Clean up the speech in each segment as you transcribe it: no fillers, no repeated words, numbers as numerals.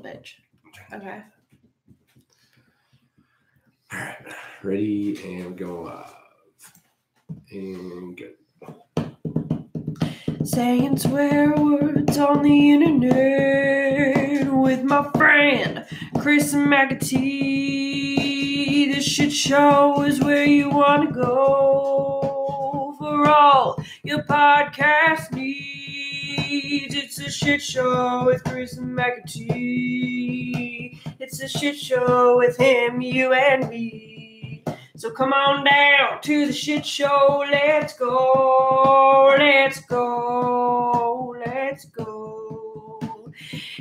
bitch. Okay. All right, ready and go live. And go. Saying swear words on the internet with my friend Chris and McAtee. This shit show is where you want to go for all your podcast needs. It's a shit show with Chris and McAtee. It's a shit show with him, you, and me. So come on down to the shit show. Let's go. Let's go. Let's go.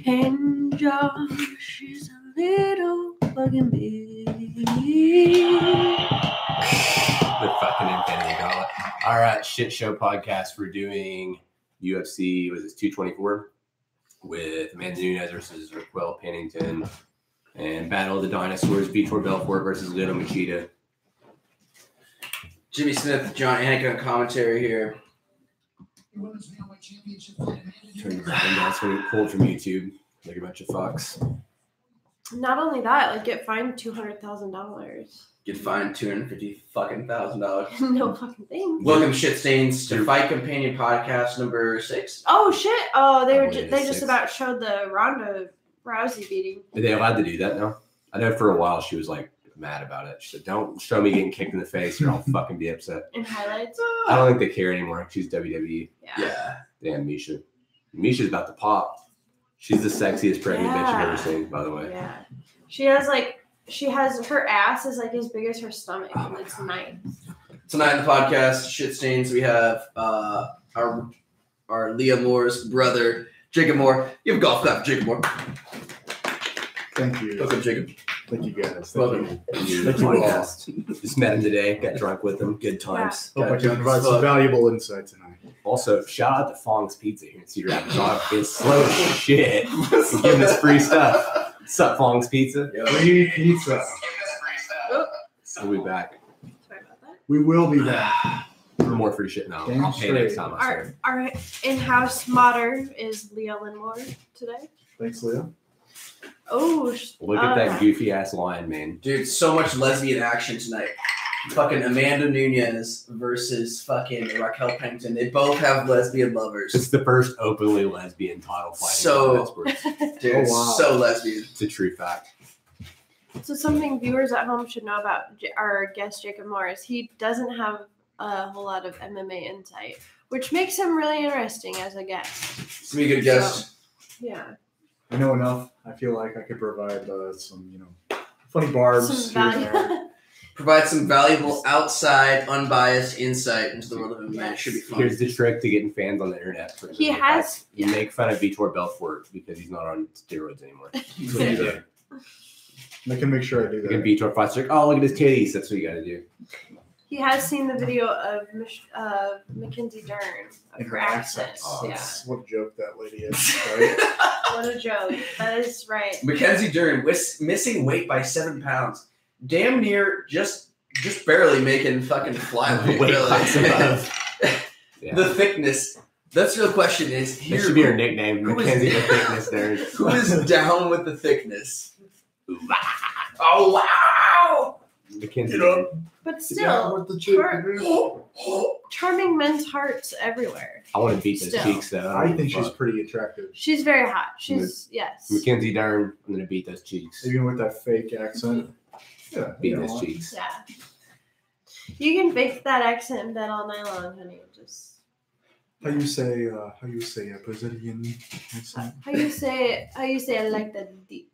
And Josh is a little fucking big. The fucking Infinity Gauntlet. All right, shit show podcast. We're doing UFC, was it 224? With Amanda Nunes versus Pennington. And Battle of the Dinosaurs, Vitor Belfort versus Lyoto Machida. Jimmy Smith, John Anika commentary here. Turn your brain down so we pulled from YouTube. Like a bunch of fucks. Not only that, like get fined $200,000. Get fined $250,000. No fucking thing. Welcome, Shit Stains, to Fight Companion Podcast number 6. Oh shit! Oh, they It's just 6. about showed the Ronda Rousey beating. Are they allowed to do that now? I know for a while she was like mad about it. She said, "Don't show me getting kicked in the face or I'll fucking be upset." In highlights. I don't think they care anymore. She's WWE. Yeah. Damn, Misha. Misha's about to pop. She's the sexiest pregnant bitch I've ever seen, by the way. Yeah. She has her ass is like as big as her stomach, and it's nice. Tonight in the podcast, Shit Stains, we have our Leah Moore's brother, Jacob Moore. You have a golf clap for Jacob Moore. Thank you. Welcome, Jacob. Thank you, guys. Welcome. Thank you all. Just met him today. Got drunk with him. Good times. Hope I can provide some valuable insight tonight. Also, shout out to Fong's Pizza here in Cedar Rapids. It's slow as shit. He's giving us free stuff. What's up, Fong's Pizza? Free pizza. We'll be back. Sorry about that. We will be back. For more free shit now. Damn I'll pay next straight. time, I swear. Our in-house modder is Leah Linmore today. Thanks, Leah. Oh, Look at that goofy ass lion, man. Dude, so much lesbian action tonight. Fucking Amanda Nunes versus fucking Raquel Pennington. They both have lesbian lovers. It's the first openly lesbian title fight. Dude, Oh, wow. so lesbian. It's a true fact. So something viewers at home should know about our guest Jacob Morris. He doesn't have a whole lot of MMA insight, which makes him really interesting as a guest. It's be a good guest. Yeah. I know enough. I feel like I could provide some, funny barbs Some here and there. value. Provide some valuable outside, unbiased insight into the world of MMA. It should be fun. Here's the trick to getting fans on the internet. For He MMA has- fights. You make fun of Vitor Belfort because he's not on steroids anymore. That's what you do. I can make sure I do You can that. Vitor fights like, oh, look at his titties. That's what you got to do. He has seen the video of Mackenzie Dern of In her her accent. accent. Oh, Yeah. What a joke that lady is, right? What a joke. That is right. Mackenzie Dern missing weight by 7 pounds. Damn near just barely making fucking flyweight. Weight really. class above. Yeah. The thickness. That's the real question is That here. should be her nickname, who is- Mackenzie the Thickness there. Who is down with the thickness? Oh wow! Mackenzie. Get up. But Yeah, still, what the chicken is. charming men's hearts everywhere. I want to beat those Still. cheeks, though. I think she's pretty attractive, She's very hot. She's, yes. Mackenzie Dern, I'm going to beat those cheeks. even with that fake accent. Yeah, Beat you know those what? cheeks. Yeah. You can fake that accent in bed all night long, honey. Just How you say a Brazilian accent? how you say I like that dick.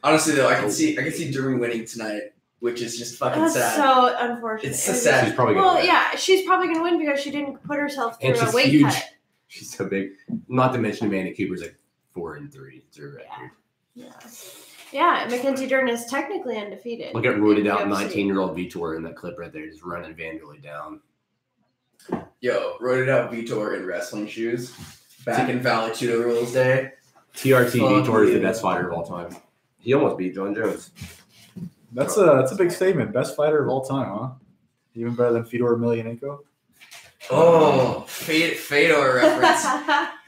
Honestly though, I can see Dern winning tonight, which is just fucking That's sad. so unfortunate. It's so sad. She's probably going to Well, win. yeah, she's probably gonna win because she didn't put herself And through a she's weight huge. cut. She's so big. Not to mention Amanda Cooper's like 4-3. It's her record. Yeah, Mackenzie Dern is technically undefeated. Look at roided out in UFC. 19-year-old Vitor in that clip right there, just running Vanderlei down. Yo, wrote it out Vitor in wrestling shoes. Back in Valley Tudo Rules Day. TRT Fuck Vitor is the yeah. best fighter of all time. He almost beat John Jones. That's a big statement. Best fighter of all time, huh? Even better than Fedor Emelianenko. Oh, Fedor reference.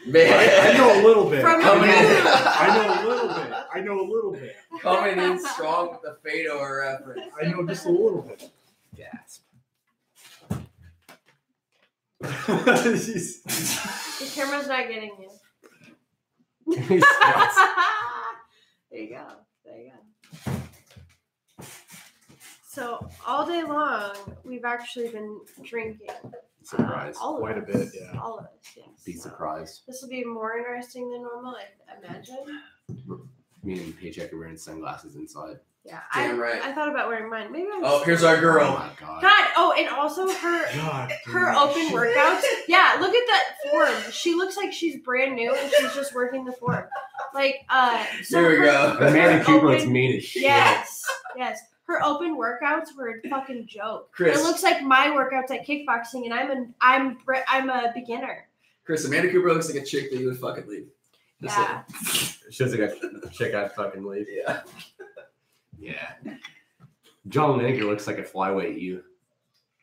Man. I know a little bit. From Coming in. I know a little bit. Coming in strong with the Fedor reference. I know just a little bit. Gasp. The camera's not getting you. He sweats. There you go. So all day long, we've actually been drinking. Surprise. All of Quite a us. bit, yeah. All of us, yes. Be surprised. This will be more interesting than normal, I imagine. Me and Paycheck are wearing sunglasses inside. Yeah, Damn right. I thought about wearing mine. Maybe I'm. Oh, here's our Oh girl. my god. God. Oh, and also her God, open workouts. Yeah, look at that form. She looks like she's brand new and she's just working the form. Like, so There we go. Amanda Cooper looks open- mean as shit. Yes. Her open workouts were a fucking joke. Chris. It looks like my workouts at kickboxing, and I'm a beginner. Chris, Amanda Cooper looks like a chick that you would fucking leave. Just Yeah. She looks like a chick I'd fucking leave. Yeah. Yeah. John Lineker looks like a flyweight you.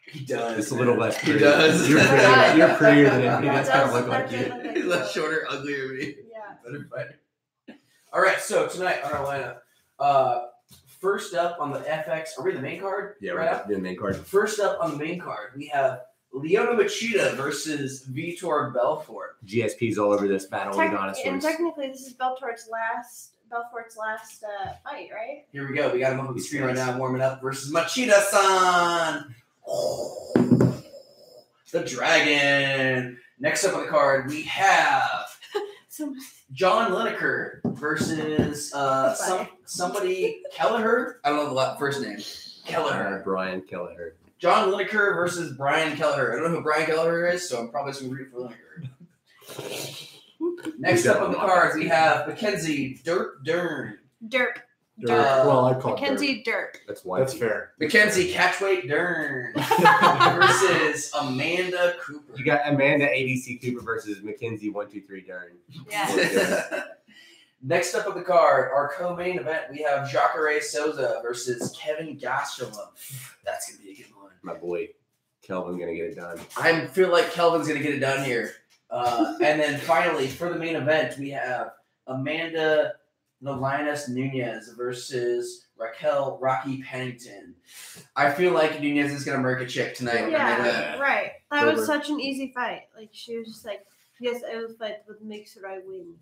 He does. Just a little less He pretty. does. You're prettier than him. He That does kind of does look look like like you. him. He's less shorter, uglier than me. Yeah. Better fighter. All right, so tonight on our lineup, first up on the FX, are we the main card? Yeah, right we're doing the main card. First up on the main card, we have Leona Machida versus Vitor Belfort. GSP's all over this battle. We got us And once. technically, this is Belfort's last fight, right? Here we go. We got him up on the screen right now, warming up versus Machida-san. The Dragon. Next up on the card, we have John Lineker versus somebody Kelleher. I don't know the first name. Kelleher. Brian Kelleher. John Lineker versus Brian Kelleher. I don't know who Brian Kelleher is, so I'm probably just going to root for Lineker. Next up on the cards, we have Mackenzie Dirt Dern. Derp. Well, I call it Mackenzie Derp. That's why. That's fair. Mackenzie Catchweight Dern versus Amanda Cooper. You got Amanda ADC Cooper versus Mackenzie 123 Dern. Yeah. Next up on the card, our co-main event, we have Jacare Souza versus Kevin Gastelum. That's going to be a good one. My boy Kelvin gonna get it done. I feel like Kelvin's going to get it done here. And then finally, for the main event, we have Amanda the Lioness Nunes versus Raquel Rocky Pennington. I feel like Nunes is going to murk a chick tonight. Yeah, right. That Over. was such an easy fight. Like, she was just like, yes, I will fight, but makes it I win.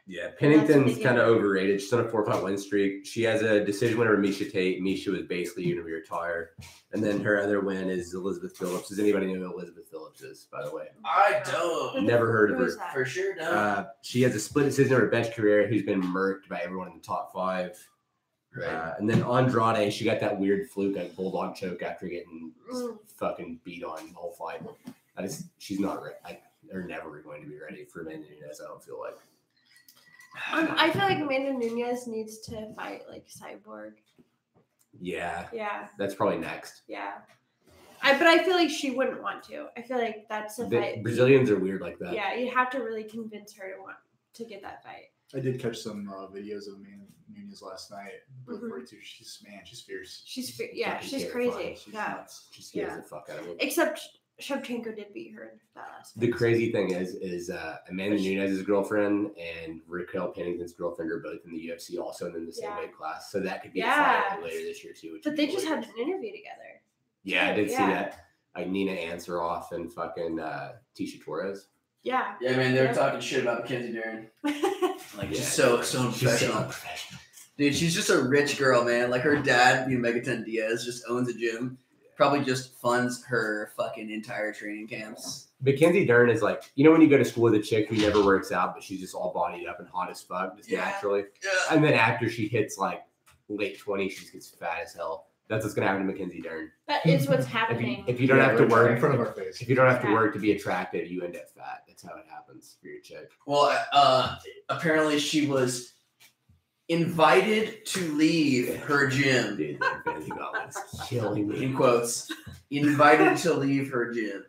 Yeah, That's Pennington's a kind of big- overrated. She's on a 4-5 win streak. She has a decision winner with Misha Tate. Misha was basically going to be retired. And then her other win is Elizabeth Phillips. Does anybody know who Elizabeth Phillips is, by the way? I don't. Never heard of Who her. is that? For sure don't. She has a split decision over bench career who's been murked by everyone in the top 5. Right. And then Andrade, she got that weird fluke, like bulldog choke after getting Mm. fucking beat on the whole fight. She's not ready. They're never going to be ready for Amanda Nunes, I don't feel like. I feel like Amanda Nunes needs to fight like Cyborg. Yeah, Yeah, that's probably next. yeah. But I feel like she wouldn't want to. I feel like that's a The fight. Brazilians are weird like that. Yeah, you have to really convince her to want to get that fight. I did catch some videos of Amanda Nunes last night. Mhm. Before too. She's fierce. Yeah, Fucking she's terrifying. crazy. She's Yeah, nuts. She scares Yeah. the fuck out of me. except Shevchenko did beat her in that last The fight. crazy thing is Amanda Nunes' girlfriend and Raquel Pennington's girlfriend are both in the UFC also and in the same Yeah. weight class. So that could be Yeah. a fight later this year too. Which But would they be just hilarious. had an interview together. Yeah, I did see Yeah. that. Like Nina Ansaroff and fucking Tisha Torres. Yeah. Yeah, man, they were Yeah. talking shit about Mackenzie Dern. Like, Yeah. just so She's so unprofessional. unprofessional. Dude, she's just a rich girl, man. Like, her dad, Megaton Diaz, just owns a gym. Probably just funds her fucking entire training camps. Mackenzie Dern is like, you know when you go to school with a chick who never works out, but she's just all bodied up and hot as fuck, just Yeah. naturally. Yeah. And then after she hits like late 20s, she just gets fat as hell. That's what's gonna happen to Mackenzie Dern. That is what's happening. If you don't have to right work in front of our face. If you don't have to Yeah. work to be attractive, you end up fat. That's how it happens for your chick. Well, apparently she was invited to leave her gym. Dude, that Fantasy Gauntlet's killing me. In quotes, invited to leave her gym.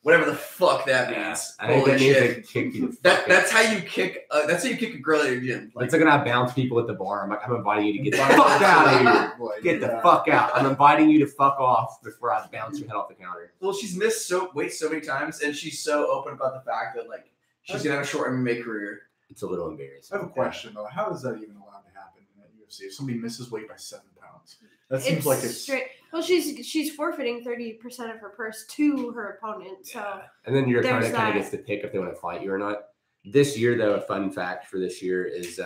whatever the fuck that means. I think Holy that means shit. they kick you. The That's how you kick. That's how you kick a girl at your gym. it's like when I bounce people at the bar. I'm like, I'm inviting you to get the fuck out of here. Get the fuck out. I'm inviting you to fuck off before I bounce your head off the counter. Well, she's missed weight so many times, and she's so open about the fact that like she's gonna have a short MMA career. It's a little embarrassing. I have a question though. How is that even allowed to happen in that UFC? If somebody misses weight by 7 pounds, that seems like it's straight. Well, she's forfeiting 30% of her purse to her opponent. So and then your opponent there's kind of that. gets to pick if they want to fight you or not. This year, though, a fun fact for this year is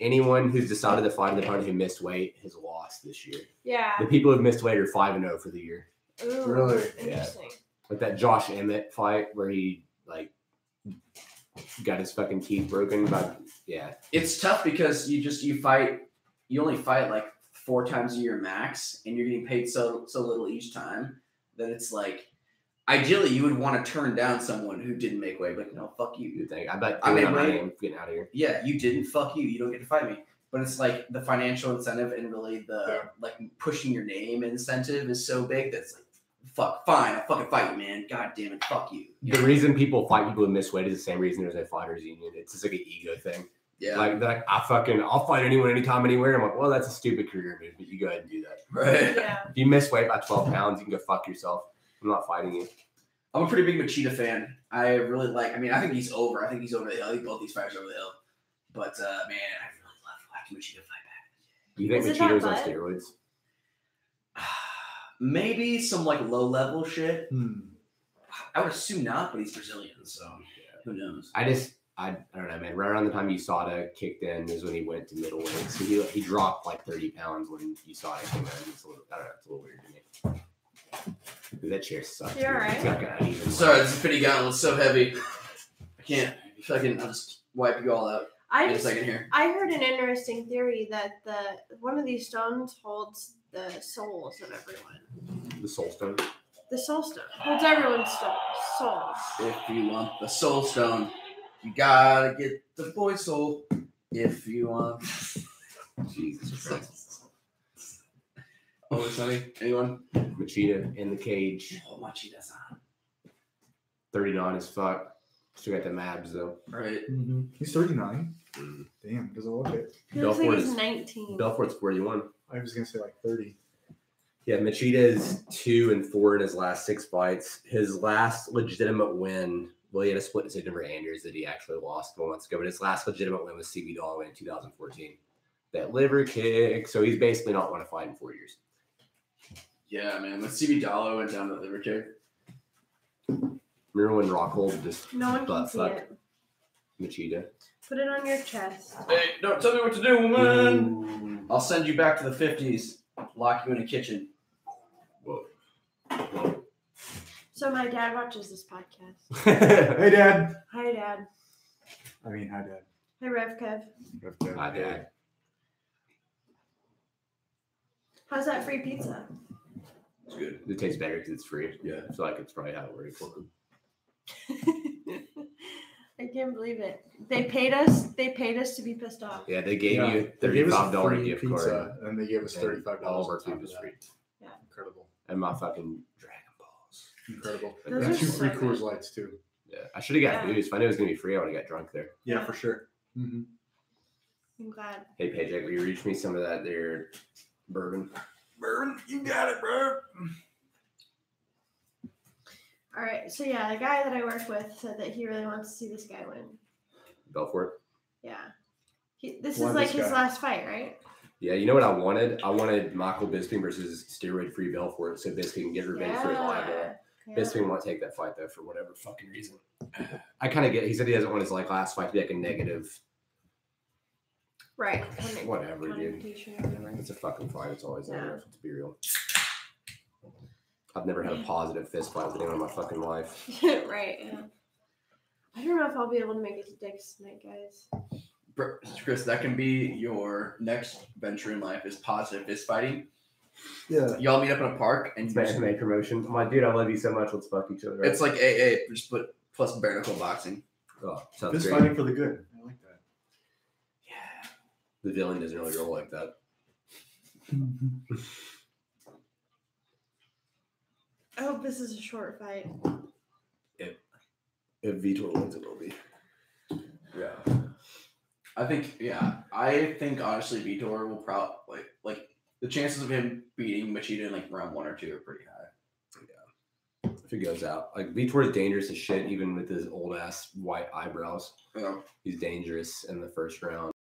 anyone who's decided to fight an opponent who missed weight has lost this year. Yeah. The people who've missed weight are 5-0 for the year. Ooh, Really? interesting. Like that Josh Emmett fight where he like got his fucking teeth broken. But yeah, It's tough because you only fight like 4 times a year max, and you're getting paid so little each time that it's like ideally you would want to turn down someone who didn't make weight. Like, no, fuck you. you think I bet I made my weight. name getting out of here. Yeah, you didn't. Fuck you. You don't get to fight me. But it's like the financial incentive and really the like pushing your name incentive is so big that's like, fuck, fine, I'll fucking fight you, man. God damn it, fuck you. The reason people fight people who miss weight is the same reason there's no fighters union. It's just like an ego thing. Yeah. Like they're like I'll fight anyone, anytime, anywhere. I'm like, well, that's a stupid career move, but you go ahead and do that. Right. Yeah. If you miss weight by 12 pounds, you can go fuck yourself. I'm not fighting you. I'm a pretty big Machida fan. I really like. I mean, I think he's over. I think he's over the hill. I think both these fighters are over the hill. But man, I really love watching Machida fight back. Do you think Is it Machida that was on bad? steroids? Maybe some like low level shit. Hmm. I would assume not, but he's Brazilian, so who knows? I don't know, man. Right around the time USADA kicked in is when he went to middleweight. So he dropped like 30 pounds when USADA came in. It's a little, I don't know, it's a little weird to me. Dude, that chair sucks. You all right? It's not gonna even. Sorry, this Infinity Gauntlet's so heavy. I can't. I'll just wipe you all out in a second here. I heard an interesting theory that one of these stones holds the souls of everyone. The soul stone. The soul stone holds everyone's souls. If you want the soul stone, you gotta get the boy soul. If you want. Jesus Christ. Oh, it's funny. Anyone? Machida in the cage. Oh, Machida's on. 39 as fuck. Still got the Mabs though. Right. Mm-hmm. He's 39. Mm. Damn, doesn't look it. He looks like Belfort he's is- 19. Belfort's 41. I was gonna say like 30. Yeah, Machida is 2-4 in his last 6 fights. His last legitimate win, well, he had a split decision over Anders that he actually lost 1 month ago, but his last legitimate win was CB Dalloway in 2014. That liver kick. So he's basically not won a fight in 4 years. Yeah, man. When CB Dallo went down the liver kick. Remember when Rockhold just No one can butt see fucked it. Machida? Put it on your chest. Hey, don't tell me what to do, man. I'll send you back to the 50s. Lock you in a kitchen. Whoa. So my dad watches this podcast. Hey, Dad. Hi, Dad. I mean, hi, Dad. Hi, Rev Kev. My dad. How's that free pizza? It's good. It tastes better because it's free. Yeah. I feel like it's probably how it works for him. I can't believe it. They paid us to be pissed off. Yeah, they gave Yeah, you a they gave us a $35 free gift pizza, card. and they gave us and $35. all of our on top food was of that. free. Incredible. And my fucking Dragon Balls. Incredible. Those And are 2 so free good. Coors Lights, too. Yeah, I should have got Yeah. booze. If I knew it was going to be free, I would have got drunk there. Yeah, for sure. Mm-hmm. I'm glad. Hey, Paycheck, will you reach me some of that there bourbon? Burn, you got it, bro. All right. So yeah, the guy that I work with said that he really wants to see this guy win. Belfort? Yeah. This Why is like this his guy? last fight, right? Yeah, you know what I wanted? I wanted Michael Bisping versus steroid-free Belfort so Bisping can get revenge for his libel. Yeah. Bisping won't take that fight, though, for whatever fucking reason. I kind of get it. He said he doesn't want his last fight to be like a negative. Right. Whatever, dude. Connotation or whatever. It's a fucking fight. It's always Yeah. negative. Let's be real. I've never had a positive fist fight with anyone in my fucking life. Right. Yeah. I don't know if I'll be able to make it to Dick's tonight, guys. Chris, that can be your next venture in life is positive fist fighting. Yeah. Y'all meet up in a park and It's you my just, MMA promotion. I'm like, dude, I love you so much. Let's fuck each other. it's like AA, just put plus bare knuckle boxing. Oh, sounds Fist great. fighting for the good. I like that. Yeah. The villain doesn't really roll like that. I hope this is a short fight. If Vitor wins, it will be. Yeah. I think honestly Vitor will probably like the chances of him beating Machida in like round 1 or 2 are pretty high. Yeah. If he goes out. Like Vitor is dangerous as shit, even with his old ass white eyebrows. Yeah. He's dangerous in the first round.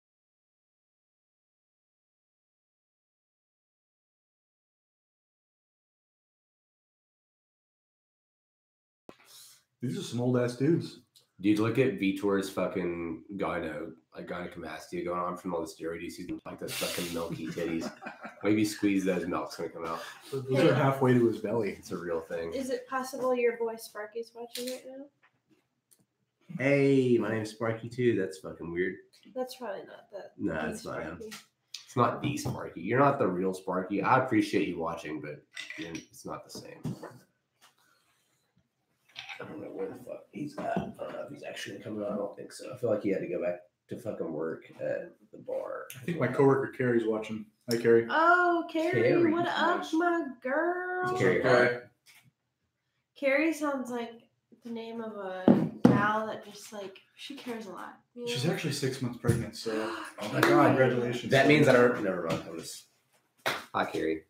These are some old ass dudes. Dude, look at Vitor's fucking gynecomastia going on from all the steroid use. He's like those fucking milky titties. Maybe squeeze those, milk's gonna come out. Those are halfway to his belly. It's a real thing. Is it possible your boy Sparky's watching right now? Hey, my name's Sparky too. That's fucking weird. That's probably not that. No, it's not him. Sparky. It's not the Sparky. You're not the real Sparky. I appreciate you watching, but it's not the same. I don't know where the fuck he's at. I don't know if he's actually coming out. I don't think so. I feel like he had to go back to fucking work at the bar. I think my coworker Carrie's watching. Hi, Carrie. Oh, Carrie, Carrie, what up, nice. my girl? Is Carrie Okay. Carrie sounds like the name of a gal that just like she cares a lot. You know? She's actually 6 months pregnant, so Oh my god! congratulations. That means I don't. Never mind. I'm just. Hi, Carrie.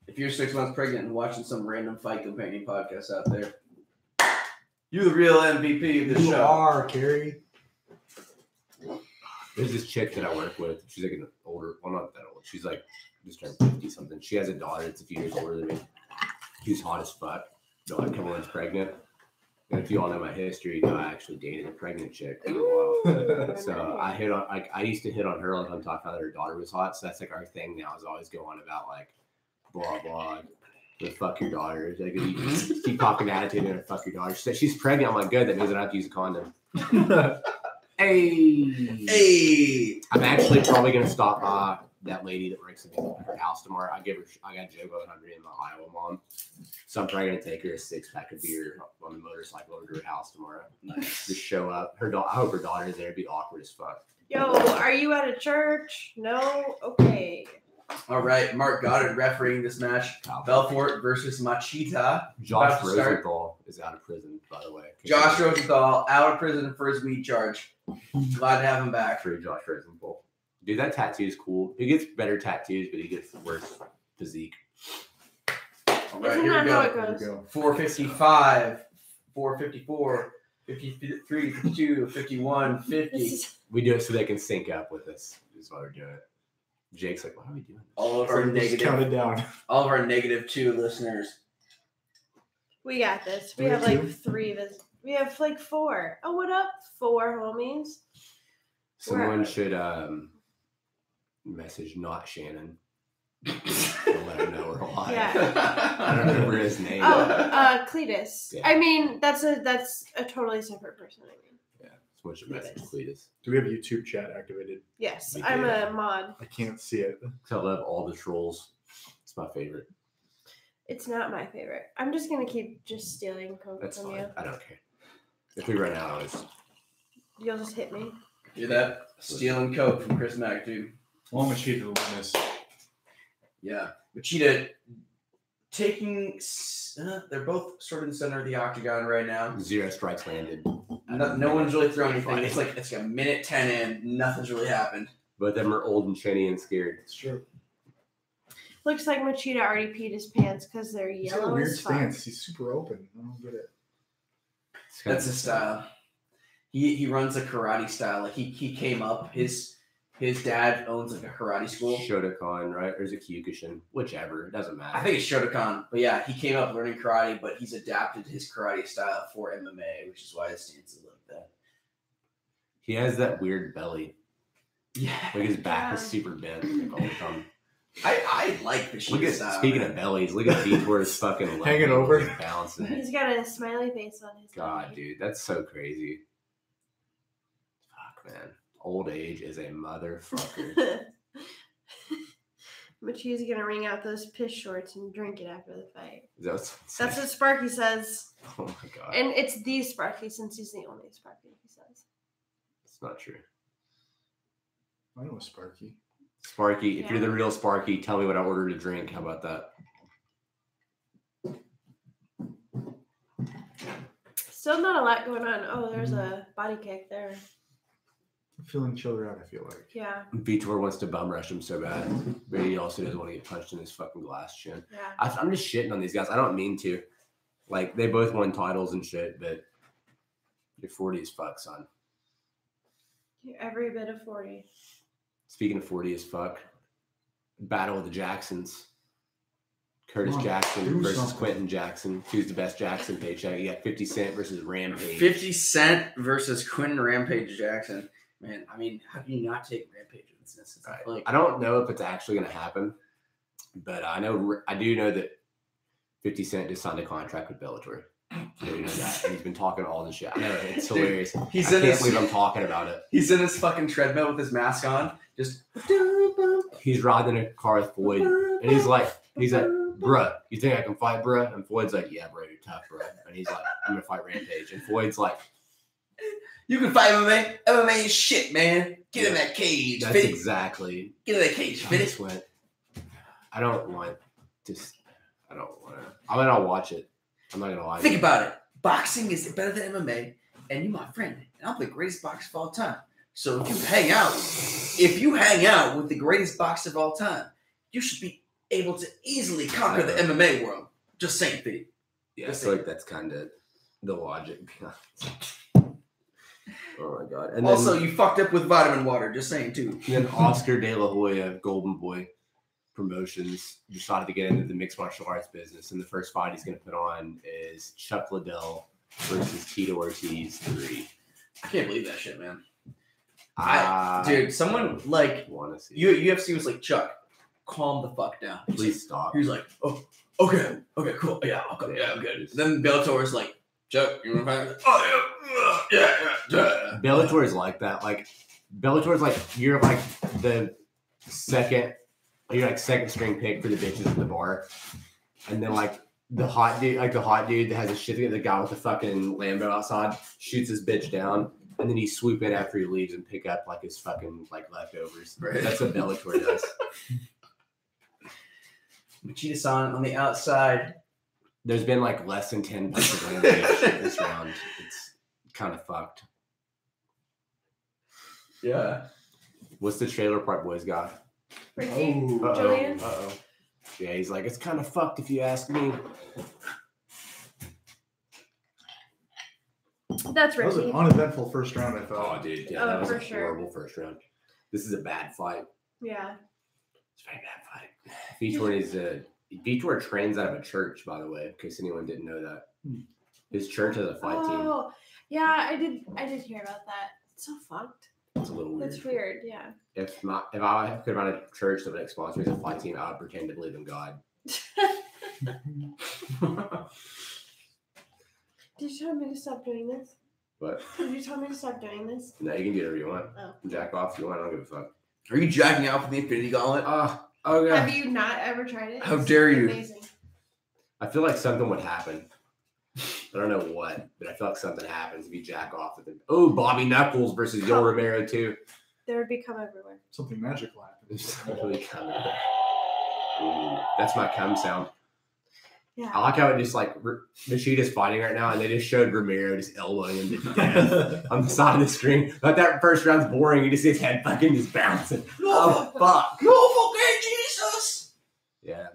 If you're 6 months pregnant and watching some random fight companion podcast out there, you're the real MVP of this You show. are, Carrie. There's this chick that I work with. She's like an older, well, not that old. She's like just turned 50 something. She has a daughter that's a few years older than me. She's hot as fuck. But like a couple months pregnant. And if you all know my history, you know I actually dated a pregnant chick for a while. So I hit on, like, I used to hit on her like on talking about her daughter was hot. So that's like our thing now is always go on about like blah blah. Like, fuck your daughter. Like you keep talking attitude and fuck your daughter. She said she's pregnant. I'm like, good. That means I don't have to use a condom. Hey. I'm actually probably gonna stop that lady that works at her house tomorrow. I got Joe about 100 in my Iowa mom. So I'm probably gonna take her a 6-pack of beer on the motorcycle over to her house tomorrow. Nice. Just show up. I hope her daughter's there. It'd be awkward as fuck. Yo, are you at a church? No? Okay. All right, Mark Goddard refereeing this match. Belfort versus Machida. Josh About to start. Rosenthal is out of prison, by the way. Josh Rosenthal out of prison for his weed charge. Glad to have him back. Free Josh Rosenthal. Dude, that tattoo is cool. He gets better tattoos, but he gets worse physique. All right, Isn't here that we how go. it goes? There we go. 455, 454, 53, 52, 51, 50. This is We do it so they can sync up with us. Is why we're doing it. Jake's like, why are we doing this? All of So our we just negative, counted down. all of our -2 listeners. we got this. We We have have like two? 3 we have like 4. Oh, what up? 4 homies. Someone should message not Shannon. I'll let her know we're alive. Yeah. I don't remember his name. Oh, Cletus. Yeah. I mean, that's a totally separate person. I mean, Yeah, someone should message Cletus. Do we have YouTube chat activated? yes, We I'm did. a mod. I can't see it. I love all the trolls. It's my favorite. It's not my favorite. I'm just gonna keep just stealing coke That's from fine. you. I don't care. If we run out, it's You'll just hit me. Hear that? Stealing coke from Chris Mack, dude. Well, Machida will win this. Yeah. Machida taking. They're both sort of in the center of the octagon right now. 0 strikes landed. No one's really throwing anything. It's like a minute 10 in. Nothing's really happened. Both of them are old and chinny and scared. It's true. Looks like Machida already peed his pants because they're He's got a yellow weird as fuck. stance. He's super open. I don't get it. It's kind That's of his style. He runs a karate style. Like he came up. His dad owns like a karate school. Shotokan, right? Or is it Kyokushin? Whichever. It doesn't matter. I think it's Shotokan, but yeah, he came up learning karate, but he's adapted his karate style for MMA, which is why his stance is like that. he has that weird belly. Yeah, Like his back is Yeah. super bent like, all the time. I like the Look at style. speaking man. of bellies, look at Vitor's fucking leg Hanging over. and bouncing. He's got a smiley face on his God, belly. dude, that's so crazy. Fuck, man. Old age is a motherfucker. Machida's gonna wring out those piss shorts and drink it after the fight. Is that what's That's what Sparky says. Oh my god, And it's the Sparky since he's the only Sparky, he says. it's not true. I know a Sparky. Sparky, if Yeah. you're the real Sparky, tell me what I ordered to drink. How about that? Still not a lot going on. Oh, there's a body kick there. I'm feeling chilled out, I feel like. Yeah. Vitor wants to bum rush him so bad, but he also doesn't want to get punched in his fucking glass chin. Yeah. I'm just shitting on these guys. I don't mean to. Like, they both won titles and shit, but you're 40 as fuck, son. You're every bit of 40. Speaking of 40 as fuck, Battle of the Jacksons. Curtis Jackson versus Quentin Jackson. Who's the best Jackson? Paycheck. You got 50 Cent versus Rampage. 50 Cent versus Quentin Rampage Jackson. Man, I mean, how can you not take Rampage in this instance? I don't know if it's actually going to happen, but I do know that 50 Cent just signed a contract with Bellator. So you know that. And he's been talking all this shit. I know, it's hilarious. I can't believe I'm talking about it. He's in his fucking treadmill with his mask on. Just he's riding a car with Floyd. And he's like, bruh, you think I can fight, bruh? And Floyd's like, yeah, bro, you're tough, bro. And he's like, I'm going to fight Rampage. And Floyd's like, you can fight MMA. MMA is shit, man. Get in that cage. That's exactly. Get in that cage. Finish. I don't want to. I mean, I'll watch it. I'm not going to lie. Think about it. Boxing is better than MMA. And you're my friend. And I'm the greatest boxer of all time. So if you hang out with the greatest boxer of all time, you should be able to easily conquer the MMA world. Just saying, Pete. Yeah, I feel like that's kind of the logic. Oh my god! And also, you fucked up with vitamin water. Just saying too. And then Oscar De La Hoya, Golden Boy Promotions, decided to get into the mixed martial arts business, and the first fight he's going to put on is Chuck Liddell versus Tito Ortiz 3. I can't believe that shit, man. Dude, someone like UFC was like, Chuck, calm the fuck down. Please stop. He was like, oh, okay, cool, yeah, okay, yeah, I'm good. Then Bellator was like, Chuck, you want to fight? Oh yeah. Bellator is like that. Like Bellator is like you're like the second string pick for the bitches at the bar, and then like the hot dude that has a shit together, the guy with the fucking Lambo outside shoots his bitch down. And then he swoop in after he leaves and pick up like his fucking like leftovers. Right. That's what Bellator does. Machida-san on the outside. There's been like less than 10 punches of Rampage this round. It's kind of fucked. Yeah. What's the trailer park boys got? Ricky? Julian? Uh-oh. Yeah, he's like, it's kind of fucked if you ask me. That's Ricky. That was an uneventful first round, I thought. Oh, dude. Yeah, that was for a horrible first round. This is a bad fight. Yeah. It's a very bad fight. Vitor trains out of a church, by the way, in case anyone didn't know that. His church has a fight team. Oh, yeah, I did hear about that. It's so fucked. It's a little weird. That's weird, yeah. If I could find a church that would sponsor me as a fight team, I would pretend to believe in God. Did you tell me to stop doing this? What? Did you tell me to stop doing this? No, you can do whatever you want. Oh. Jack off if you want. I don't give a fuck. Are you jacking out with the Infinity Gauntlet? Oh yeah. Have you not ever tried it? How dare you? Amazing. I feel like something would happen. I don't know what, but I feel like something happens if you jack off with him. Oh, Bobby Knuckles versus Yoel Romero too. There would be cum everywhere. Something magical happens. Ooh, that's my cum sound. Yeah. I like how it just like Machida's fighting right now, and they just showed Romero just elbowing him to death on the side of the screen. Like that first round's boring. You just see his head fucking just bouncing. Oh fuck! No fucking Jesus! Yeah.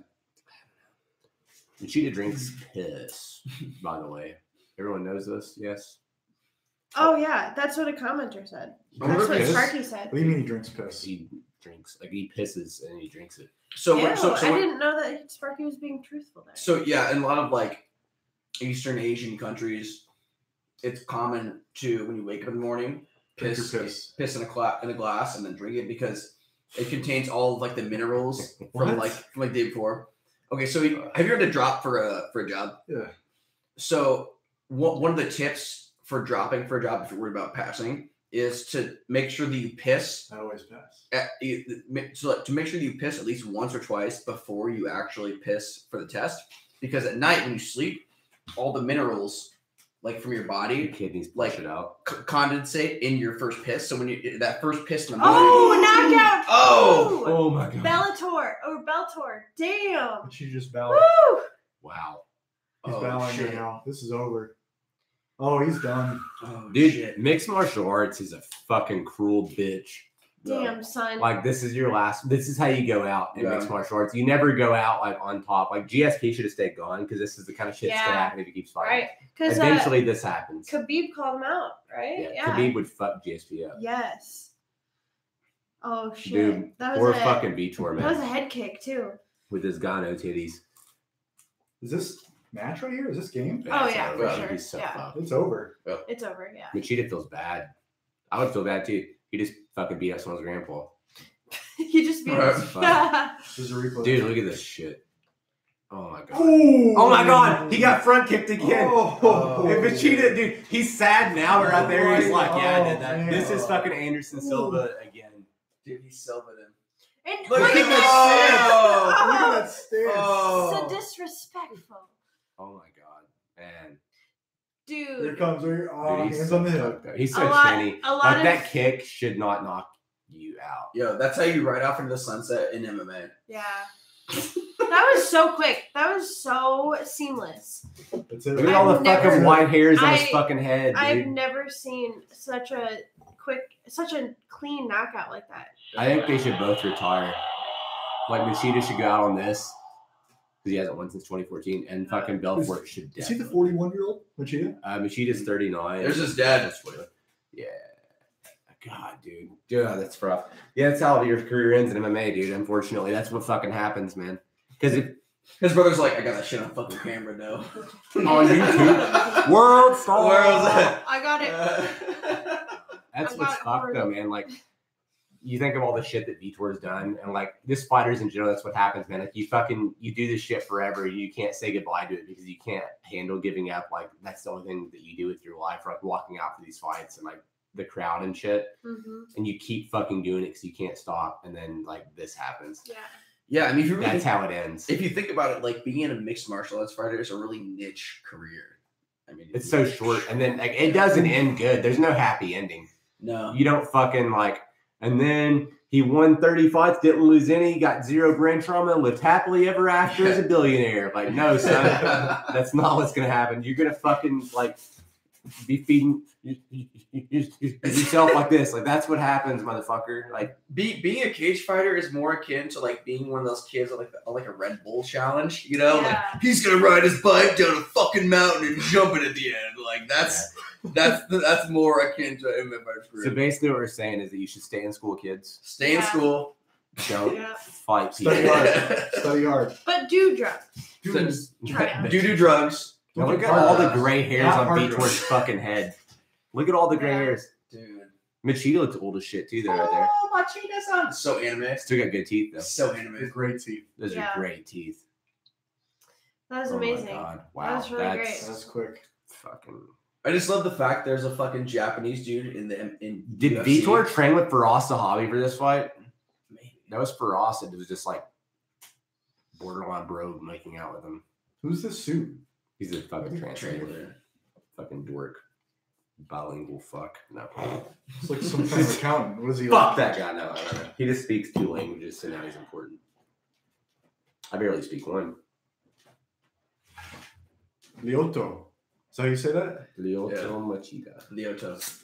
Machida drinks piss. By the way, everyone knows this. Yes. Oh yeah, that's what a commenter said. Oh, That's what piss? Sparky said. What do you mean he drinks piss? He drinks like he pisses and he drinks it. I didn't know that Sparky was being truthful there. So yeah, in a lot of like Eastern Asian countries, it's common to when you wake up in the morning, piss in a glass and then drink it because it contains all of like the minerals from like the day before. Okay, so have you heard a drop for a job? Yeah. So one of the tips for dropping for a job if you're worried about passing is to make sure that you piss. I always pass. So to make sure that you piss at least once or twice before you actually piss for the test, because at night when you sleep, all the minerals like from your body, your kidneys push it out, condensate in your first piss. So when you that first piss in the morning, knockout! Oh my god! Bellator, damn! But you just bowed. Woo! Wow. He's bowing right now. This is over. Oh, he's done. Oh, Dude, shit. mixed martial arts is a fucking cruel bitch. Damn, son. Like, this is your last. This is how you go out in Yeah. mixed martial arts. You never go out like on top. Like GSP should have stayed gone because this is the kind of shit that's gonna Yeah. happen if he keeps fighting. Right. Because Eventually, this happens. Khabib called him out, right? Yeah, Khabib would fuck GSP up. Yes. Oh shit. Dude, that or was a fucking Vitor, That was a man, head kick too. with his Gano titties. Is this match right here? Is this game? Oh, It's yeah, over. for sure. He's so Yeah. fucked. It's over. It's over. Yeah. Machida feels bad. I would feel bad too. He just fucking beat up someone's grandpa. You just beat Right. This is a replay. Dude, look at this shit. Oh my god. Ooh. Oh my god, he got front kicked again. Oh. And Machida, dude, he's sad now. We're out there. He's like, yeah, I did that. man. This is fucking Anderson Silva again. Dude, he Silva'd him. And Look look at at that Look at that. that stance. Oh. So disrespectful, Oh my god, man. Here dude. comes right. Oh, Dude, he's hands so on the hip. fucked up. He's A so lot- chinny. a lot Like of- that kick should not knock you out. Yo, that's how you ride off into the sunset in MMA. Yeah. That was so quick. That was so seamless. That's it. Look at all the I've never- fucking white hairs on his I- fucking head, I've dude. never seen such a clean knockout like that. I think they should both retire. Like Machida should go out on this because he hasn't won since 2014, and fucking Belfort should. Is he the definitely. 41-year-old Machida? Machida's 39. There's his dad. Yeah. God, dude. Yeah, that's rough. Yeah, that's how your career ends in MMA, dude. Unfortunately, that's what fucking happens, man. Because if His brother's like, I got that shit on fucking camera, though. on YouTube, world star. Where's that? I got it. That's I what's got it fucked though, man. Like, you think of all the shit that Vitor's done, and like this fighters in general, that's what happens, man. Like you do this shit forever. You can't say goodbye to it because you can't handle giving up. Like that's the only thing that you do with your life, like walking out for these fights and like the crowd and shit. Mm-hmm. And you keep fucking doing it because you can't stop. And then like this happens. Yeah. Yeah, I mean, if you really That's how it ends. if you think about it, like being a mixed martial arts fighter is a really niche career. I mean, It's so short, and then like it doesn't end good. There's no happy ending. no. You don't fucking like. And then he won 30 fights, didn't lose any, got 0 brain trauma, lived happily ever after as a billionaire. Like, no, son, that's not what's gonna happen. You're gonna fucking like be feeding yourself like this. Like that's what happens, motherfucker. Like Being a cage fighter is more akin to like being one of those kids on like a Red Bull challenge. You know, Yeah. like he's gonna ride his bike down a fucking mountain and jump it at the end. Like that's more akin to MMA fighter's so career. basically, what we're saying is that you should stay in school, kids. Stay in Yeah. school. Don't Yeah. fight people. Study hard. Study hard. But do drugs. Dude, Try it. Do drugs. Now look at all the gray hairs Not on hard Vitor's drugs. fucking head. Look at all the gray Yeah. hairs. Dude. Machida looks old as shit too, though, right there. Oh, my Machida-san. So anime. Still got good teeth though. So anime. great teeth. Those Yeah. are great teeth. That was Oh my amazing. God. That Wow, was really that's That's quick. fucking. I just love the fact there's a fucking Japanese dude in Did UFC. Vitor train with Faraz Sahabi for this fight? Maybe. That was Faraz. It was just like borderline bro making out with him. Who's this suit? He's a fucking translator. Translator. Fucking dork. Bilingual fuck. No. It's like some kind of accountant. What is he Fuck like? that guy. No, I don't know. He just speaks 2 languages, so now he's important. I barely speak one. Lyoto. Is that how you say that? Lyoto Yeah. Machida. Lyoto.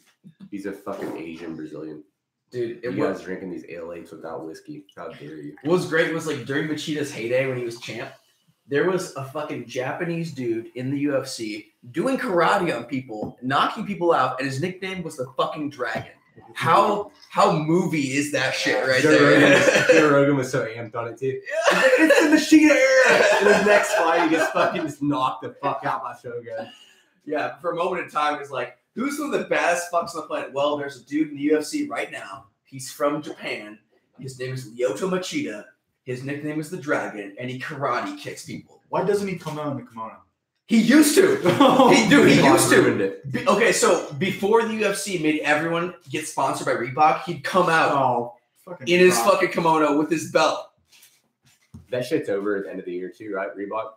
He's a fucking Asian Brazilian. Dude, You it guys was drinking these ale-8s without whiskey. How dare you? what was great was like during Machida's heyday when he was champ, there was a fucking Japanese dude in the UFC doing karate on people, knocking people out, and his nickname was the fucking Dragon. How movie is that shit right there? Joe Rogan was so amped on it too. He's like, it's the Machida era. In his next fight, he gets fucking just knocked the fuck out by Shogun. Yeah, for a moment in time, it's like, who's one of the baddest fucks on the planet? Well, there's a dude in the UFC right now. He's from Japan. His name is Lyoto Machida. His nickname is the Dragon, and he karate kicks people. Why doesn't he come out in the kimono? He used to. He used to. Ruined it. Okay, so before the UFC made everyone get sponsored by Reebok, he'd come out Oh, fucking in his rock. fucking kimono with his belt. That shit's over at the end of the year too, right? Reebok.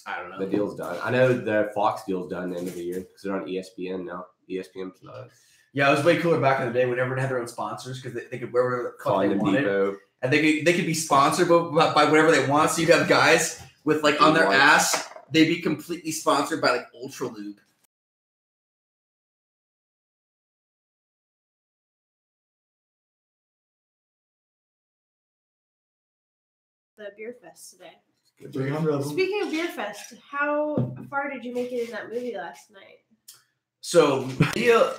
I don't The deal's done. I know the Fox deal's done at the end of the year because they're on ESPN now. ESPN's not. Yeah, it was way cooler back in the day when everyone had their own sponsors because they could wear whatever the fuck they Condom wanted. Depot. And they could be sponsored by whatever they want. So you'd have guys with like on their ass, they'd be completely sponsored by like Ultra Lube. the beer fest today. 300 of them. Speaking of beer fest, how far did you make it in that movie last night? So Leah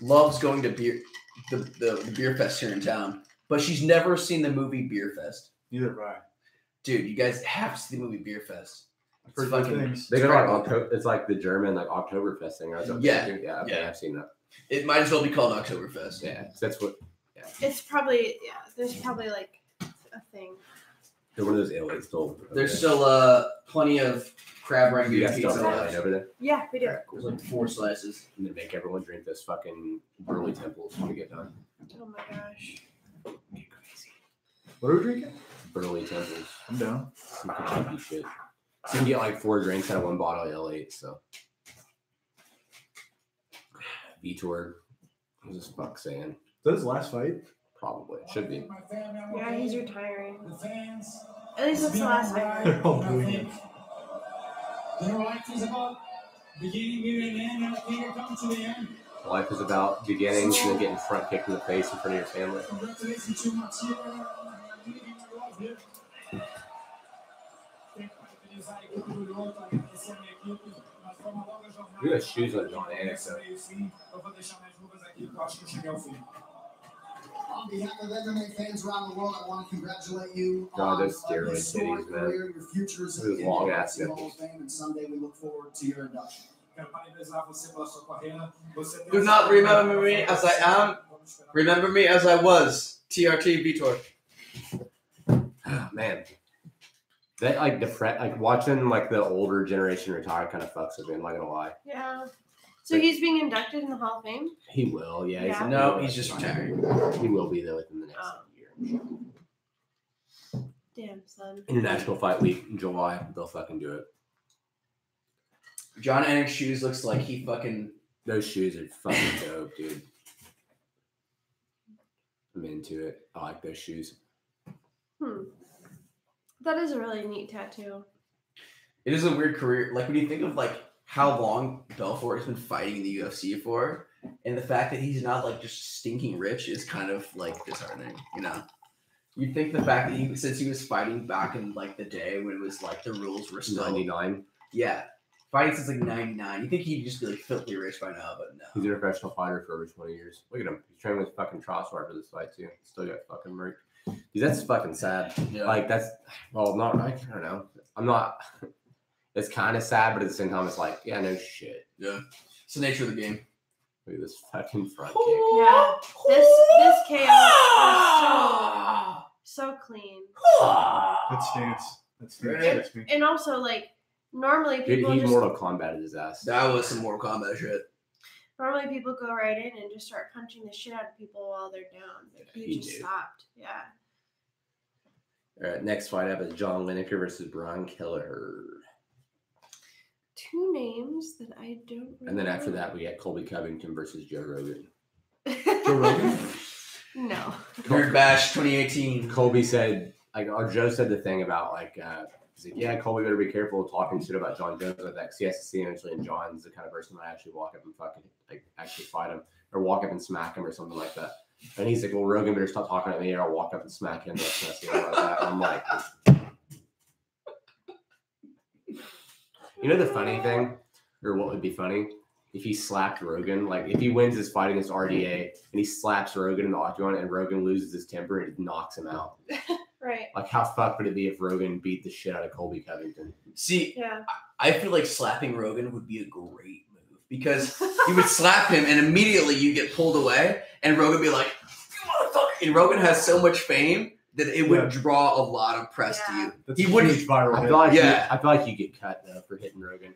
loves going to the beer fest here in town, but she's never seen the movie Beer Fest. Neither have I. Dude, you guys have to see the movie Beer Fest. I've heard fucking- good things. They got like October. It's like the German like Oktoberfest thing. Right? Yeah. Yeah. Okay, I've seen that. It might as well be called Oktoberfest. Yeah, that's what. It's probably there's probably like a thing. They're one of those aliens still. There's still plenty of crab rangoon You guys still pizza have left. line over there. Yeah, we do. There's like 4 slices. And they make everyone drink this fucking burly temples when we get done. Oh my gosh. Get crazy. What are we drinking? Burly temples. I'm down. Some Kentucky shit. So you can get like 4 drinks out of 1 bottle of L8. So. Vitor. What was this fuck saying? Is that his last fight? Probably. Should be. Yeah, he's retiring. At least that's the last I heard. They're all doing it. Life is about beginning, middle, and end. Everything will come to the end. Life is about beginnings and then getting front kicked in the face in front of your family. Congratulations to Mathieu. Living your life here. You got shoes on John Annis, though. On behalf of MMA fans around the world, I want to congratulate you God, on those steroid your historic titties, man. career. Your future is Those in long the ass UFC Hall nipples. of Fame, and someday we look forward to your induction. Do not remember me as I am. Remember me as I was. TRT Vitor. Man. That like like watching like the older generation retire kind of fucks with me, I'm not gonna lie. Yeah. So he's being inducted in the Hall of Fame? He will, yeah. Yeah. No, he's just retiring. He will be though within the next year. Damn, son. International Fight Week in July, they'll fucking do it. John Annick's shoes looks like he fucking. Those shoes are fucking dope, dude. I'm into it. I like those shoes. That is a really neat tattoo. It is a weird career. Like when you think of like how long Belfort has been fighting in the UFC for, and the fact that he's not like just stinking rich is kind of like disheartening. You know, you'd think the fact that since he was fighting back in like the day when it was like the rules were still 99. Yeah, fighting since like 99. You think he'd just be like filthy rich by now, but no. He's a professional fighter for over 20 years. Look at him. He's training with fucking Trossard for this fight too. Still got fucking murked. Dude, that's fucking sad. Yeah. Like that's not I don't know. I'm not. It's kind of sad, but at the same time, it's like, yeah, no shit. Yeah, it's the nature of the game. Look at this fucking front Yeah. This chaos is so clean. That stance. That stance Right. gets me. And also, like, normally kick. Dude, people he just Mortal Kombat his ass. That was some Mortal Kombat shit. normally people go right in and just start punching the shit out of people while they're down. But Yeah, he he just did. stopped. Yeah. All right, next fight up is John Lineker versus Brian Kelleher. Two names that I don't And then after that, we got Colby Covington versus Joe Rogan. Joe Rogan? No. Nerd Bash 2018. Colby said, like, or Joe said the thing about, like, he's like, yeah, Colby better be careful talking shit about John Jones like that, because he has to see eventually, and John's the kind of person that actually walk up and fucking, like, actually fight him, or walk up and smack him or something like that. And he's like, well, Rogan better stop talking to me, or I'll walk up and smack him. That's messy, like that. And I'm like, you know the funny thing, or what would be funny? If he slapped Rogan, like if he wins his fight against RDA and he slaps Rogan in the octagon and Rogan loses his temper and it knocks him out. Right. Like how fucked would it be if Rogan beat the shit out of Colby Covington? See, Yeah. I feel like slapping Rogan would be a great move because you would slap him and immediately you get pulled away and Rogan would be like, you motherfucker. And Rogan has so much fame that it would draw a lot of press to you. That's He a wouldn't- huge viral I hit. feel like Yeah. I feel like you get cut though for hitting Rogan.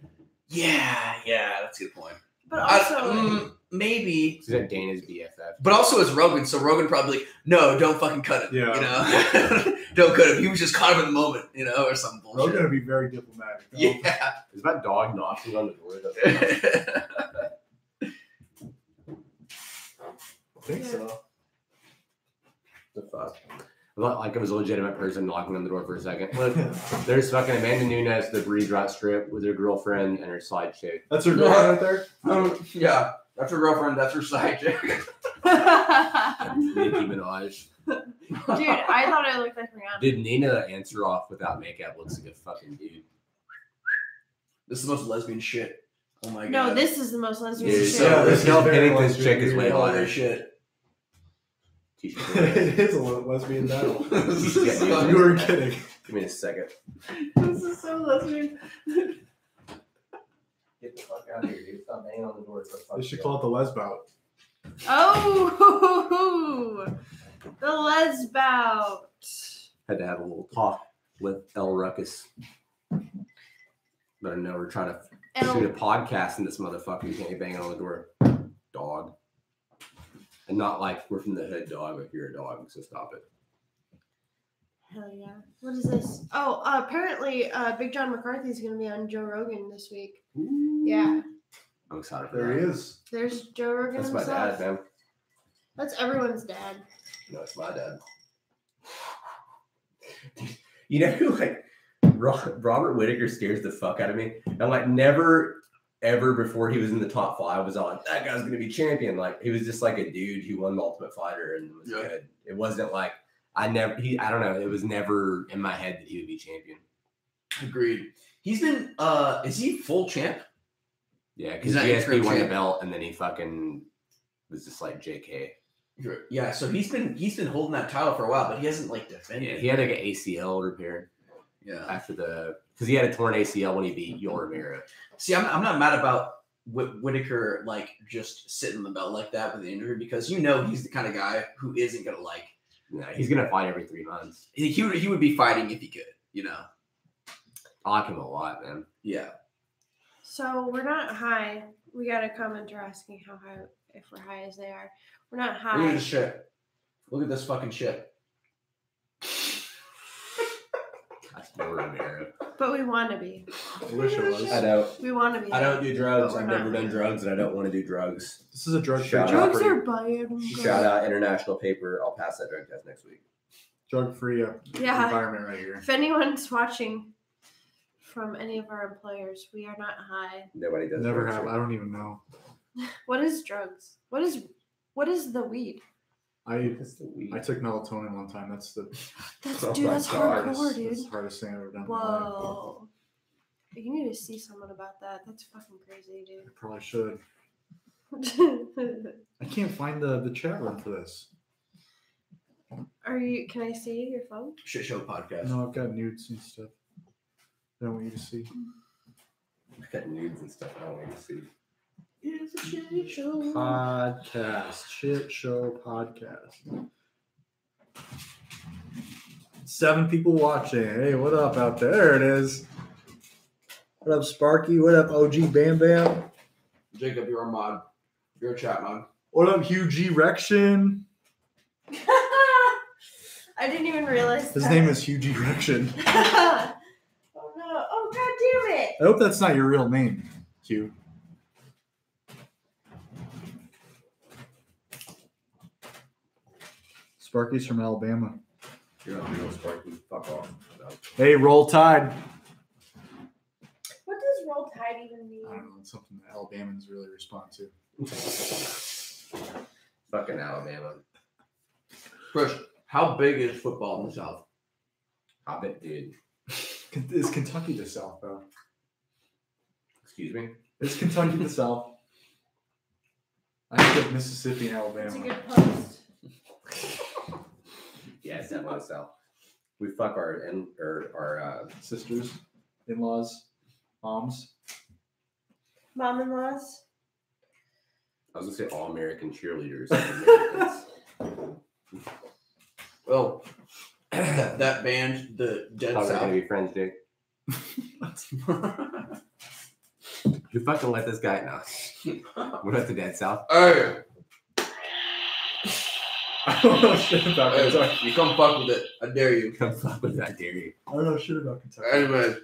Yeah, that's a good point. But also, Maybe. He's at Dana's BFF. But also it's Rogan, so Rogan probably like, no, don't fucking cut him. Yeah. You know? Don't cut him. He was just caught up in the moment, you know, or some Rogan bullshit. would be very diplomatic. Yeah. Is that dog knocking on the door? Though? I think so. The fuck? I thought like it was a legitimate person knocking on the door for a second. Look, there's fucking Amanda Nunes, the breed drought strip with her girlfriend and her side chick. That's her girlfriend right there? Yeah. That's her girlfriend. That's her side chick. Nicki Minaj. Dude, I thought I looked like Rihanna. Dude, Nina answer off without makeup looks like a fucking dude. This is the most lesbian shit. Oh my god. No, this is the most lesbian Dude, shit. so this is Raquel very Pennington's lesbian, chick is dude. way Holy hotter. shit. T-shirt. It is a lesbian battle. Yeah, You were kidding. Give me a second. This is so lesbian. Get the fuck out of here, dude. Stop banging on the door. They should call it the lesbout. Oh, the lesbout. Had to have a little talk with El Ruckus. But I know we're trying to shoot a podcast in this motherfucker. You can't be banging on the door. Dog. And not like we're from the hood, dog, like you're a dog, so stop it. Hell yeah. What is this? Oh, apparently Big John McCarthy's going to be on Joe Rogan this week. Yeah. I'm excited for There that. he is. There's Joe Rogan That's my himself. dad, man. That's everyone's dad. No, it's my dad. You know who, like, Robert Whittaker scares the fuck out of me? And, like, never, ever before he was in the top 5 was on, that guy's going to be champion. Like, he was just like a dude who won the Ultimate Fighter and was good. It wasn't like, I don't know. It was never in my head that he would be champion. Agreed. He's been, is he full champ? Yeah, because He's not GSP interim won the champ. belt and then he fucking was just like JK. Yeah, so he's been holding that title for a while, but he hasn't like defended. Yeah, he had like an ACL repair Yeah. after because he had a torn ACL when he beat Yoel Romero. See, I'm not mad about Whitaker like just sitting the belt like that with the injury because he's the kind of guy who isn't gonna like. No, he's gonna fight every 3 months. He would be fighting if he could, I like him a lot, man. Yeah. So we're not high. We got a commenter asking how high, if we're high as they are. We're not Look at high. this shit. Look at this fucking shit. That's Yoel Romero. But we want to be. I wish it was. I don't. We want to be. I don't do drugs. But I've we're never not. done drugs, and I don't want to do drugs. This is a drug-free Shout out. Drugs property. are buying. Shout out International Paper. I'll pass that drug test next week. Drug-free Yeah. environment right here. If anyone's watching from any of our employers, we are not high. Nobody does. Never drugs have. here. I don't even know. What is drugs? What is the weed? I It's the weed. took melatonin one time. That's the That's Oh dude. my That's God. hardcore, dude. That's the hardest thing I've ever done. in my life. Whoa. You need to see someone about that. That's fucking crazy, I probably should. dude. I can't find the chat room for this. Can I see your phone? Shit show podcast. No, I've got nudes and stuff. I don't want you to see. I got nudes and stuff. I don't want to see. It's a shit show. Podcast. Shit show podcast. 7 people watching. Hey, what up out there? There it is. What up, Sparky? What up, OG Bam Bam? Jacob, you're a mod. You're a chat mod. What up, Hugh G Rection? I didn't even realize His that. name is Hugh G Rection. Oh no. Oh god damn it. I hope that's not your real name, Hugh. Sparky's from Alabama. You're not real Sparky. Fuck off. No. Hey, Roll Tide. What does roll tide even mean? I don't know. It's something that Alabamans really respond to. Fucking Alabama. Chris, how big is football in the South? I bet, dude. Is Kentucky the South, though? Excuse me? Is Kentucky the South? I think Mississippi and It's a Alabama. good post. Yeah, it's definitely the South. We fuck our Sisters, in-laws, moms. Mom-in-laws. I was gonna say all American cheerleaders. Americans. Well, that band, the Dead How are we South. gonna be friends, Jake? You fucking let this guy know. What about the Dead South? Hey, I don't know shit about hey, Kentucky. you come fuck with it. I dare you. Come fuck with that, dare you. I don't know shit about Kentucky. Anyway,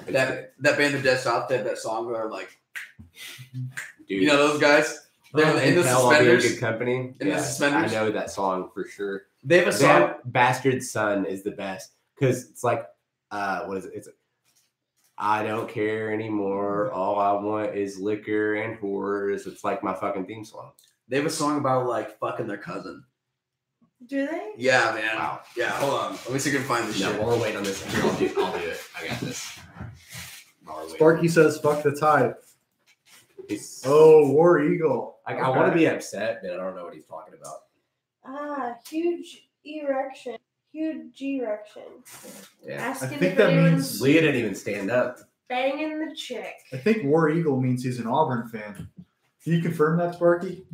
It's that band, the Dead South, they had that song where like, dude. you know those guys? They're in the Intel, I'll be in suspenders. good company. In the suspenders? I know that song for sure. They have a song. That Bastard Son is the best because it's like, what is it? It's I don't care anymore. All I want is liquor and whores. It's like my fucking theme song. They have a song about like fucking their cousin. Do they? Yeah, man. Wow. Yeah, hold on. Let me see if I can find this No, shit. while we're waiting on this, here, I'll do it. I got this. While we're waiting. Sparky says, "Fuck the tide." He's- Oh, War Eagle. I want to be upset, but I don't know what he's talking about. Huge erection. Huge erection. Yeah. Asking I think if that anyone's means- Leah didn't even stand up. banging the chick. I think War Eagle means he's an Auburn fan. Can you confirm that, Sparky?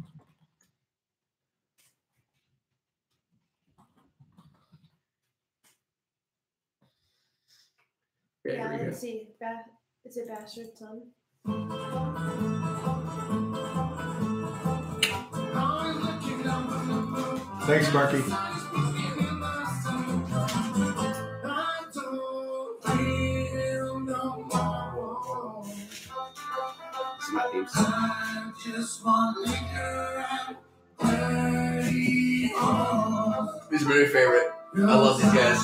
Yeah, Yeah, here we go. let's see. Is it Bastard Son? Thanks, Sparky. This is my theme song. These are my favorite. I love these guys.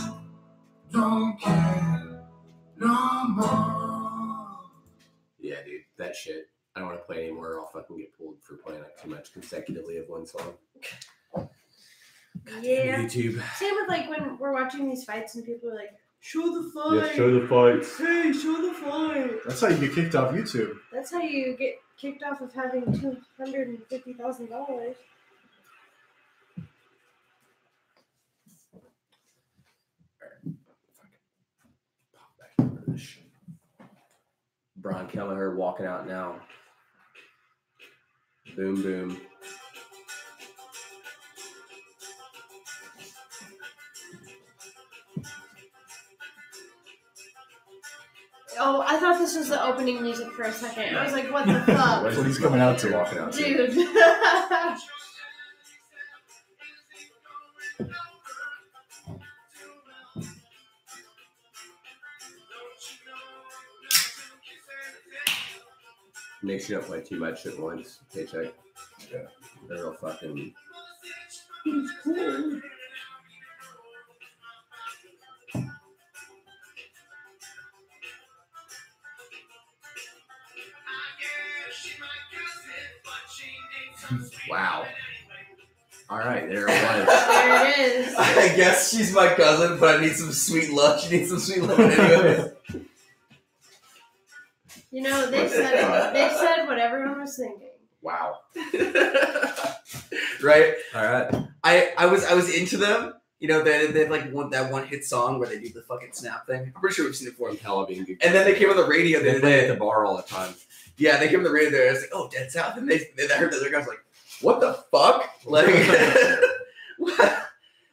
Don't care no more. Yeah, dude, that shit. I don't want to play anymore. I'll fucking get pulled for playing like too much consecutively of one song. Yeah. YouTube. Same with like when we're watching these fights and people are like, show the fight. the fights. Hey, show the fight. That's how you get kicked off YouTube. That's how you get kicked off of having $250,000. Brian Kelleher walking out now. Boom, boom. Oh, I thought this was the opening music for a second. I was like, what the fuck? That's what he's coming out to. Walking out. Dude. Make sure you don't play too much at once. Paycheck. Yeah. They're real fucking. He's cool. Wow. All right, there it was. There it is. I guess she's my cousin, but I need some sweet love. She needs some sweet love anyway. You know, they said what everyone was thinking. Wow. Right? All right. I was into them. You know, they have like that one hit song where they do the fucking snap thing. I'm pretty sure we've seen it before. Hella being good. And then they came on the radio the They other play at day. the bar all the time. Yeah, they came on the radio there. I was like, oh, Dead South. And they heard the other guys like, what the fuck? Like, what?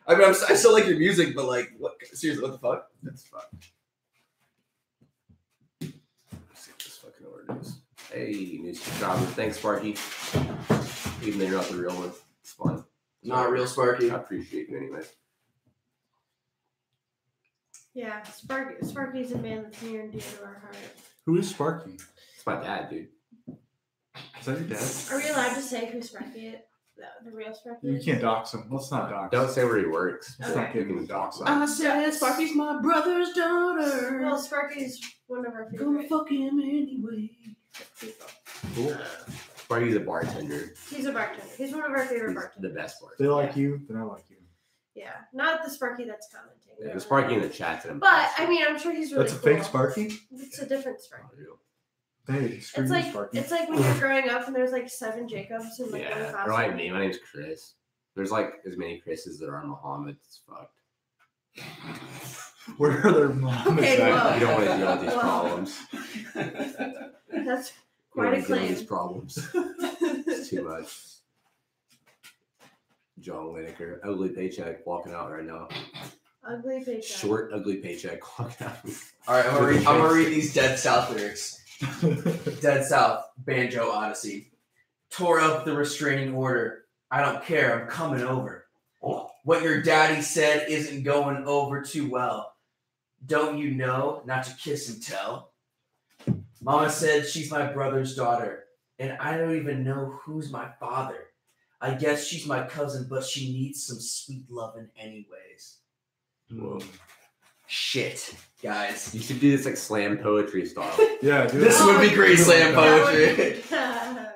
I mean, I still like your music, but like, what? Seriously, what the fuck? That's fun. Let's see what this fucking order is. Hey, new subscriber. Thanks, Sparky. Even though you're not the real one, it's fun. Not real Sparky. I appreciate you anyway. Yeah, Sparky's a man that's near and dear to our heart. Who is Sparky? It's my dad, dude. Is that your dad? Are we allowed to say who Sparky is? The real Sparky You is? can't dox him. Let's not dox. Don't say where he works. Let's not Okay. give him a dox. I said Sparky's my brother's daughter. Well, Sparky's one of our Gonna favorite fuck him anyway. people. Cool. Sparky's a bartender. He's a bartender. He's one of our favorite He's bartenders. the best They bartender. like you, then I like you. Yeah, not the Sparky that's commenting. Yeah, the Sparky in the chat's an But I mean, I'm sure he's really That's a cool. fake Sparky? It's a different Sparky. Hey, screw you, Sparky. It's like when you're growing up and there's like 7 Jacobs in like one Yeah, class. or like me. My name's Chris. There's like as many Chris's that are Muhammad. It's fucked. Where are their moms Okay, at? whoa. You don't want to deal with these Whoa. problems. That's You don't quite a want to deal with claim. these problems. It's too much. John Lineker, ugly paycheck, walking out right now. Ugly paycheck. Short, ugly paycheck, walking out. All right, I'm gonna read these Dead South lyrics. Dead South, Banjo Odyssey. Tore up the restraining order. I don't care, I'm coming over. What your daddy said isn't going over too well. Don't you know not to kiss and tell? Mama said she's my brother's daughter, and I don't even know who's my father. I guess she's my cousin, but she needs some sweet loving anyways. Whoa. Shit, guys. You should do this like slam poetry style. Yeah, dude. This would be great slam That poetry. would-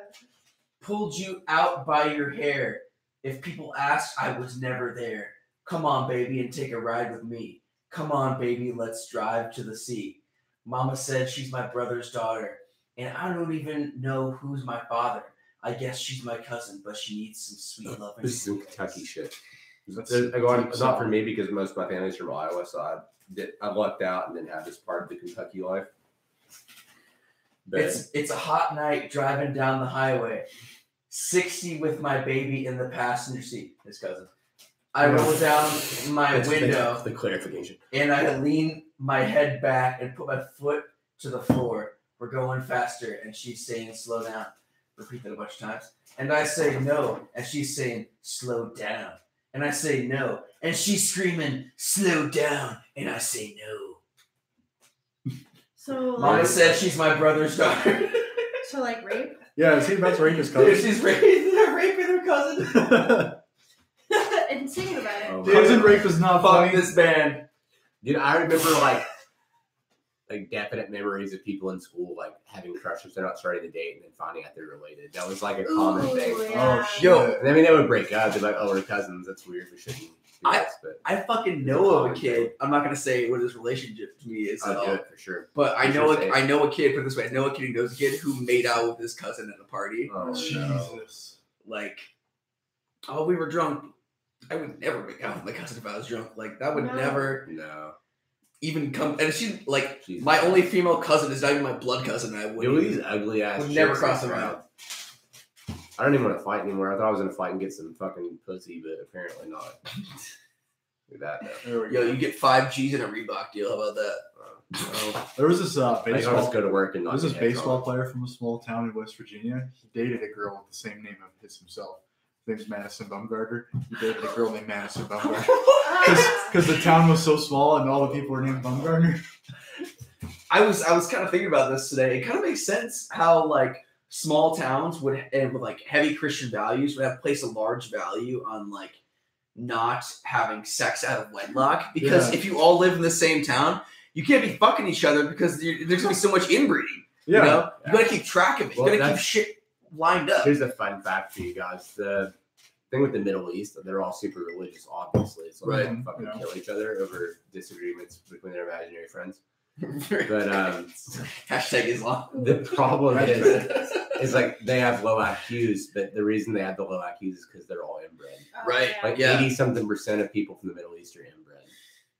Pulled you out by your hair. If people ask, I was never there. Come on, baby, and take a ride with me. Come on, baby, let's drive to the sea. Mama said she's my brother's daughter, and I don't even know who's my father. I guess she's my cousin, but she needs some sweet love. This is some Kentucky shit. That's Not for me because most of my family's from Iowa, so I lucked out and then had this part of the Kentucky life. But It's a hot night driving down the highway. 60 with my baby in the passenger seat. His cousin. I roll down my window. The clarification. And I lean my head back and put my foot to the floor. We're going faster, and she's saying, slow down. Repeat that a bunch of times. And I say no, and she's saying, slow down. And I say no, and she's screaming, slow down. And I say no. So Mama like, said she's my brother's daughter. so like rape. Yeah, is he about to rape his Dude, cousin? she's raping her cousin. And singing about it. Oh, Cousin rape is not Fuck funny. this band. Dude, I remember like definite memories of people in school like having crushes. They're not starting to date and then finding out they're related. That was like a common thing. Yeah. Oh, shit. Yo, And I mean, they would break up. They're like, "Oh, we're cousins. That's weird. We shouldn't." Do this, but I fucking know of a kid. I'm not gonna say what his relationship to me is at I'll do all. it for sure. But I For know sure. I know a kid. Put it this way, I know a kid who knows a kid who made out with his cousin at a party. Oh, no. Jesus. Like, oh, we were drunk. I would never make out with my cousin if I was drunk. Like that would No. never No. even come. And she like Jesus. my only female cousin is not even my blood cousin. And I Dude, wouldn't. these ugly ass. Would never chicks cross that's them around. I don't even want to fight anymore. I thought I was gonna fight and get some fucking pussy, but apparently not. Do that though. There we Yo, go. you get 5 G's in a Reebok deal. How about that? There was this I think I'll baseball. just go to work and There not. was this get head baseball trauma. player from a small town in West Virginia. He dated a girl with the same name of his himself. His name's Madison Bumgarner. He dated a girl named Madison Bumgarner. Because the town was so small and all the people were named Bumgarner. I was kind of thinking about this today. It kind of makes sense how like small towns would and with like heavy Christian values would have placed a large value on like not having sex out of wedlock because Yeah. if you all live in the same town, you can't be fucking each other because there's gonna be so much inbreeding. Yeah. You know, you gotta keep track of it. You Well, gotta keep that's- shit lined up. Here's a fun fact for you guys. The thing with the Middle East, they're all super religious, obviously. So Right. they fucking Yeah. kill each other over disagreements between their imaginary friends. But Hashtag Islam. the problem is like they have low IQs, but the reason they have the low IQs is because they're all inbred. Right. Like Yeah. 80-something% of people from the Middle East are inbred.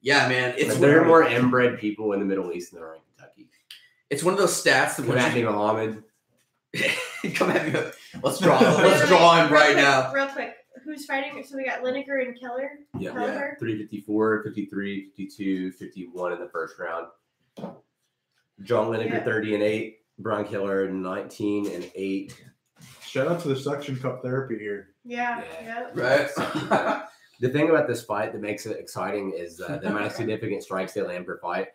Yeah, man. It's Like, there are one, more inbred people in the Middle East than there are in Kentucky. it's one of those stats that Come at me, when Muhammad. you come at me. Let's draw him right now. Real quick. Who's fighting? So we got Lineker and Keller. Yeah, Kelleher? 354, 53, 52, 51 in the first round. John Lineker, Yeah. 30-8. Brian Keller, 19-8. Shout out to the suction cup therapy here. Yeah. Yeah. Yeah. Right. The thing about this fight that makes it exciting is the amount of significant strikes they land per fight.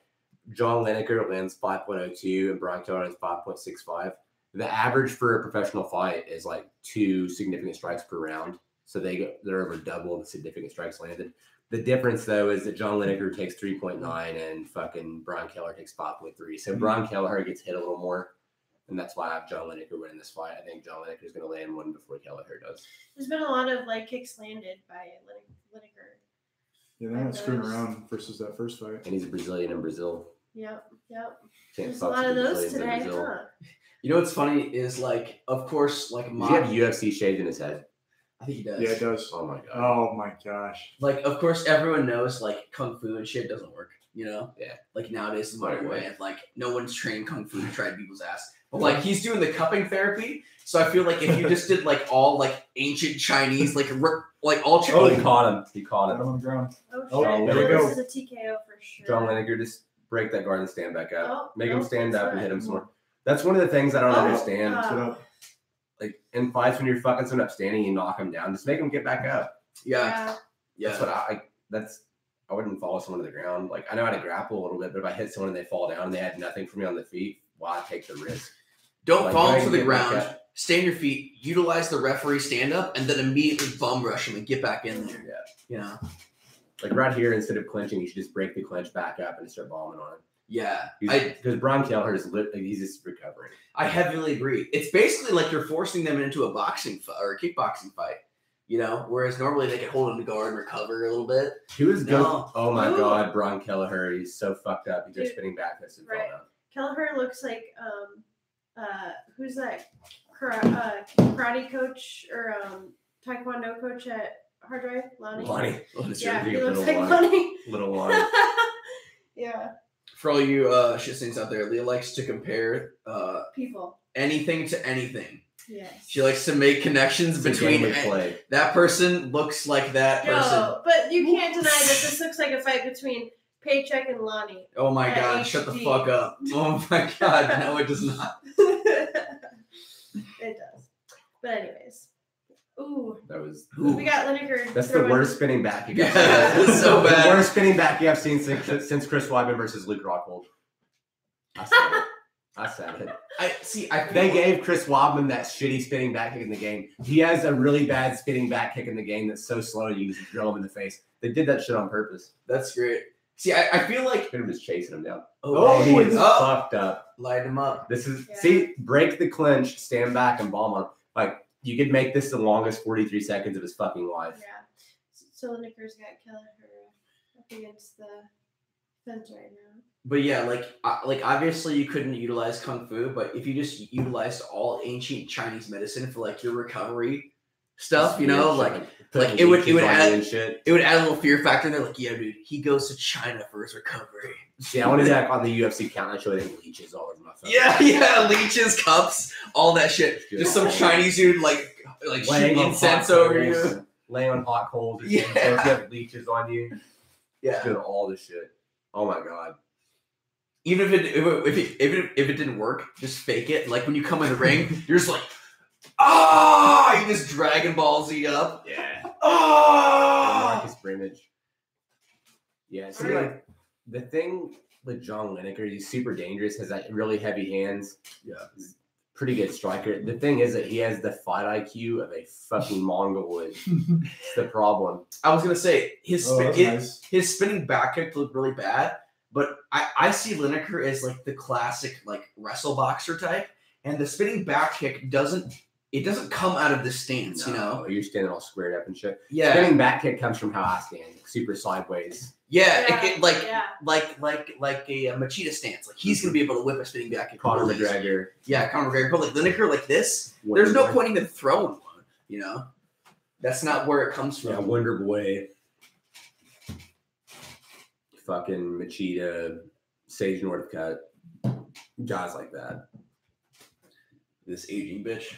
John Lineker lands 5.02 and Brian Keller lands 5.65. The average for a professional fight is like 2 significant strikes per round. So they're over double the significant strikes landed. The difference, though, is that John Lineker takes 3.9 and fucking Brian Keller takes 5.3. So Brian Keller gets hit a little more, and that's why I have John Lineker winning this fight. I think John Lineker is going to land one before Kelleher does. There's been a lot of like kicks landed by Lineker. Yeah, they're not screwing around versus that first fight. And he's a Brazilian in Brazil. Yep. Yep. Can't There's a fuck lot with of the those Brazilians in today, Brazil. huh? You know what's funny is like, of course, like Does he have UFC shaved in his head? I think he does. Yeah, it does. Oh my god. Oh my gosh. Like, of course, everyone knows like kung fu and shit doesn't work. You know? Yeah. Like nowadays, is modern way, and like no one's trained kung fu to try people's ass. But like he's doing the cupping therapy, so I feel like if you just did like all like ancient Chinese, like all Oh, he caught him. He caught Got him him. on the ground. Oh, Oh, shit. there we go. This is a TKO for sure. John Lineker, just break that guard and stand back up. Oh, Make him no, stand that's up and right. hit him some more. That's one of the things I don't Oh, understand. wow. Sit up. Like in fights when you're fucking someone up standing, you knock him down. Just make him get back up. Yeah, yeah. That's what I wouldn't follow someone to the ground. Like I know how to grapple a little bit, but if I hit someone and they fall down and they had nothing for me on the feet, why take the risk? Don't Like, fall try to and the get back ground. up. Stay on your feet. Utilize the referee stand up, and then immediately bum rush him and get back in there. Yeah. You know? Like right here, instead of clinching, you should just break the clinch back up and start bombing on him. Yeah. Because Brian Kelleher is he's just recovering. I heavily agree. It's basically like you're forcing them into a boxing fight or a kickboxing fight. You know, whereas normally they could hold him to guard and recover a little bit. He was good. No. Oh my Ooh. God, Brian Kelleher. He's so fucked up. He's just Dude, spinning back fist and fell right. down. Kelleher looks like who's that karate coach or taekwondo coach at Hard Drive? Lonnie. Yeah, he looks little like Lonnie. Lonnie. Little Lonnie. Yeah. For all you shit stains out there, Leah likes to compare People. anything to anything. Yes. She likes to make connections It's a between game we play. that person looks like that person. No, but you can't deny that this looks like a fight between Paycheck and Lonnie. Oh my At God, shut the HD. fuck up. Oh my God, no it does not. It does. But anyways. Ooh. That was. We got Lineker. That's the throwing- worst spinning back you Yeah, got. it's so bad. The worst spinning back you have seen since Chris Weidman versus Luke Rockhold. I said it. They gave Chris Weidman that shitty spinning back kick in the game. He has a really bad spinning back kick in the game that's so slow you just drill him in the face. They did that shit on purpose. That's great. See, I feel like Could have just chasing him down. oh, he is oh, fucked up. light him up. This is Yeah. see, break the clinch, stand back, and bomb on him. Like you could make this the longest 43 seconds of his fucking life. Yeah. So Lineker's got Kelleher up against the fence right now. But yeah, like obviously you couldn't utilize kung fu, but if you just utilized all ancient Chinese medicine for like your recovery stuff, you know, like it would add and shit. it would add a little fear factor in there. Like, yeah, dude, he goes to China for his recovery. Yeah, I want to do that on the UFC count. I show them leeches all over my face. Yeah, leeches, cups, all that shit. Dude, Just some all Chinese dude like laying shooting on incense hot over coals, you. laying on hot coals. Yeah. So if you have leeches on you, Yeah. doing all this shit. Oh my God. Even if it didn't work, just fake it. Like when you come in the ring, you're just like, you just Dragon Ball Z up. Yeah. Oh, Marcus Brimage. Yeah, see, Right. like the thing with John Lineker, he's super dangerous, has like really heavy hands. Yeah. He's a pretty good striker. The thing is that he has the fight IQ of a fucking Mongoloid. It's the problem. I was gonna say his that's nice. his spinning back kick looked really bad, but I see Lineker as like the classic like wrestle boxer type, and the spinning back kick doesn't come out of the stance, you know? No, you're standing all squared up and shit. Yeah, Spinning back kick comes from how I stand, super sideways. yeah, like a Machida stance. Like he's gonna be able to whip a spinning back kick. Conor really easy. McGregor. Yeah, Conor McGregor. But like Lineker, like this, there's no Boy. point even throwing one. You know, that's not where it comes from. Yeah, Wonder Boy. Fucking Machida, Sage Northcutt, guys like that. This aging bitch.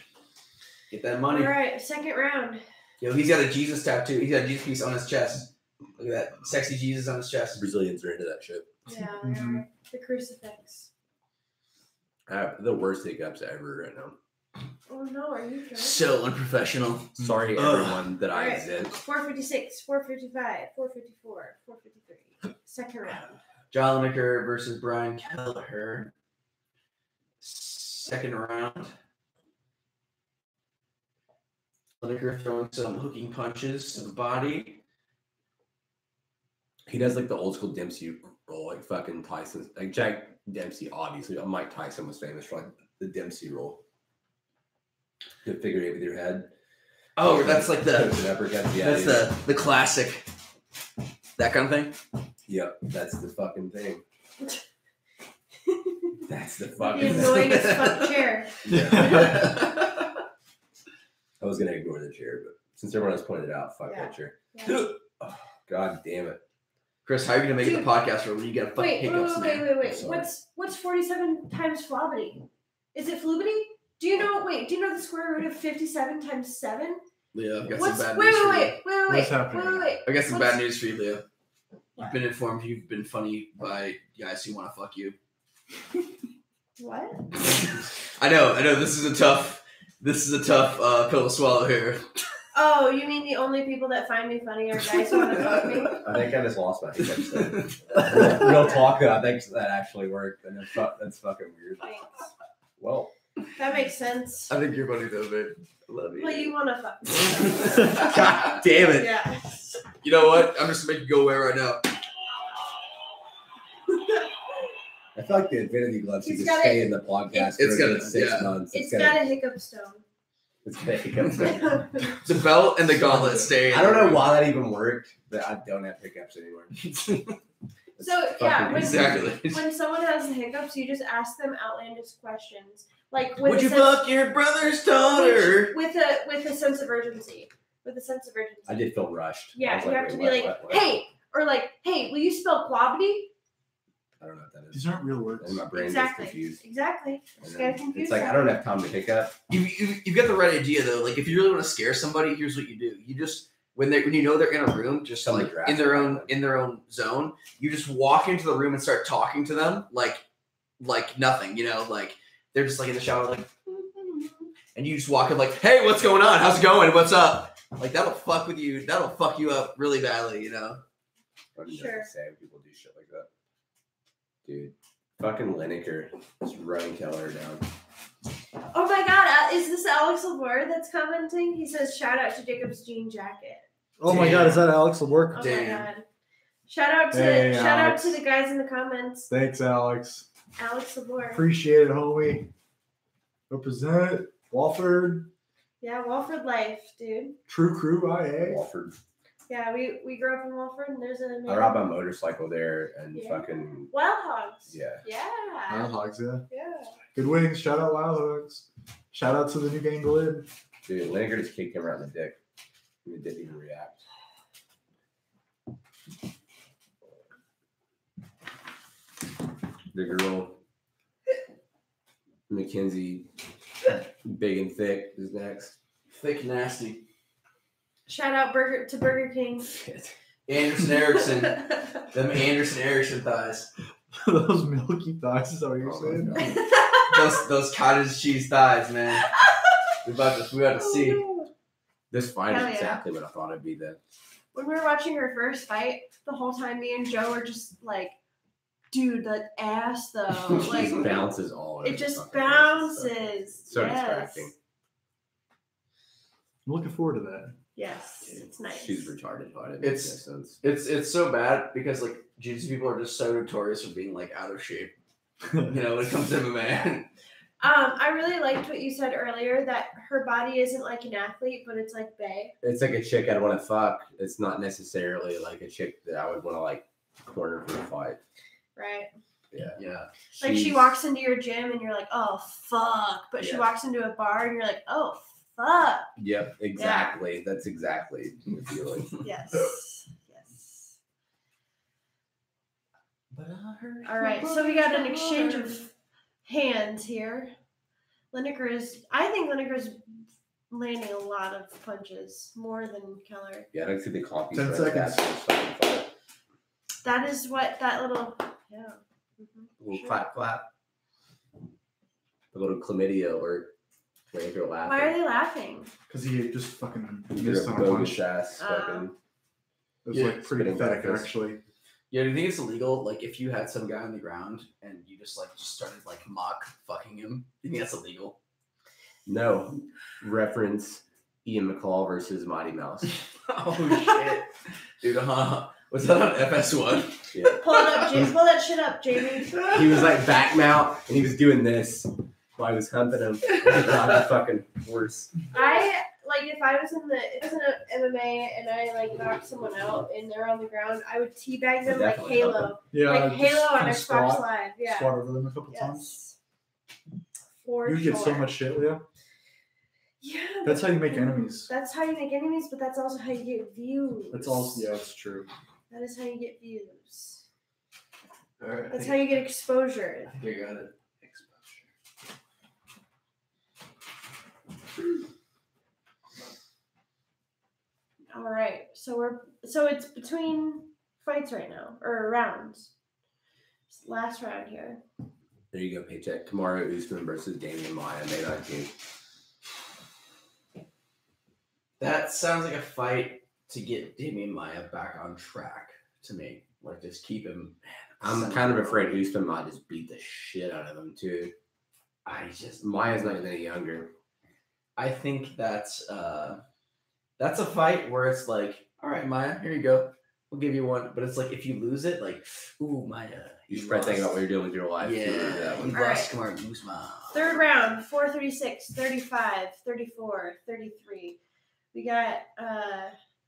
Get that All money. right, second round. Yo, he's got a Jesus tattoo. He's got a Jesus piece on his chest. Look at that. Sexy Jesus on his chest. Brazilians are into that shit. Yeah, they are. The crucifix. I have the worst hiccups ever right now. Oh no, are you drunk? So unprofessional. Sorry, Ugh. everyone, that All I right, exist. 456, 455, 454, 453. Second round. John Lineker versus Brian Kelleher. Second round. Lineker throwing some hooking punches to the body. He does like the old school Dempsey roll, like fucking Tyson. Like Jack Dempsey, obviously. Mike Tyson was famous for like the Dempsey roll. The figure eight with your head. Oh, that's like the uppercuts. Yeah, that's the classic. That kind of thing. Yep, that's the fucking thing. That's the The fucking annoying thing. as fuck chair. I was gonna ignore the chair, but since everyone has pointed it out, fuck Yeah. that chair. Yeah. Oh, God damn it. Chris, how are you gonna make it Dude. the podcast where you got fucking Wait, hiccups? man? wait. Sorry. What's 47 times flobity? Is it flubity? Do you know the square root of 57 times 7? Leah, I've got What's some bad news for you. What's happening? wait. I got some What's- bad news for you, Leah. What? You've been informed you've been funny by guys who want to fuck you. What? I know. This is a tough pill to swallow here. Oh, you mean the only people that find me funny are guys who want to fuck me? I think I just lost my hiccups there. Real talk, though, I think that actually worked. And that's fucking weird. Thanks. Well, That makes sense. I think you're funny though, babe. I love you. But you want to fuck me. God damn it. Yeah. You know what? I'm just gonna make you go away right now. I feel like the Infinity Gloves He's should got just stay in the podcast It's for gonna- 6 yeah. months. It's got a hiccup stone. It's gonna hiccups. The belt and the gauntlet stay. I don't know why that even worked, but I don't have hiccups anymore. So yeah, Exactly. when someone has the hiccups, you just ask them outlandish questions, like Would you fuck your brother's daughter? with a sense of urgency. With a sense of urgency. I did feel rushed. I Yeah, was you have wait, to be what, like, what? hey, or like, hey, will you spell quabity? I don't know what that is. These aren't real words. And my brain Exactly. gets confused. Exactly. And Just then gotta confuse it's like them. I don't have time to hiccup. You've got the right idea though. Like if you really want to scare somebody, here's what you do. You just when you know they're in a room, just Somebody like grabs in their them. own zone, you just walk into the room and start talking to them like nothing. You know, like they're just like in the shower, like, and you just walk in like, hey, what's going on? How's it going? What's up? Like that'll fuck with you. That'll fuck you up really badly. You know. I don't know Sure. what to say when people do shit like that. Dude, fucking Lineker is running Keller down. Oh my god, is this Alex Laborde that's commenting? He says, shout out to Jacob's jean jacket. Oh my God, is that Alex LeBork? Oh Damn. my god. Shout out to Hey, Alex. the guys in the comments. Thanks, Alex. Alex Laborde. Appreciate it, homie. Represent Walford. Yeah, Walford life, dude. True Crew IA. Walford. Yeah, we grew up in Walford and there's a I ride my motorcycle there and Yeah. fucking Wild Hogs. yeah. Yeah. Wild Hogs, yeah. Yeah. Good wings. Shout out Wild Hogs. Shout out to the new gang Glid. Dude, Lineker just kicked him right in the dick. He didn't even react. The girl, Mackenzie, big and thick, is next. Thick nasty. Shout out to Burger King. Anderson Erickson. Them Anderson Erickson thighs. Those milky thighs is that what you're Oh my saying? God. Those cottage cheese thighs, man. We about to see. Oh, no. This fight Hell is yeah. exactly what I thought it'd be. Then When we were watching her first fight, the whole time me and Joe were just like, dude, that ass though. she Like just bounces all over. it the just fucking place. bounces. So Yes. distracting. I'm looking forward to that. Yes. It's nice. She's retarded. But it It's- makes no sense. It's so bad because like jiu-jitsu people are just so notorious for being like out of shape. You know, when it comes to MMA. I really liked what you said earlier that her body isn't like an athlete, but it's like bae. It's like a chick I'd want to fuck. It's not necessarily like a chick that I would want to like corner for a fight. Right? Yeah. Yeah. Like she She's- walks into your gym and you're like, oh fuck. But she Yeah. walks into a bar and you're like, oh fuck. Yep, exactly. That's exactly the feeling. Yes. Yes. But I heard All right. So we got an exchange of hands here. I think Lineker's landing a lot of punches, more than Keller. Yeah, I don't see the coffee. 10 seconds. That is what that little, yeah. Mhm. A little Sure. clap, clap. A little chlamydia alert. Later laughing. Why are they laughing? Because he just fucking You're missed a on a bogus punch. ass. Fucking. It was Yeah, like pretty spitting pathetic, breakfast. actually. Yeah, do you think it's illegal? Like, if you had some guy on the ground and you just started like mock fucking him, do you think that's illegal? No. Reference Ian McCall versus Mighty Mouse. Oh shit, dude! Was that on FS1? Yeah. Pull it up, Jamie. Pull that shit up, Jamie. He was like back mount and he was doing this while I was humping him. Like fucking horse. If I was in an MMA and I like knocked someone out and they're on the ground, I would teabag them like Definitely help Halo. Yeah, Like just Halo on kinda Xbox squat, Live. Yeah. Squat over them a couple times. Yes. For You sure. get so much shit, Leah. Yeah. That's how you make enemies. That's how you make enemies, but that's also how you get views. That's also, yeah, it's true. That is how you get views. All right. That's how you get exposure. I think I got it. All right. So it's between fights right now or rounds. It's the last round here. There you go, Paycheck. Kamaru Usman versus Damian Maia, May 19th. That sounds like a fight to get Damian Maia back on track to me. Like, just keep him. I'm kind of afraid Usman might just beat the shit out of him, too. Maia's not even any younger. I think that's a fight where it's like, all right, Maya, here you go. We'll give you one, but it's like if you lose it, like, ooh, my. You should probably think about what you're doing with your life. Yeah, That one. you All right. lost Kamar Usman. Third round, 436, 35, 34, 33. We got,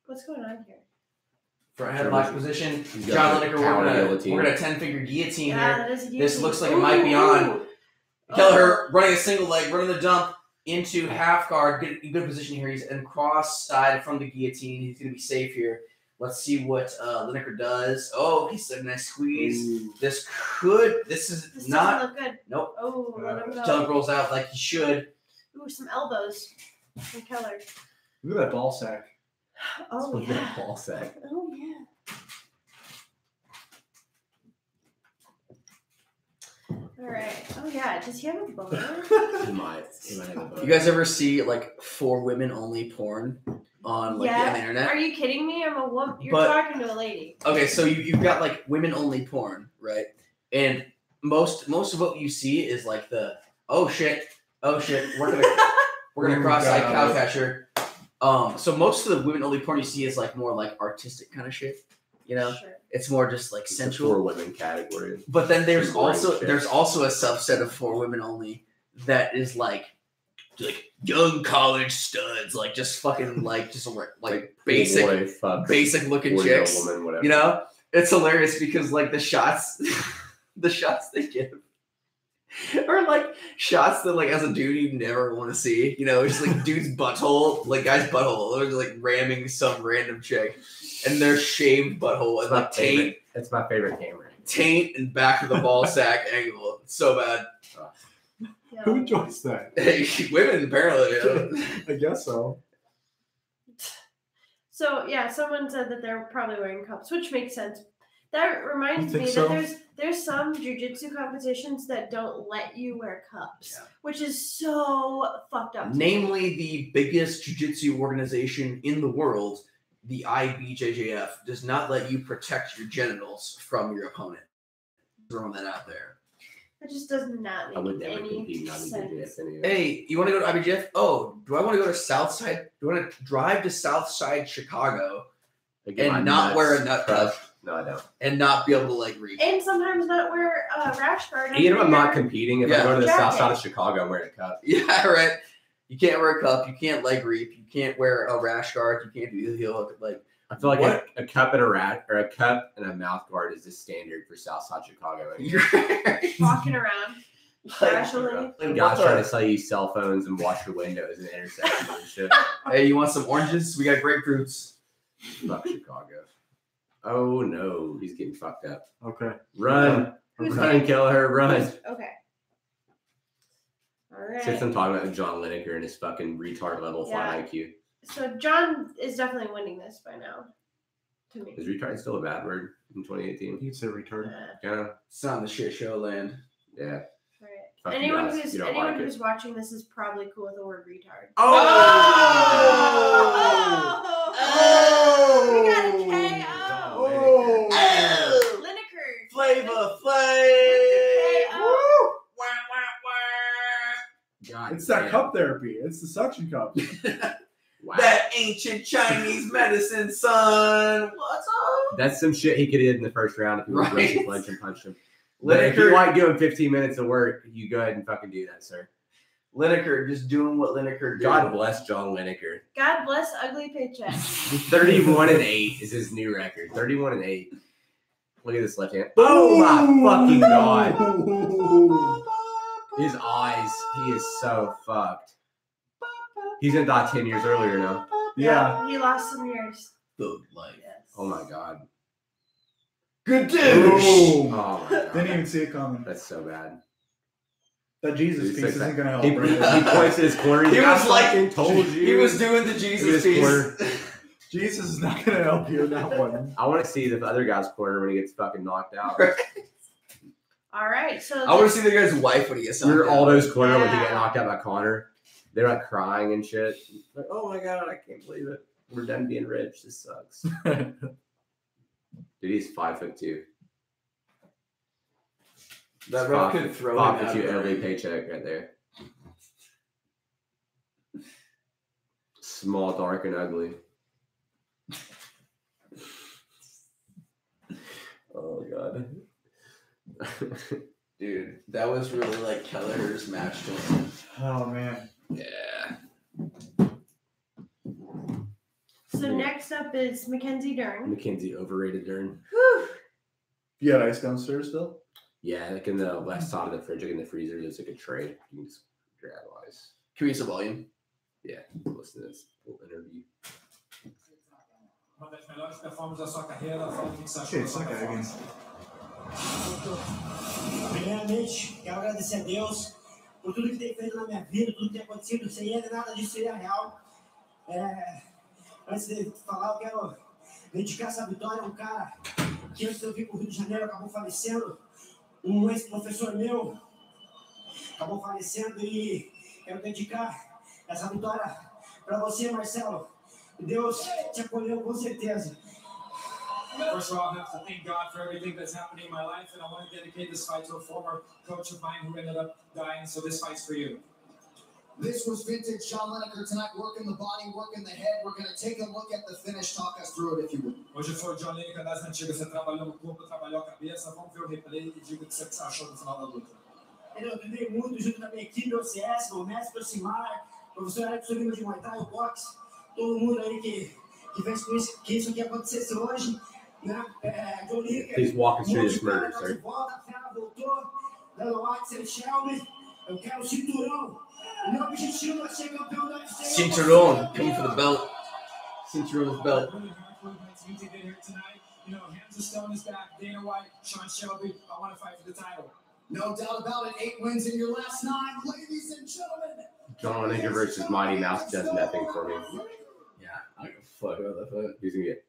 what's going on here? For a headlock position, He's John got the Lineker, power we're guillotine. gonna 10-finger guillotine Yeah, here. that is a This guillotine. looks like it might be on. Ooh. Kelleher running a single leg, running the dump into half guard. Good position here. He's in cross side from the guillotine. He's gonna be safe here. Let's see what Lineker does. Oh, he's a nice squeeze. Ooh. This is This not. doesn't look good. Nope. Oh, let him go. Jump rolls out like he should. Ooh, some elbows from Keller. Look at that ball sack. Oh, Look at that yeah. ball sack. Oh, yeah. All right. Oh, yeah. Does he have a boner? He might have a boner. You guys ever see like for women only porn on like Yeah. on the internet? Are you kidding me? I'm a woman. You're But- talking to a lady. Okay, so you've got like women only porn, right? And most of what you see is like the oh shit, we're gonna Ooh, cross-eyed God. cowcatcher. So most of the women only porn you see is like more like artistic kind of shit, you know? Sure. It's more just like It's a sensual. for women category. But then there's Boring also shit. a subset of for women only that is like young college studs, like just fucking like just like basic boy, fuck, basic looking 40-year-old chicks. woman, whatever. You know, it's hilarious because like the shots they give are like shots that like as a dude you never want to see. You know, it's like dude's butthole, like guy's butthole, or like ramming some random chick, and their shaved butthole and like taint It's my favorite camera. and back of the ball sack angle. It's so bad. Yeah. Who enjoys that? Hey, women apparently. I guess so. So yeah, someone said that they're probably wearing cups, which makes sense. That reminds You me think so? that there's some jiu-jitsu competitions that don't let you wear cups, Yeah. which is so fucked up. to me. Namely, the biggest jiu-jitsu organization in the world, the IBJJF, does not let you protect your genitals from your opponent. Throwing that out there. It just does not I would make never any compete in sense. IBJJF anyway. Hey, you want to go to IBJJF? Oh, do I want to go to Southside? Do I want to drive to Southside Chicago Like, get my and not nuts wear a nut cup crushed? No, I don't. and not be able to like reach? And sometimes not wear a rash guard. And even if I'm under not your- competing, if Yeah. I go to the Jacket. south side of Chicago, I'm wearing a cup. Yeah, right. You can't wear a cup. You can't leg reap. You can't wear a rash guard. You can't do the heel hook. Like I feel like What? a cup and a rat or a cup and a mouth guard is the standard for Southside Chicago. you're walking around casually. Guys trying to sell you cell phones and wash your windows in intersections and shit. Hey, you want some oranges? We got grapefruits. Fuck Chicago. Oh no, he's getting fucked up. Okay. Run, Who's run, kill her, run. Okay. All right. Since I'm talking about John Lineker and his fucking retard level Yeah. flat IQ. So John is definitely winning this by now. To me. Is retard still a bad word in 2018? You can say retarded. Yeah. It's not in the shit show land. Yeah. Right. Fuck you Anyone guys. who's You don't like it. who's watching this is probably cool with the word retard. Oh! We got a KO. Oh! Lineker. Flavor Flav! KO. God It's that damn. cup therapy. It's the suction cup. Wow. That ancient Chinese medicine, son. What's up? That's some shit he could have did in the first round if he was Right. rushing punch and punched him. But if you Lineker, like doing 15 minutes of work, you go ahead and fucking do that, sir. Lineker just doing what Lineker did. God bless John Lineker. God bless ugly paycheck. 31-8 is his new record. 31-8. Look at this left hand. Oh my fucking god. His eyes. He is so fucked. He's gonna die 10 years earlier now. Yeah. He lost some years. Thug life. Yes. Oh my god. Good douche. Boom. Oh my Didn't god. even see it coming. That's so bad. That Jesus He's piece so isn't sad. gonna help. He, right? he points to his corner. He I was like- fucking told you. He was doing the Look at Jesus his corner. piece. Jesus is not gonna help you in that one. I want to see the other guy's corner when he gets fucking knocked out. All right. So I want to see the guy's wife when he gets Remember knocked out. Aldo's corner when he Yeah. got knocked out by Connor? They're like crying and shit. Like, oh my god, I can't believe it. We're done being rich. This sucks. Dude, he's 5'2". That ref could throw him out. 5'2" of the early ring. paycheck right there. Small, dark, and ugly. Oh god. Dude, that was really like Kelleher's match to him. Oh man. Yeah. So next up is Mackenzie Dern. Mackenzie overrated Dern. Whew. You got ice downstairs still? Yeah, like in the left side of the fridge, like in the freezer, there's like a tray. You can just grab ice. Can we use the volume? Yeah, listen to this little interview. Uma das melhores performances da sua carreira, fala o que você achou Okay, da it's sua like that again. performance. Primeiramente, quero agradecer a Deus por tudo que tem feito na minha vida, tudo que tem acontecido. Sem ele, nada disso seria real. Antes de falar, eu quero dedicar essa vitória a um cara que antes de eu vir para o Rio de Janeiro acabou falecendo. Um ex-professor meu acabou falecendo e quero dedicar essa vitória para você, Marcelo. Deus te acolheu com certeza. First of all, I have to thank God for everything that's happening in my life, and I want to dedicate this fight to a former coach of mine who ended up dying, so this fight's for you. This was vintage John Lineker tonight, working the body, working the head. We're going to take a look at the finish. Talk us through it, if you would. Hoje foi o John Lineker das antigas, você trabalhou no corpo, trabalhou a cabeça, vamos ver o replay e diga o que você achou no final da luta. Eu treinei muito junto com a minha equipe, o CS, o mestre, o Simar, o professor Alex Lima de Muay Thai, o boxe, todo mundo aí que fez com isso, que isso aqui acontecesse hoje. Né? John Lineker, Please walk us through this murder, de sir. volta, a voltou, dando o Axel Shelby. Eu quero o cinturão. O meu objetivo é ser campeão da UFC. Cinturón, coming for the belt. Cinturón's belt. Really hard for what you did here tonight. You know, hands of stone is back. Dana White, Sean Shelby, I want to fight for the title. No doubt about it. 8 wins in your last 9, ladies and gentlemen. John Lineker versus Mighty Mouse does nothing for me. Yeah, I don't give a fuck about that fight. He's gonna get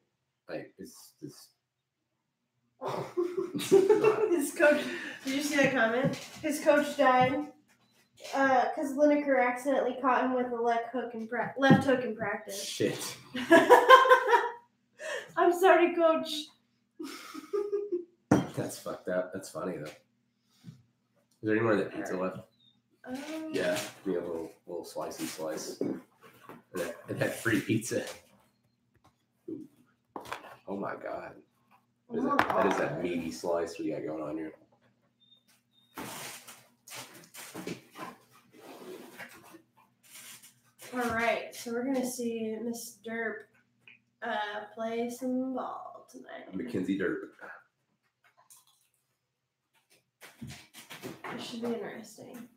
like it's this. His coach. Did you see that comment? His coach died because Lineker accidentally caught him with a left hook in practice. Shit. I'm sorry, coach. That's fucked up. That's funny though. Is there any more of that pizza left? Yeah. Give me a little slice and slice. And that free pizza. Ooh. Oh my god. That is that meaty slice we got going on here. All right, so we're gonna see Miss Derp play some ball tonight. Mackenzie Derp. This should be interesting.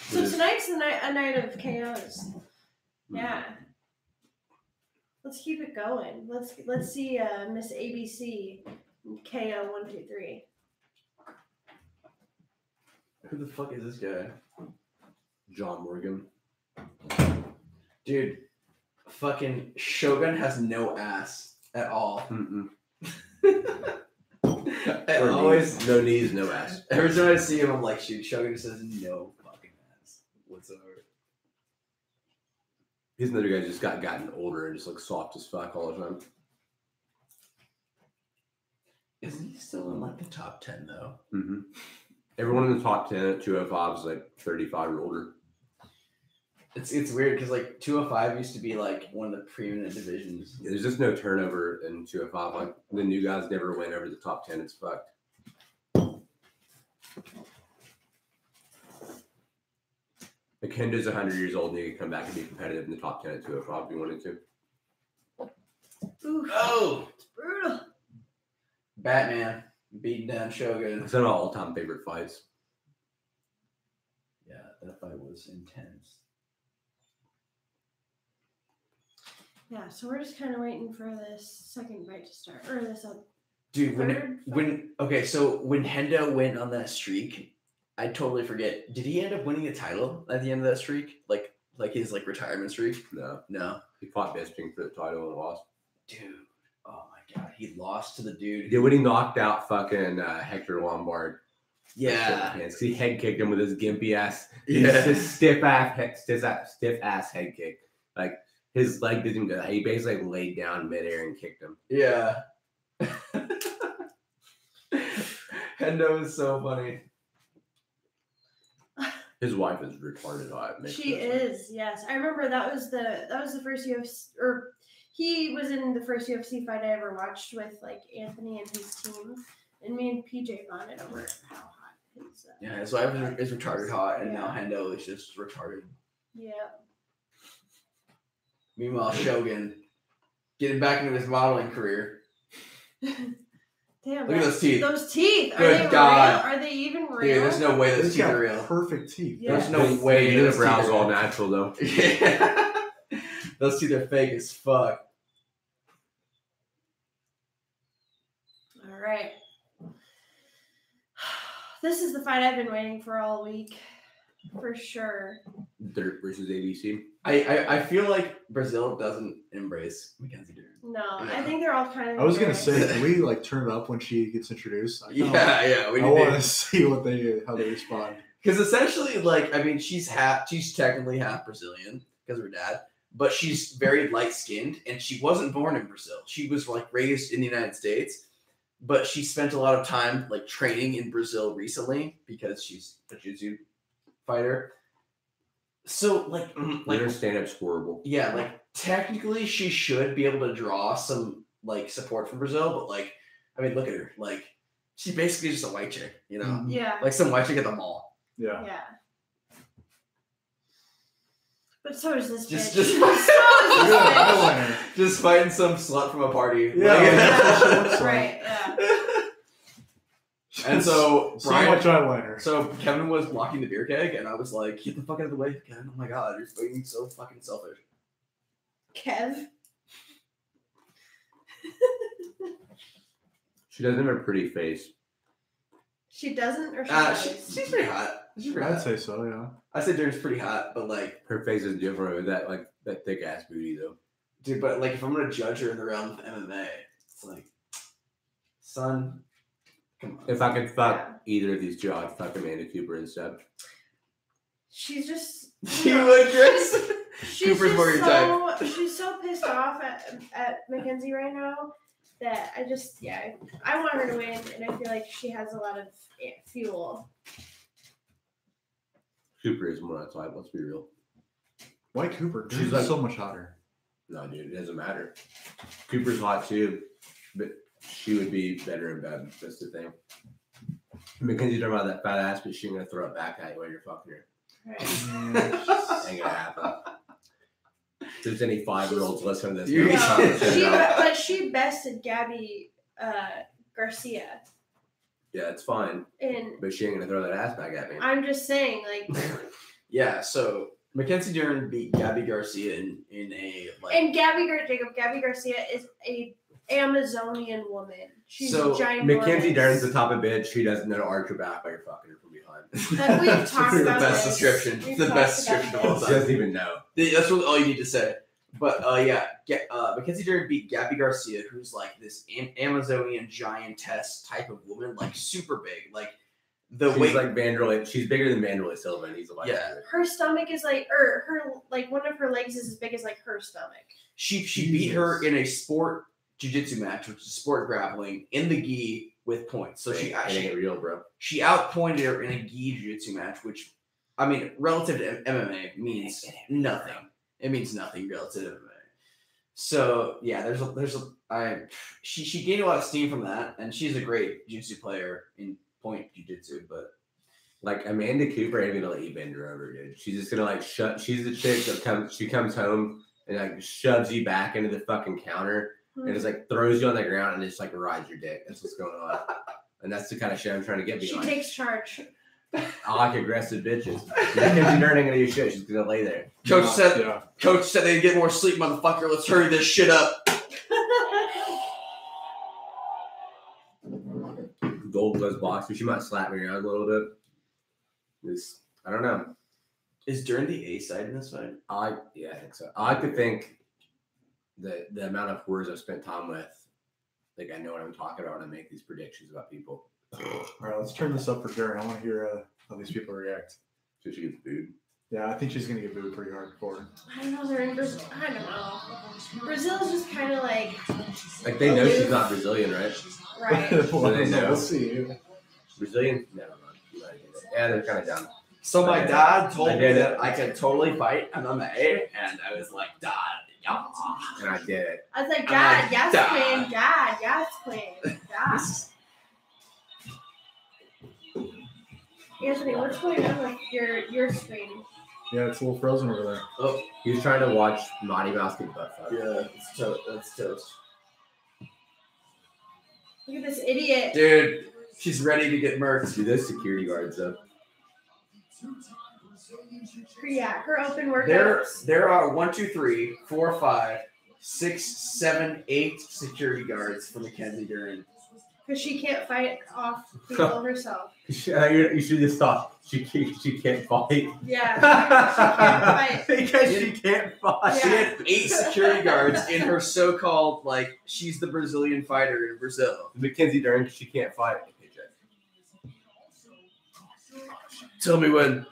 So tonight's a night of KOs. Yeah. Let's keep it going. Let's see Miss ABC KO 1, 2, 3. Who the fuck is this guy? John Morgan. Dude, fucking Shogun has no ass at all. I Or always, knees. No knees, no ass. every time I see him, I'm like, shoot, Shogun just has no fucking ass whatsoever. He's another guy who just gotten older and just looks soft as fuck all the time. Isn't he still in like the top 10 though? Mm-hmm. Everyone in the top 10 at 205 is like 35 or older. It's weird because like 205 used to be like one of the preeminent divisions. Yeah, there's just no turnover in 205. Like the new guys never win over the top 10. It's fucked. Makenda's 100 years old and he could come back and be competitive in the top 10 at 205 if he wanted to. Oof. Oh, It's brutal. Batman beating down Shogun. It's one of my all-time favorite fights. Yeah, that fight was intense. Yeah, so we're just kind of waiting for this second fight to start. Or this Dude, third when Hendo went on that streak, I totally forget. Did he end up winning a title at the end of that streak? Like his like retirement streak? No. He fought Bisping for the title and lost. Dude, oh my god, he lost to the dude. Yeah, when he knocked out fucking Hector Lombard. Yeah. Because he head kicked him with his gimpy ass. Yeah. His stiff ass head kick. Like his leg didn't go. He basically laid down midair and kicked him. Yeah. Hendo is so funny. His wife is retarded hot. She is, yes. I remember that was the first UFC or He was in the first UFC fight I ever watched with like Anthony and his team, and me and PJ bonded over how hot his. Yeah, his wife is retarded hot, and now Hendo is just retarded. Yeah. Meanwhile, Shogun getting back into his modeling career. Damn. Look at those teeth. Those teeth. Good are they God. real? Are they even real? Dude, there's no way those He's teeth got are real. perfect teeth. Yeah. There's no way The those teeth brows are are all real. natural though. Yeah. Those teeth are fake as fuck. All right. This is the fight I've been waiting for all week, for sure. Dirt versus ABC. I feel like Brazil doesn't embrace Mackenzie Dern. No, Yeah. I think they're all kind of. I was gonna embarrassed. say, can we like turn it up when she gets introduced? Yeah. We I need want to. to see how they respond. Because essentially, like, I mean, she's technically half Brazilian because of her dad, but she's very light skinned, and she wasn't born in Brazil. She was like raised in the United States, but she spent a lot of time like training in Brazil recently because she's a jiu-jitsu fighter. So like Her stand-up's horrible. yeah, like technically she should be able to draw some like support from Brazil, but like, I mean, look at her, like she's basically just a white chick, you know, Mhm. Yeah. like some white chick at the mall. Yeah. Yeah. But so is this Just- bitch. just- so is this Look at that bitch. eyeliner. Just fighting some slut from a party. Yeah, Like- that's what she looks like. Right. Yeah. And so So Brian, much eyeliner. so Kevin was blocking the beer keg, and I was like, "Get the fuck out of the way, Kevin! Oh my god, you're being so fucking selfish." Kev. She doesn't have a pretty face. She doesn't, or she does. She's pretty hot. She's pretty I'd hot. say so. Yeah. I said Dern's pretty hot, but like, Her face is different with that thick ass booty though. dude, but like, if I'm gonna judge her in the realm of MMA, it's like, son, come on. If I could fuck Yeah. either of these two, I'd fuck Amanda Cooper instead. She's just. You would, Chris? She's Cooper's more your type. She's so pissed off at Mackenzie right now that I want her to win, and I feel like she has a lot of fuel. Cooper is more that type. Let's be real. Why Cooper? She's She's like- so much hotter. No, dude, it doesn't matter. Cooper's hot too, but she would be better in bed. That's the thing. Mackenzie's talking about that fat ass, but she's gonna throw it back at you while you're fucking her. Right. Ain't gonna happen. If there's any 5-year-olds listening to this, You- maybe No, conversation about- but she bested Gabby Garcia, yeah, it's fine, and but she ain't gonna throw that ass back at me. I'm just saying, like, Yeah. So Mackenzie Dern beat Gabby Garcia in a like. and Gabby Garcia is a Amazonian woman. She's So, ginormous. Mackenzie Dern's the type of bitch. She doesn't know to arch her back while you're fucking her from behind. But we've talked the about best this. description. We've The talked best about description of all this. She doesn't even know. That's really all you need to say. But Mackenzie Dern beat Gabby Garcia, who's like this Amazonian giantess type of woman, like super big, like the She's weight. like Vanderlei. She's bigger than Vanderlei Silva, and he's a light Yeah. heavyweight. Her stomach is like, or her like one of her legs is as big as like her stomach. She beat her in a sport jiu-jitsu match, which is sport grappling, in the gi with points. So It ain't real, bro. she outpointed her in a gi jiu-jitsu match, which, I mean, relative to MMA means nothing. It means nothing relative to MMA. So yeah, she gained a lot of steam from that, and she's a great jiu-jitsu player in point jiu-jitsu. But Like Amanda Cooper ain't gonna let you bend her over, dude. She's just gonna like she's the chick that comes home and like shoves you back into the fucking counter and just like throws you on the ground and just like rides your dick. That's what's going on. And that's the kind of shit I'm trying to get She behind. takes charge. I like aggressive bitches. Mackenzie Dern ain't gonna do shit. She's gonna lay there. Coach said Yeah. they'd get more sleep, motherfucker. Let's hurry this shit up. Gold gloves boxer. She might slap me around a little bit. I don't know. Is Dern the A side in this fight? I think so. I like to think that the amount of whores I've spent time with, like I know what I'm talking about when I make these predictions about people. All right, let's turn this up for Dern. I want to hear how these people react. So she gets booed. Yeah, I think she's gonna get booed pretty hard for it. I don't know. They're in Brazil. I don't know. Brazil's just kind of like Like they know she's not Brazilian, right? right. Well, they know. we'll see. Brazilian? Never mind. Yeah, they're kind of dumb. So my dad told I me did that it. I could totally fight MMA, and I was like, Dad, yeah, and I did it. I was like, Dad, yes, queen. Dad, yes, queen. Dad. Anthony, what's going on with your screen? Yeah, it's a little frozen over there. Oh, he was trying to watch Mighty Mouse get butt fucked. Yeah, that's toast. Look at this idiot. Dude, she's ready to get murked. Dude, those security guards though. Yeah, her open workouts. There are 1, 2, 3, 4, 5, 6, 7, 8 security guards for Mackenzie Dern. Because she can't fight off people herself. You should just stop. She can't fight. Yeah, she can't fight. Because she can't fight. She had 8 security guards in her so-called, like, she's the Brazilian fighter in Brazil. Mackenzie Dern, she can't fight. Paycheck. Tell me when.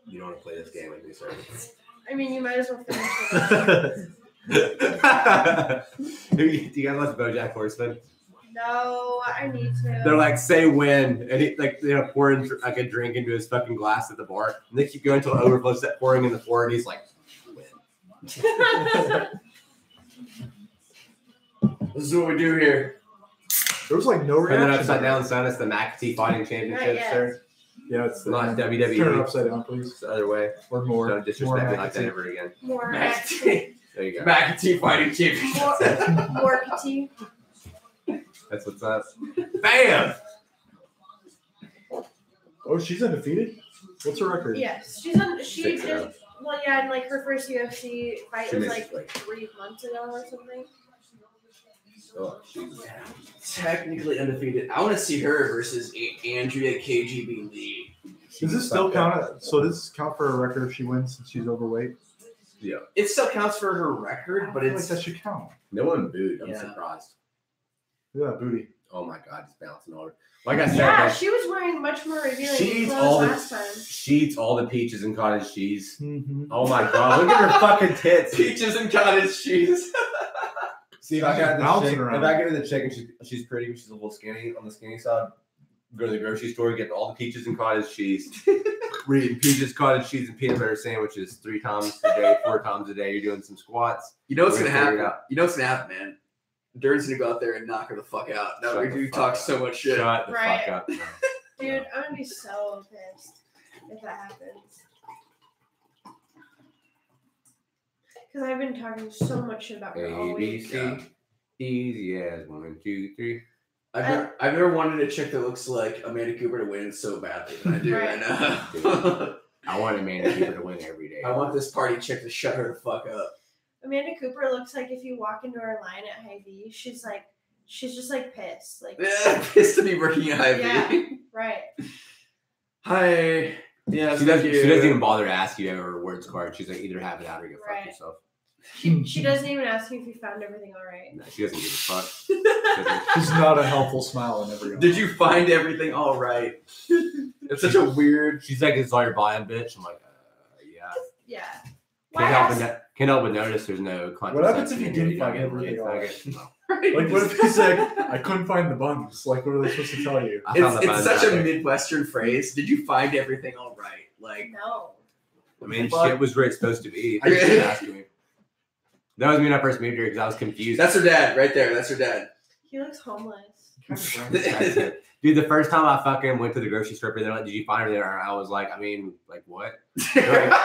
You don't want to play this game with me, sir. I mean, you might as well finish it. Do you guys watch BoJack Horseman? No, I need to. They're like, say when, and they pour in like a drink into his fucking glass at the bar, and they keep going until it overflows, that pouring in the floor, and he's like, when? This is what we do here. There was like no And reaction. then upside down, son, it's the McAtee Fighting Championship, sir. Yeah, it's Not Turn it WWE. upside down, please. It's the other way. Or more. Don't disrespect more me like that McAtee. ever again. More McAtee. There you go. McAtee Fighting Championship. more petite. That's what's up. Bam! Oh, she's undefeated? What's her record? Yes, she 6-0. just and like her first UFC fight She was missed, like 3 months ago or something. Oh, she's Technically undefeated. I want to see her versus Andrea KGB Lee. Does this still count? So does this count for a record if she wins since she's overweight? Yeah. It still counts for her record, but I feel it's like that should count. No one booed. I'm Yeah. surprised. Look at that booty. Oh my God, it's bouncing over. Like I said, Yeah, man, she was wearing much more revealing she eats clothes all last the time. she eats all the peaches and cottage cheese. Mm-hmm. Oh my God, look at her fucking tits. peaches and cottage cheese. See, if I got this Bouncing chick, around. if I get her the chick and she's pretty, but she's a little skinny on the skinny side, go to the grocery store, get all the peaches and cottage cheese. We're eating peaches, cottage cheese, and peanut butter sandwiches 3 times a day, 4 times a day. You're doing some squats. You know what's We're gonna gonna figure happen? it out. You know what's gonna happen, man? Dern's gonna go out there and knock her the fuck out. Now Shut we the do fuck talk up. so much shit. Shut the Right. fuck up. No. Dude, I'm gonna be so pissed if that happens. Because I've been talking so much shit about her all A, B, week. C. Easy as 1, 2, 3. I've never wanted a chick that looks like Amanda Cooper to win so badly than I do right now. I want Amanda Cooper to win every day. I want this party chick to shut her the fuck up. Amanda Cooper looks like if you walk into her line at Hy-Vee, she's just like pissed. Like, Pissed to be working at Hy-Vee. yeah, right. Hi. Yeah, She doesn't even bother to ask you to have a rewards card. She's like, either have it out or go fuck Right. yourself. She doesn't even ask you if you found everything all right. No, she doesn't give a fuck. She's not a helpful smile in every Did you find everything all right? It's such a weird. She's like, "It's all you're buying, bitch." I'm like, yeah. Yeah. Can't help but notice there's no contraception. What happens if you in didn't here. find You're not everything getting all laid. right? Fuck Like, what if he's like, I couldn't find the buns? Like, what are they supposed to tell you? it. I found the It's buns such out a there. Midwestern phrase. Did you find everything all right? Like, No. I mean, Fuck. shit was where it's supposed to be. I- She's asking me. That was me when I first moved here because I was confused. that's her dad right there. That's her dad. He looks homeless. Dude, the first time I fucking went to the grocery store, they're like, "Did you find her there?" I was like, "I mean, like what?" They're like,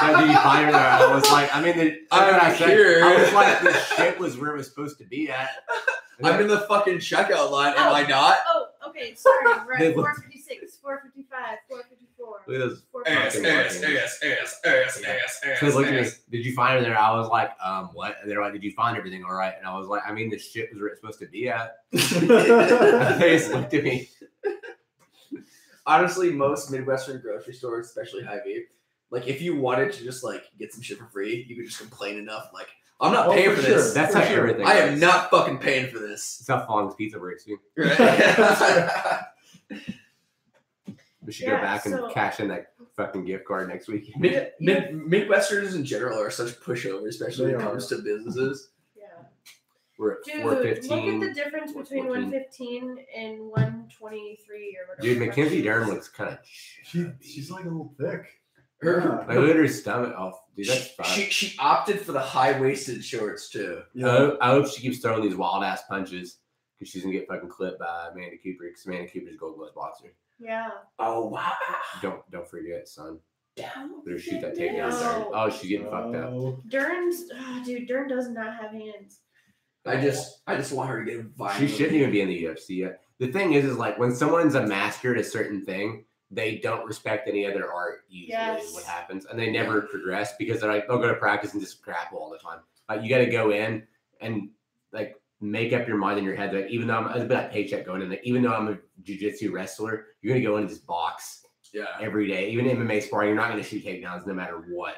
"No, did you find her there?" I was like, "I mean, I'm here. I was like, this shit was where it was supposed to be at." I'm in the fucking checkout line. Am I not? Oh, okay. Sorry. We're They at look- 456, 455, 454. Look at those. 455. So they looked at me, "Did you find her there?" I was like, what?" And they're like, "Did you find everything all right?" And I was like, "I mean, this shit was where it's supposed to be at." They just looked at me. Honestly, most Midwestern grocery stores, especially Hy-Vee, like if you wanted to just like get some shit for free, you could just complain enough. Like, I'm not paying for this. That's For how sure. everything I am works. not fucking paying for this. That's how Fong's Pizza works, dude. Right? We should Yeah, go back and so- cash in that fucking gift card next week. Midwesterners in general are such pushovers, especially when it They are. comes to businesses. Yeah. We're at Dude, 415. look at the difference between 414. 115 and 123 or whatever. Dude, Mackenzie Dern looks kind of. She's like a little thick. Her, I looked at her stomach. Oh, dude, that's fine. she opted for the high-waisted shorts too. I hope she keeps throwing these wild ass punches because she's gonna get fucking clipped by Amanda Cooper because Amanda Cooper's a gold glove boxer. Yeah. Oh wow! Don't forget, son. Damn. Better shoot that takedown. No. Dern. Oh, she's getting fucked up. Dern does not have hands. I just want her to get violent. She shouldn't even be in the UFC yet. The thing is like when someone's a master at a certain thing, they don't respect any other art usually. Yes. What happens, and they never progress because they're like they'll go to practice and just grapple all the time. Like you got to go in and like make up your mind in your head that even though I was a bit like Paycheck going in, like even though I'm a jiu-jitsu wrestler, you're gonna go in and just box. Yeah. Every day, even MMA sparring, you're not going to shoot takedowns no matter what.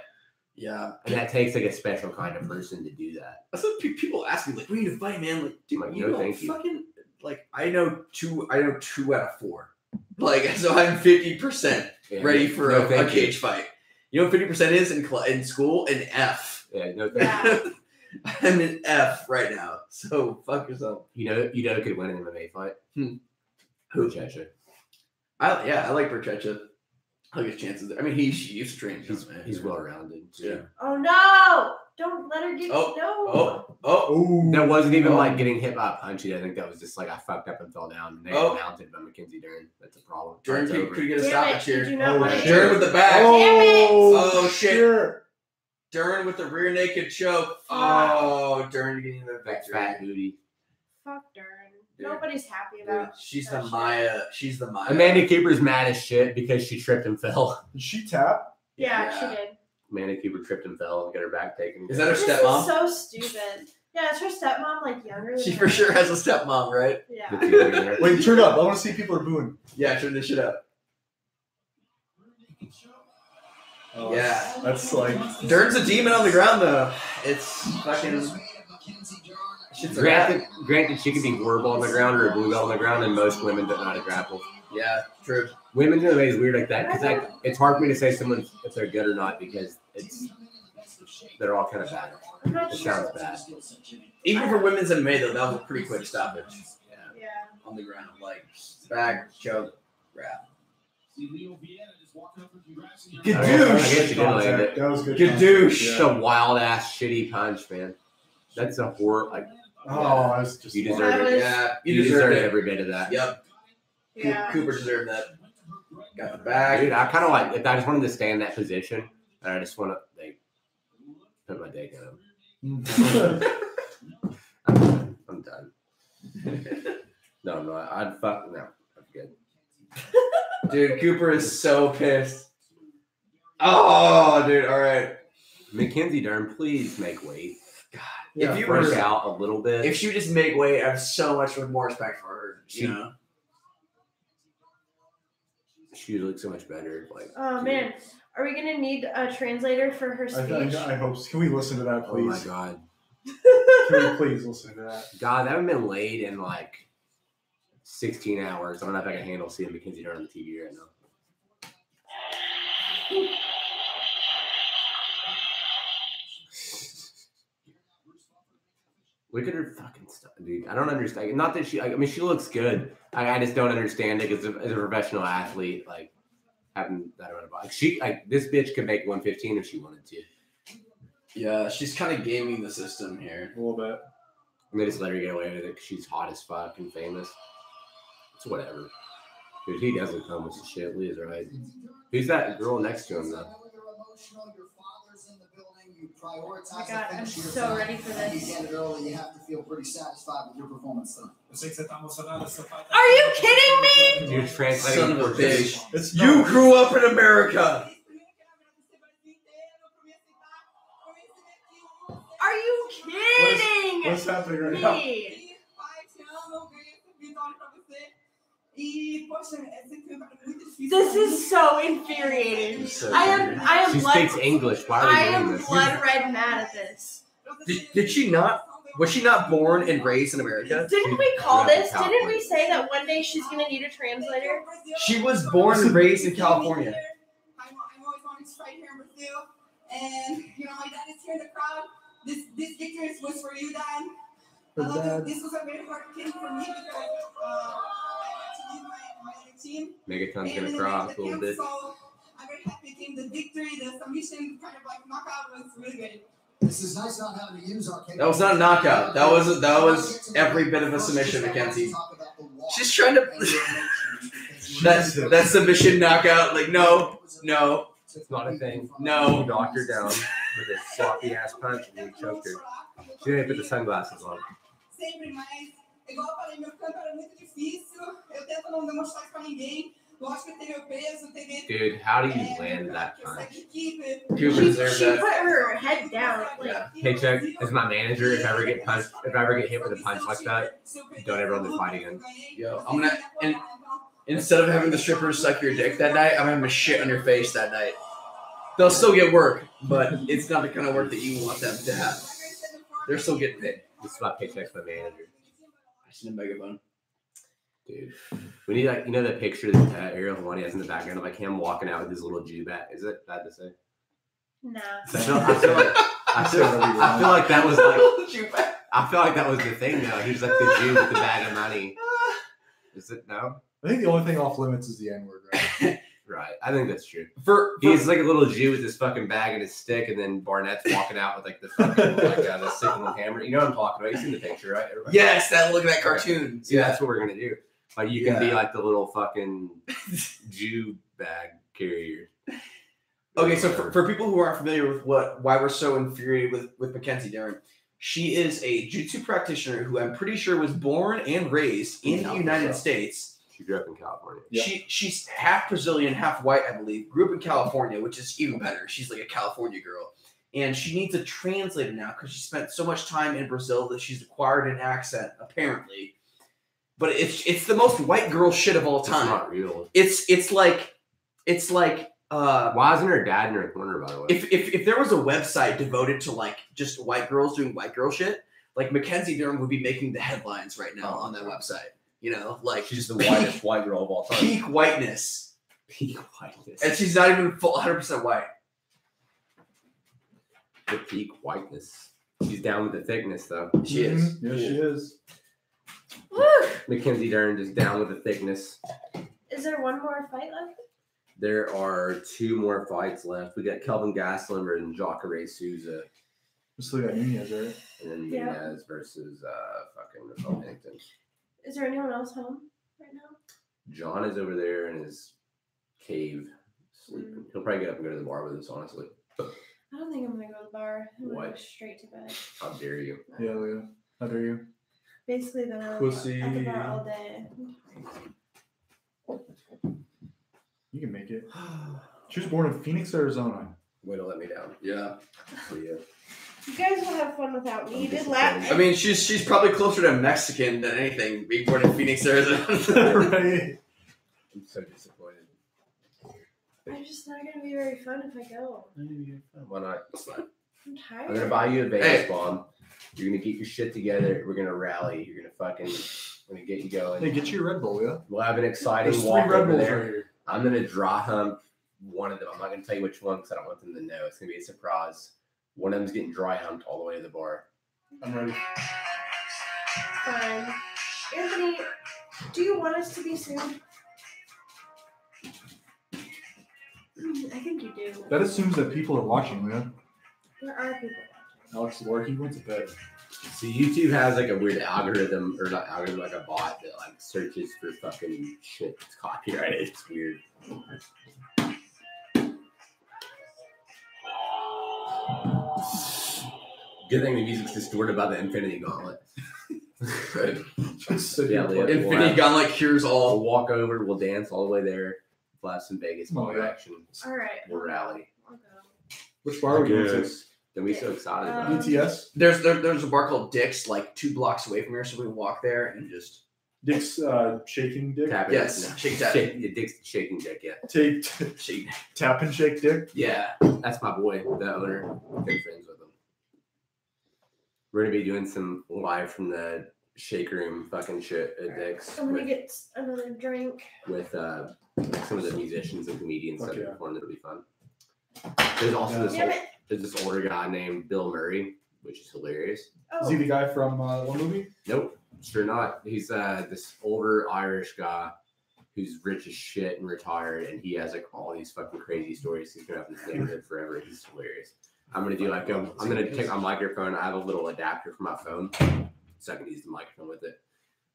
Yeah. And that takes like a special kind of person to do that. That's what people ask me, like, we need to fight, man. Like, dude, Like, you no, know, thank you. fucking, like, I know two out of 4. Like, so I'm 50% ready for a cage fight. You know what 50% is in school? An F. Yeah, no thank you. I'm an F right now. So fuck yourself. You know who could win an MMA fight? Who? Checha. I like Berchetta. I like his chances. I mean, he's trained. He's well rounded. Yeah. Oh no! Don't let her get That wasn't even like getting hit by a punch. I think that was just like I fucked up and fell down. And they got mounted by Mackenzie Dern. That's a problem. Dern could get a stoppage here. Dern with the back. Oh shit. Dern with the rear naked choke. Oh, Dern getting the that fat booty. Fuck Dern. Nobody's happy about. She's the Maya. She's the Maya. Amanda Cooper's mad as shit because she tripped and fell. Did she tap? Yeah, she did. Amanda Cooper tripped and fell and got her back taken. Is that her This stepmom? is so stupid. Yeah, is her stepmom like younger? She than for her? sure has a stepmom, right? Yeah. Wait, turn up. I want to see people are booing. Yeah, turn this shit up. Oh, yeah. That's like. Dern's a demon on the ground, though. It's fucking. Granted, she can be verbal on the ground or a blue belt on the ground, and most women don't know how to grapple. Yeah, true. Women's MMA is weird like that because it's hard for me to say someone if they're good or not because they're all kind of bad. It sounds bad. Even for women's MMA, though, that was a pretty quick stoppage. Yeah. On the ground, like back, choke, grab. Gadoosh. That was good. Gadoosh. The wild ass shitty punch, man. That's a horror. Like, I was just. You deserve it. Yeah, you deserve every bit of that. Yep. Yeah. Cooper deserved that. Got the bag. Dude, I kind of like if I just wanted to stay in that position, and I just want to like put my dick in him. I'm done. No, I'm not. I'm good. Dude, Cooper is so pissed. Oh, dude. All right. Mackenzie Dern, please make weight. God, if you work out a little bit. If she just make weight, I have so much more respect for her. You know. She looks so much better. Like, oh man, are we gonna need a translator for her speech? I hope so. Can we listen to that, please? Oh my god. Can we please listen to that? God, that haven't been laid in like 16 hours. I don't know if I can handle seeing Mackenzie Dern on the TV right now. Look at her fucking stuff, dude. I don't understand. Not that she, I mean, she looks good. I just don't understand it as a professional athlete, like having that on her body. This bitch could make 115 if she wanted to. Yeah, she's kind of gaming the system here. A little bit. And they just let her get away with it because she's hot as fuck and famous. It's whatever. Dude, he doesn't come with some shit. Leah's right. Who's that girl next to him, though? Oh my god, I'm so ready for this. You have to feel pretty satisfied with your performance, though. Are you kidding me? You're translating. Son of a bitch. You grew up in America. Are you kidding? What's happening right now? This is so infuriating. I am. She speaks English. Why are we doing this? blood red mad at this. Did she not? Was she not born and raised in America? Didn't we call this? Didn't we say that one day she's gonna need a translator? She was born and raised in California. I'm always wanting to fight here in Brazil, and my dad is here in the crowd. This victory was for you, Dad. This was a very hard thing for me because I had to leave my other team. Megaton's gonna cry a little bit. So I'm very happy it came the victory, the submission, kind of like knockout was really good. This is nice not having to use our That was not a knockout. That was every bit of a submission, Mackenzie. She's trying to that submission knockout. Like no. It's not a thing. No. You knocked her down with a sloppy ass punch and you choked her. She didn't put the sunglasses on. Sempre mais. Igual eu falei, meu campo era muito difícil. Eu tento não demonstrar isso pra ninguém. Lógico que teve o peso, teve. Dude, how do you land that punch? Cuba She deserved put that. her head down. Like, Paycheck as my manager. If I ever get hit with a punch like that, don't ever let me fight again. Yo, I'm gonna instead of having the strippers suck your dick that night, I'm having a shit on your face that night. They'll still get work, but it's not the kind of work that you want them to have. They're still getting paid. This is about Paycheck's my manager. I see the megaphone. Dude, we need like the picture that Ariel Hawani has in the background of like him walking out with his little Jew bat. Is it bad to say? nah. I feel like that was like I feel like that was the thing though. He was like the Jew with the bag of money. Is it no? I think the only thing off limits is the N-word, right? Right. I think that's true. For He's like a little Jew with his fucking bag and his stick, and then Barnett's walking out with like the fucking the sickle hammer. You know what I'm talking about? You've seen the picture, right? Everybody? yes, look at that cartoon. See, that's what we're gonna do. Like you can be like the little fucking Jew bag carrier. Okay, so for people who aren't familiar with why we're so infuriated with Mackenzie Darren, she is a jiu-jitsu practitioner who I'm pretty sure was born and raised in the United States. She grew up in California. Yeah. She's half Brazilian, half white, I believe. Grew up in California, which is even better. She's like a California girl. And she needs a translator now because she spent so much time in Brazil that she's acquired an accent, apparently. But it's the most white girl shit of all time. It's not real. It's like why isn't her dad in her corner, by the way? if there was a website devoted to like just white girls doing white girl shit, like Mackenzie Durham would be making the headlines right now on that website. You know, like she's the whitest white girl of all time. Peak whiteness. Peak whiteness. And she's not even full 100% white. The peak whiteness. She's down with the thickness, though. She is. Yes, she is. Woo! Mackenzie Dern is down with the thickness. Is there one more fight left? There are 2 more fights left. We got Kelvin Gastelum and Jacare Souza. We still got Nunes, right? And then Yeah. Nunes versus fucking Pennington. Is there anyone else home right now? John is over there in his cave sleeping. He'll probably get up and go to the bar with us, honestly. I don't think I'm gonna go to the bar. I'm gonna What? go straight to bed. How dare you? Yeah, Leah. How dare you? Basically, been at Pussy. the bar all day. You can make it. She was born in Phoenix, Arizona. Way to let me down. Yeah. So, yeah. You guys will have fun without me. You did disappointed. laugh. I mean, she's probably closer to Mexican than anything, being born in Phoenix, Arizona. Right. I'm so disappointed. It's just not gonna be very fun if I go. Why not? I'm tired. I'm gonna buy you a Vegas bomb. You're gonna get your shit together. We're gonna rally. You're gonna fucking. We're gonna get you going. Hey, get you a Red Bull, yeah? We'll have an exciting There's 3 walk Red over Bulls there. right here. I'm gonna draw hump one of them. I'm not gonna tell you which one because I don't want them to know. It's gonna be a surprise. One of them's getting dry humped all the way to the bar. I'm ready. Fine. Anthony, do you want us to be soon? I think you do. That assumes that people are watching, Leah. There are people. Alex Lorky went to bed. So YouTube has like a weird algorithm, or not algorithm, like a bot that like searches for fucking shit that's copyrighted. It's weird. Good thing the music's distorted by the Infinity Gauntlet. Right. Yeah, Leah, Infinity Gauntlet cures We'll all. walk over, we'll dance all the way there. We'll have some Vegas Oh, bar yeah. action. All right. We'll rally. I'll go. Which bar are we going to? Don't be so excited about it. BTS? There's a bar called Dick's, like 2 blocks away from here, so we can walk there and just Dick's shaking dick? Tap it. yes, shake that. Your dick's shaking dick, yeah. Shake. Tap and shake dick? Yeah. That's my boy, the owner. Good friends with him. We're gonna be doing some live from the shake room fucking shit at Dick's I'm gonna get another drink. with some of the musicians and comedians that Okay. perform. It'll be fun. There's also Damn it. there's this older guy named Bill Murray, which is hilarious. Is he Oh, the guy from one movie? Nope, sure not. He's this older Irish guy who's rich as shit and retired, and he has like all these fucking crazy stories. He's gonna have in his neighborhood forever. He's hilarious. I'm gonna do like I'm gonna take my microphone. I have a little adapter for my phone, so I can use the microphone with it.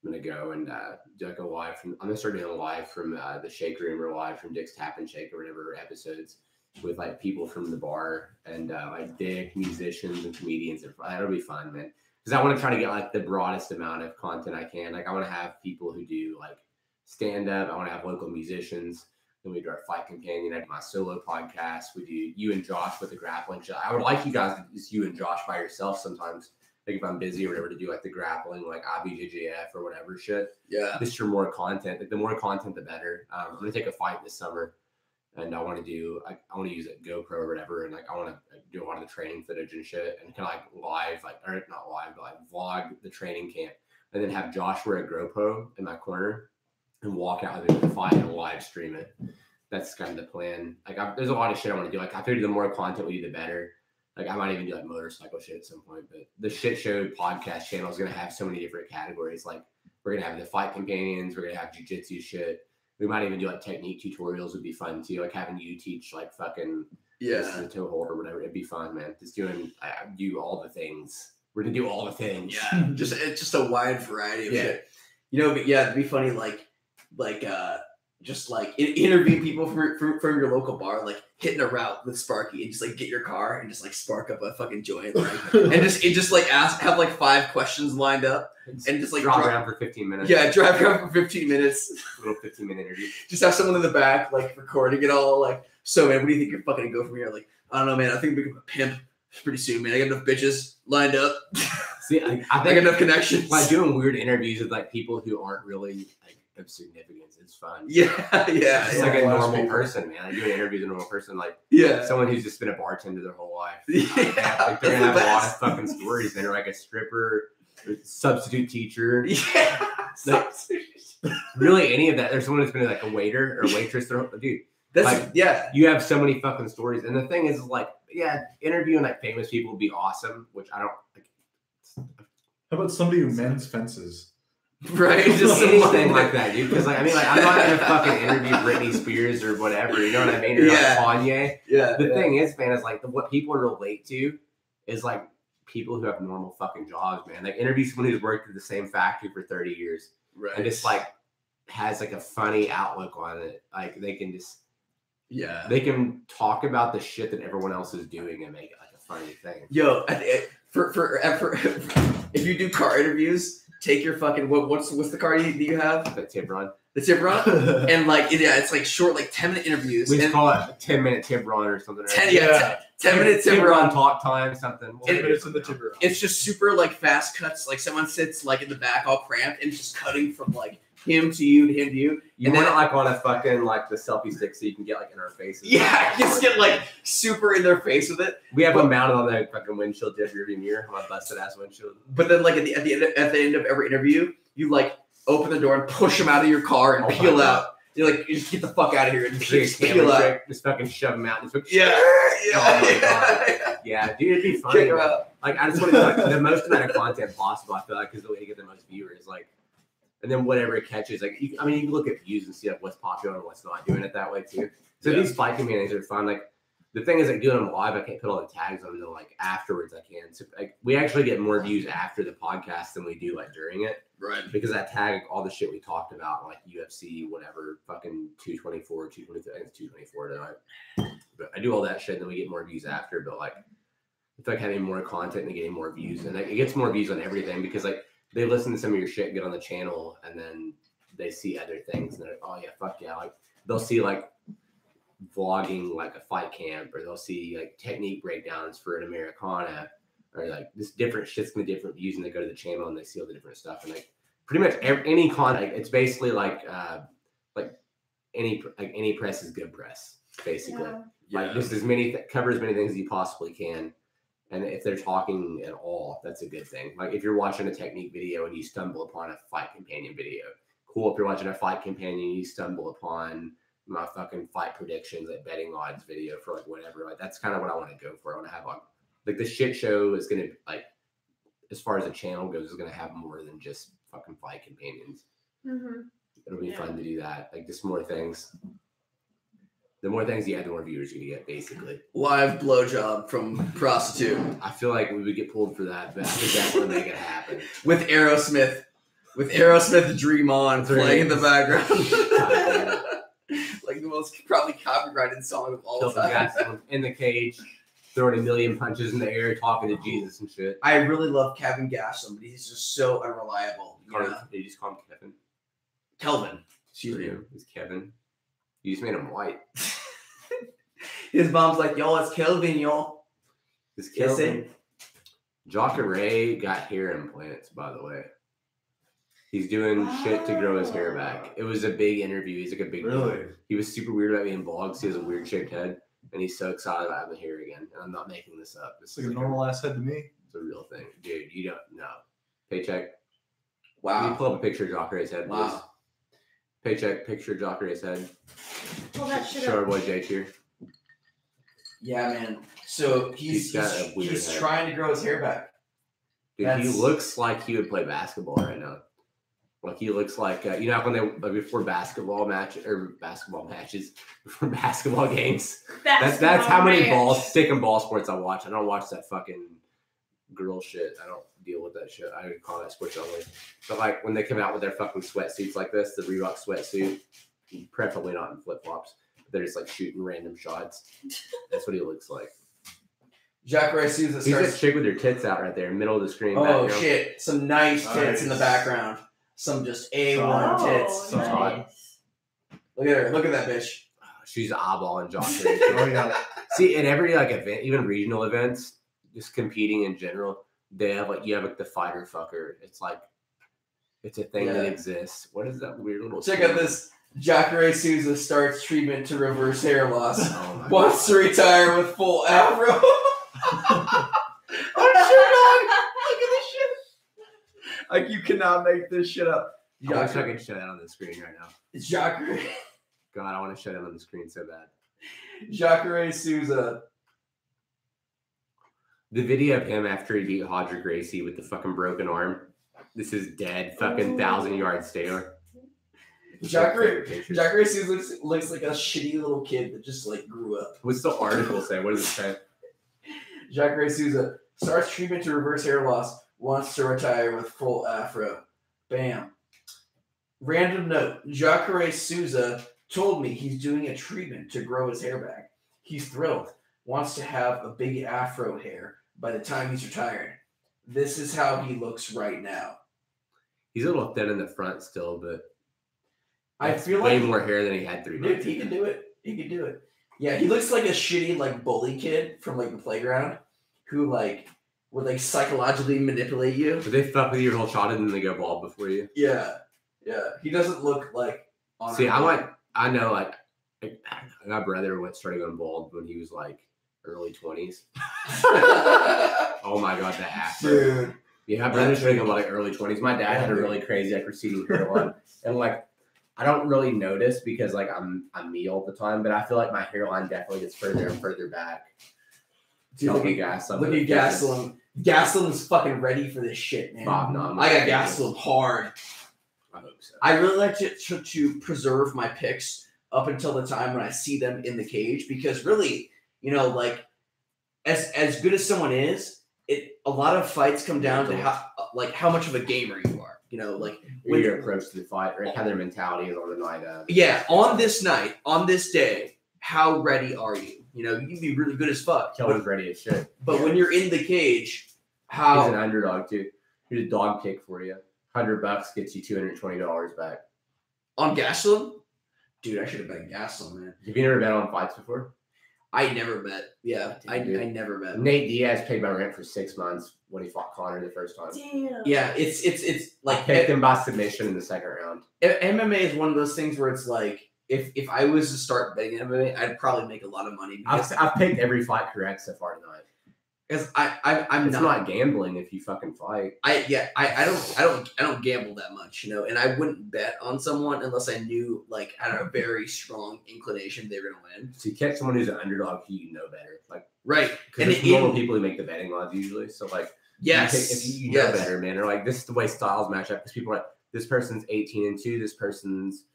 I'm gonna go and do like a live from. I'm gonna start doing a live from the Shake Room or live from Dick's Tap and Shake or whatever episodes with like people from the bar and like Dick, musicians and comedians. And that'll be fun, man. Because I want to try to get like the broadest amount of content I can. Like I want to have people who do like stand up. I want to have local musicians. Then we do our Fight Companion. I do my solo podcast. We do you and Josh with the grappling show. I would like you guys to just you and Josh by yourself sometimes. Like if I'm busy or whatever to do like the grappling, like IBJJF or whatever shit. Yeah. Just for more content. Like the more content, the better. I'm gonna take a fight this summer, and I want to do. I want to use a GoPro or whatever, and like I want to do a lot of the training footage and shit, and kind of like live, like or not live, but like vlog the training camp, and then have Josh wear a GoPro in my corner and walk out there with the fight and live stream it. That's kind of the plan. Like there's a lot of shit I want to do. Like I figured the more content we do, the better. Like I might even do like motorcycle shit at some point, but the Shit Show podcast channel is going to have so many different categories. Like we're going to have the Fight Companions. We're going to have jiu-jitsu shit. We might even do like technique tutorials would be fun too. Like having you teach like fucking the toe hold or whatever. It'd be fun, man. Just doing, do all the things. We're going to do all the things. Yeah. It's just a wide variety of shit. You know, but yeah, it'd be funny. Just like interview people from your local bar, like hitting a route with Sparky and just like get your car and just like spark up a fucking joint, like, and just like have like 5 questions lined up and just like drive around for 15 minutes. Yeah, drive around for 15 minutes. A little 15-minute interview. Just have someone in the back like recording it all. Like, so man, what do you think you're fucking gonna go from here? Like, I don't know, man. I think we become a pimp pretty soon, man. I got enough bitches lined up. See, I think I got enough connections. Like doing weird interviews with like people who aren't really like of significance. It's fun. Yeah. It's like a normal person, man. I do an interview with a normal person, like someone who's just been a bartender their whole life. Yeah, like they're gonna have a lot of fucking stories. They're like a stripper, substitute teacher. Yeah. Like, really, any of that. There's someone who's been like a waiter or a waitress. Dude, that's like, you have so many fucking stories. And the thing is like, interviewing like famous people would be awesome, which I don't like. How about somebody who mends fences? Right, just anything like that, dude. Because like, I mean, like, I'm not gonna fucking interview Britney Spears or whatever. You know what I mean? Or like Kanye. Yeah. The thing is, man, is like what people relate to is like people who have normal fucking jobs, man. Like interview someone who's worked at the same factory for 30 years, right? And just like has like a funny outlook on it. Like they can just, they can talk about the shit that everyone else is doing and make it like a funny thing. Yo, for if you do car interviews. Take your fucking what's the car you have? The Tibron. The Tibron, and like it's like short, like 10-minute interviews. We just call it a 10-minute Tibron or something. Right? 10-minute Tibron talk time, something. 10 minutes in the Tibron. It's just super like fast cuts. Like someone sits like in the back, all cramped, and it's just cutting from like him to you to him to you. And then like on a fucking like the selfie stick, so you can get like in our faces. Yeah, just get like super in their face with it. We have them mounted on the fucking windshield rearview mirror, on my busted ass windshield. But then like at the end of every interview, you like open the door and push them out of your car and peel out. You're like, you just get the fuck out of here and just peel out. Just fucking shove them out. And just yeah, dude, it'd be funny. Like I just want to do like the most amount of content possible. I feel like is the way to get the most viewers. Like. And then whatever it catches, like you can look at views and see like what's popular and what's not, doing it that way too. So these Fight Companions are fun. Like the thing is, like doing them live, I can't put all the tags on them until like afterwards. I can. So like we actually get more views after the podcast than we do like during it, right? Because I tag all the shit we talked about, like UFC, whatever, fucking 224, 223. I think it's 224 tonight. But I do all that shit, and then we get more views after. But like it's like having more content and getting more views, and like, it gets more views on everything because like. They listen to some of your shit, get on the channel, and then they see other things, and they're like, oh yeah, fuck yeah. Like they'll see like vlogging like a fight camp, or they'll see like technique breakdowns for an Americana, or like this different shit's gonna be different views, and they go to the channel and they see all the different stuff. And like pretty much any content, it's basically like any press is good press, basically. Like just cover as many things as you possibly can. And if they're talking at all, that's a good thing. Like if you're watching a technique video and you stumble upon a Fight Companion video, cool. If you're watching a Fight Companion, you stumble upon my fucking fight predictions, like betting odds video for like whatever. Like that's kind of what I want to go for. I want to have like the Shit Show is going to like, as far as the channel goes, is going to have more than just fucking Fight Companions. Mm-hmm. It'll be fun to do that. Like just more things. The more things you add, the more viewers you get, basically. Live blowjob from prostitute. I feel like we would get pulled for that, but I think that's what make it happen. With Aerosmith. With Aerosmith Dream On playing in the background. Like the most probably copyrighted song of all time. In the cage, throwing a million punches in the air, talking to Jesus and shit. I really love Kevin Gastelum, but he's just so unreliable. They just call him Kevin. Kelvin. Excuse me. It's Kevin. You just made him white. His mom's like, yo, it's Kelvin, yo. It's Kelvin. Jacare got hair implants, by the way. He's doing shit to grow his hair back. It was a big interview. He's like a big Really? He was super weird about being bald. He has a weird shaped head, and he's so excited about having hair again. And I'm not making this up. This It's like a normal ass head to me. It's a real thing, dude. You don't know. Paycheck. Wow. Can you pull up a picture of Jacare's head, please? Wow. Paycheck, picture of Jacare's head. Pull that shit Show our up. boy Jake here. Yeah, man. So he's trying to grow his hair back. Dude, he looks like he would play basketball right now. Like he looks like when they before basketball matches, before basketball games. That's how many stick and ball sports I watch. I don't watch that fucking girl shit. I don't deal with that shit. I would call that sports only. But like when they come out with their fucking sweatsuits like this, the Reebok sweatsuit, preferably not in flip flops, but they're just like shooting random shots. That's what he looks like. Jacare Souza He's that chick with her tits out right there, middle of the screen. Oh shit! Some nice tits in the background. Some just A1 tits. Nice. Look at her. Look at that bitch. She's eyeballing Jacare. Oh yeah. See, in every like event, even regional events, just competing in general, they have like the fighter fucker. It's like it's a thing that exists. What is that weird little? Check out this. Jacare Souza starts treatment to reverse hair loss. Wants to retire with full afro. Look at this shit. Like you cannot make this shit up. I wish I could show that on the screen right now. It's Jacare. God, I want to show that on the screen so bad. Jacare Souza. The video of him after he beat Hodger Gracie with the fucking broken arm. This is dead. Fucking 1,000-yard stare. Jacare Souza looks like a shitty little kid that just like grew up. What's the article say? What does it say? Jacare Souza starts treatment to reverse hair loss. Wants to retire with full afro. Bam. Random note. Jacare Souza told me he's doing a treatment to grow his hair back. He's thrilled. Wants to have a big afro hair by the time he's retired. This is how he looks right now. He's a little thin in the front still, but I feel way like more hair than he had 3 months. He can do it. He can do it. Yeah, he looks like a shitty like bully kid from like the playground who like would like psychologically manipulate you. But they fuck with your whole childhood and then they go bald before you. Yeah. Yeah. He doesn't look like See, I know my brother started going bald when he was like early 20s. Oh my god, that afro. Dude. Yeah, my brother started going like early 20s. My dad had a really crazy like receding hairline. And like I don't really notice because like I'm me all the time, but I feel like my hairline definitely gets further and further back. Dude, look at Gastelum. Gastelum's fucking ready for this shit, man. I got Gastelum hard. I hope so. I really like to preserve my picks up until the time when I see them in the cage because really, like as good as someone is, a lot of fights come down to how much of a gamer you are. Like when your approach to the fight, right? How their mentality is on the night of. Yeah, on this night, on this day, how ready are you? You can be really good as fuck. Kelvin's ready as shit. But when you're in the cage, he's an underdog too. Here's a dog pick for you. $100 gets you $220 back. On Gastelum? Dude, I should have bet Gastelum, man. Have you never bet on fights before? I never bet. Yeah, I never bet. Nate Diaz paid my rent for 6 months when he fought Connor the first time. Damn. Yeah, it's like I picked him by submission in the second round. MMA is one of those things where it's like if I was to start betting MMA, I'd probably make a lot of money. I've picked every fight correct so far tonight. Because I'm it's not gambling if you fucking fight. I don't gamble that much, and I wouldn't bet on someone unless I knew like I had a very strong inclination they were gonna win. So you catch someone who's an underdog who you know better, like right? Because it's normal people who make the betting odds usually. So like yes, if you know better, man, or like this is the way styles match up because people are like this person's 18-2, this person's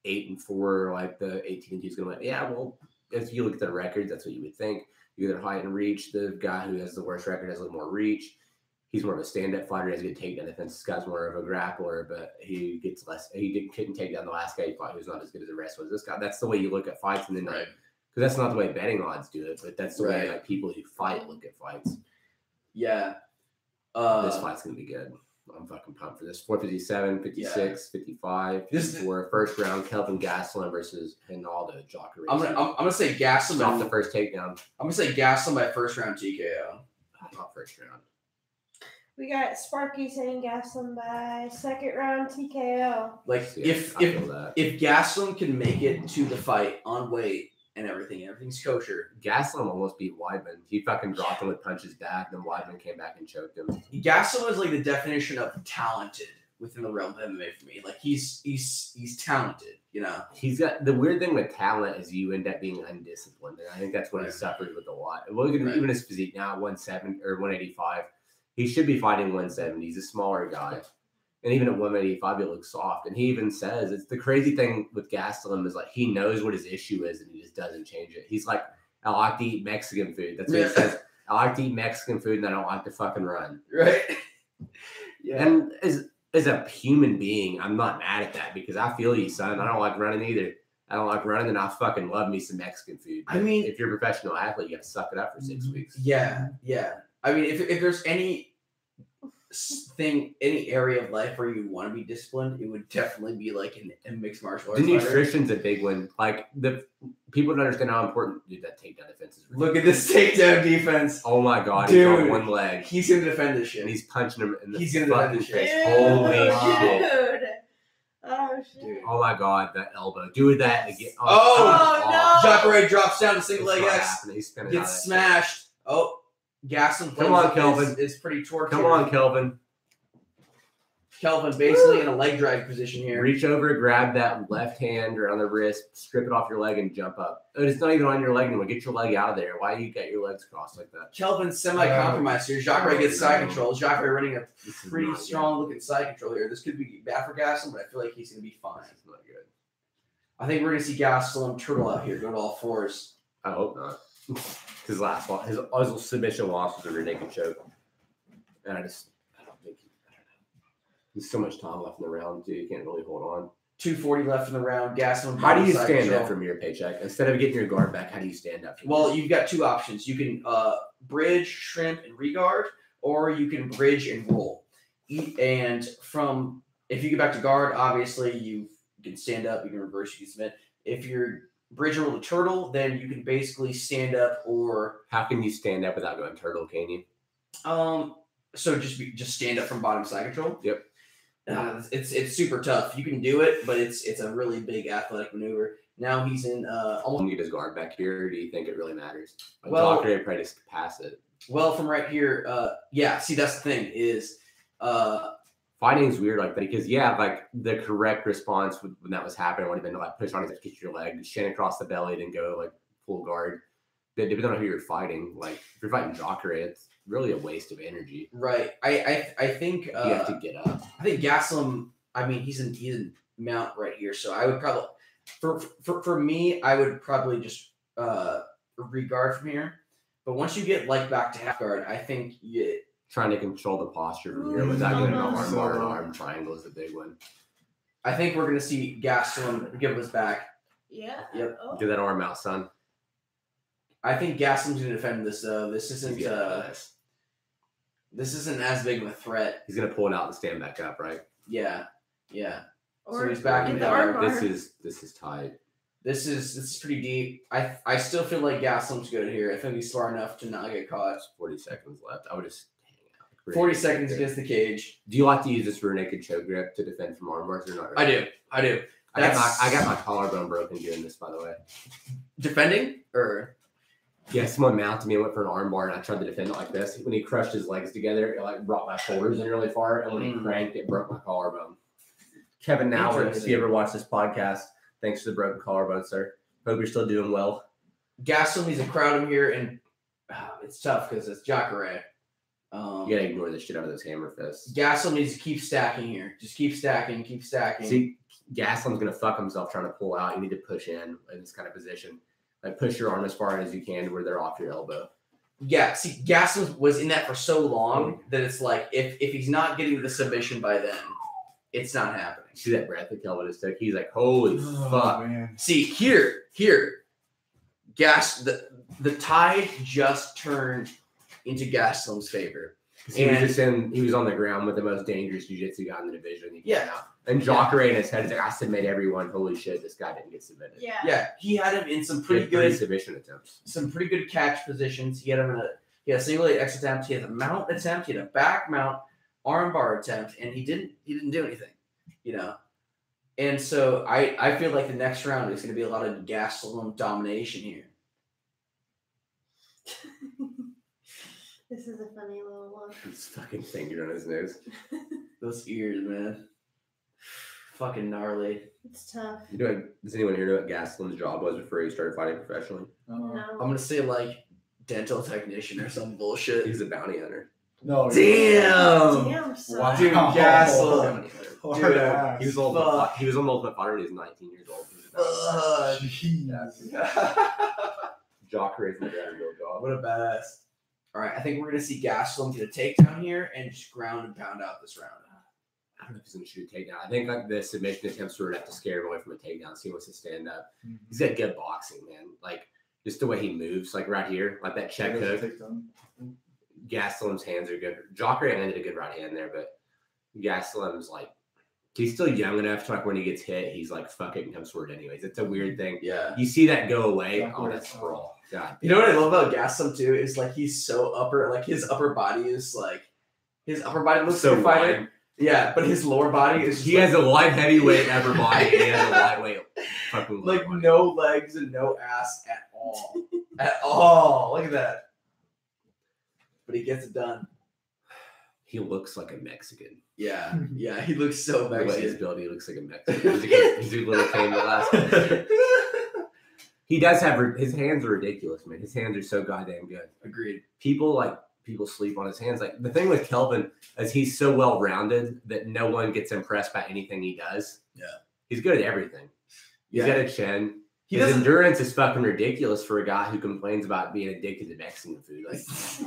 8-4. Like the 18-2 is going to well, if you look at their records, that's what you would think. You get their height and reach. The guy who has the worst record has a little more reach. He's more of a stand-up fighter. He has a good takedown defense. This guy's more of a grappler, but he gets less. Couldn't take down the last guy he fought, who's not as good as the rest was. This guy. That's the way you look at fights, and then because that's not the way betting odds do it, but that's the way like people who fight look at fights. Yeah. This fight's gonna be good. I'm fucking pumped for this. 457, 56, 55. This is for first round. Kelvin Gastelum versus Ronaldo Jacare. I'm gonna say Gastelum off the first takedown. I'm gonna say Gastelum by first round TKO. Not first round. We got Sparky saying Gastelum by second round TKO. Like if Gastelum can make it to the fight on weight and everything's kosher. Gastelum almost beat Weidman. He fucking dropped him with punches back, then Weidman came back and choked him. Gastelum is like the definition of talented within the realm of MMA for me. Like he's talented, you know. He's got the weird thing with talent is you end up being undisciplined, and I think that's what he suffered with a lot. Look at even his physique now, 170 or 185. He should be fighting 170. He's a smaller guy. And even at 185, he looks soft. And he even says, it's the crazy thing with Gastelum is like he knows what his issue is and he just doesn't change it. He's like, I like to eat Mexican food. That's what he says. I like to eat Mexican food and I don't like to fucking run. Right. Yeah. And as a human being, I'm not mad at that because I feel you, son. I don't like running either. I don't like running and I fucking love me some Mexican food. But I mean, if you're a professional athlete, you got to suck it up for 6 weeks. Yeah. Yeah. I mean, if there's any area of life where you want to be disciplined, it would definitely be like in mixed martial arts. The nutrition's a big one. Like the people don't understand how important that takedown defense is. Look at this takedown defense. Oh my god, dude, he's on one leg. He's gonna defend this shit. And he's punching him in the fucking face. Holy shit. Oh shit. Dude. Oh my god, that elbow. Do that again. Oh no. Jacare drops down to single leg X. Gets smashed. Oh. Gastelum Come on, Kelvin. Is pretty tortured. Come on, Kelvin. Kelvin basically in a leg drag position here. Reach over, grab that left hand or on the wrist, strip it off your leg, and jump up. And it's not even on your leg anymore. Get your leg out of there. Why you got your legs crossed like that? Kelvin's semi-compromised here. Jacare gets side control. Jacare running a pretty strong-looking side control here. This could be bad for Gastelum, but I feel like he's going to be fine. It's not good. I think we're going to see Gastelum turtle out here, go to all fours. I hope not. His last one, his submission loss was a rear naked choke, and I don't think there's so much time left in the round too. You can't really hold on. 2:40 left in the round. Gastelum. How do you stand up from your Paycheck instead of getting your guard back? How do you stand up? Well, you've got two options. You can bridge, shrimp, and regard, or you can bridge and roll. And from if you get back to guard, obviously you can stand up, you can reverse, you can submit. If you're bridge or roll the turtle, then you can basically stand up or. How can you stand up without going turtle? Can you? So just stand up from bottom side control. Yep. It's super tough. You can do it, but it's a really big athletic maneuver. Now he's in almost get his guard back here. Or do you think it really matters? Like well, Jacare probably just pass it. Well, from right here, yeah. See, that's the thing is. Fighting is weird like that because like the correct response when that was happening would have been to like push on his kick your leg, shin across the belly, then go like full guard. But depending on who you're fighting, like if you're fighting Jacare, it's really a waste of energy. Right. I think you have to get up. I think Gastelum. I mean, he's in mount right here, so I would probably for me, I would probably just regard from here. But once you get like back to half guard, I think you. Trying to control the posture from here without getting an arm bar and arm triangle is the big one. I think we're going to see Gastelum give us back. Yeah. Yep. Oh. Get that arm out, son. I think Gastelum's going to defend this, though. This isn't as big of a threat. He's going to pull it out and stand back up, right? Yeah. Yeah. Or so he's back in the arm. This is tight. This is pretty deep. I still feel like Gastelum's good here. I think he's far enough to not get caught. 40 seconds left. I would just 40 seconds against the cage. Do you like to use this rear naked choke grip to defend from arm bars or not? Really? I do. I got my collarbone broken doing this, by the way. Defending or? Yeah, someone mounted me and went for an arm bar, and I tried to defend it like this. When he crushed his legs together, it like brought my shoulders in really far, and when he cranked, it broke my collarbone. Kevin Nowler, if you ever watch this podcast, thanks for the broken collarbone, sir. Hope you're still doing well. Gastelum needs to crowd him here, and it's tough because it's Jacare. You gotta ignore the shit out of those hammer fists. Gastelum needs to keep stacking here. Just keep stacking, keep stacking. See, Gastelum's gonna fuck himself trying to pull out. You need to push in this kind of position. Like push your arm as far as you can to where they're off your elbow. Yeah, see, Gastelum was in that for so long that it's like if he's not getting the submission by then, it's not happening. See that breath that Kelvin just took? He's like, holy fuck. Man. See, here, the tide just turned into Gastelum's favor. He was on the ground with the most dangerous jiu-jitsu guy in the division. Yeah. And Jacare in his head is like, I submit everyone. Holy shit, this guy didn't get submitted. Yeah. Yeah, he had him in some pretty Three good submission attempts. some pretty good catch positions. He had him he had a single leg X attempt, he had a mount attempt, he had a back mount, armbar attempt, and he didn't do anything, you know. And so I feel like the next round is going to be a lot of Gastelum domination here. This is a funny little look. His fucking finger on his nose. Those ears, man. Fucking gnarly. It's tough. Does anyone here know what Gastelum's job was before he started fighting professionally? I'm going to say like dental technician or some bullshit. He's a bounty hunter. No. Damn. Damn, son. Wow. Dude, Gastelum. Bounty hunter. Hard ass. He was on Ultimate Fighter when he was 19 years old. Jeez. Jacare's in the ground real dog. What a badass. All right, I think we're going to see Gastelum get a takedown here and just ground and pound out this round. I don't know if he's going to shoot a takedown. I think like the submission attempts were have to scare him away from a takedown. So he wants to stand up. Mm-hmm. He's got good boxing, man. Like just the way he moves, like right here, like that check hook. Gastelum's hands are good. Jacare landed a good right hand there, but Gastelum's like he's still young enough to like when he gets hit, he's like fuck it and comes forward anyways. It's a weird thing. Yeah. You see that go away. Oh, that's sprawl. God. You know what I love about Gastelum too is like he's so upper, like his upper body is like his upper body looks So so fighter. wide. Yeah, but his lower body is He has a light heavyweight upper body. And he has a lightweight fucking like lower body. no legs and no ass at all. At all. Look at that. But he gets it done. He looks like a Mexican. Yeah. Yeah, he looks so The way he's Mexican. built, he looks like a Mexican. He's a little cane glass. He does have his hands are ridiculous, man. His hands are so goddamn good. Agreed. People sleep on his hands. Like the thing with Kelvin is he's so well rounded that no one gets impressed by anything he does. Yeah. He's good at everything. He's got a chin. His endurance is fucking ridiculous for a guy who complains about being addicted to Mexican food. Like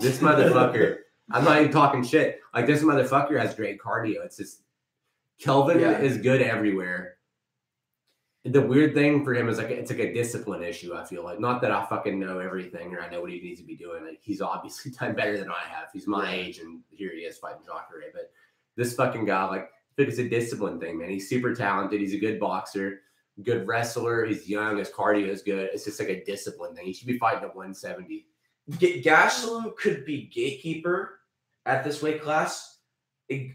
this motherfucker, I'm not even talking shit. Like this motherfucker has great cardio. It's just Kelvin is good everywhere. The weird thing for him is like it's like a discipline issue. I feel like not that I fucking know everything or I know what he needs to be doing. Like he's obviously done better than I have. He's my age and here he is fighting Jacare. But this fucking guy, like, I think it's a discipline thing, man. He's super talented. He's a good boxer, good wrestler. He's young. His cardio is good. It's just like a discipline thing. He should be fighting at 170. Gastelum could be gatekeeper at this weight class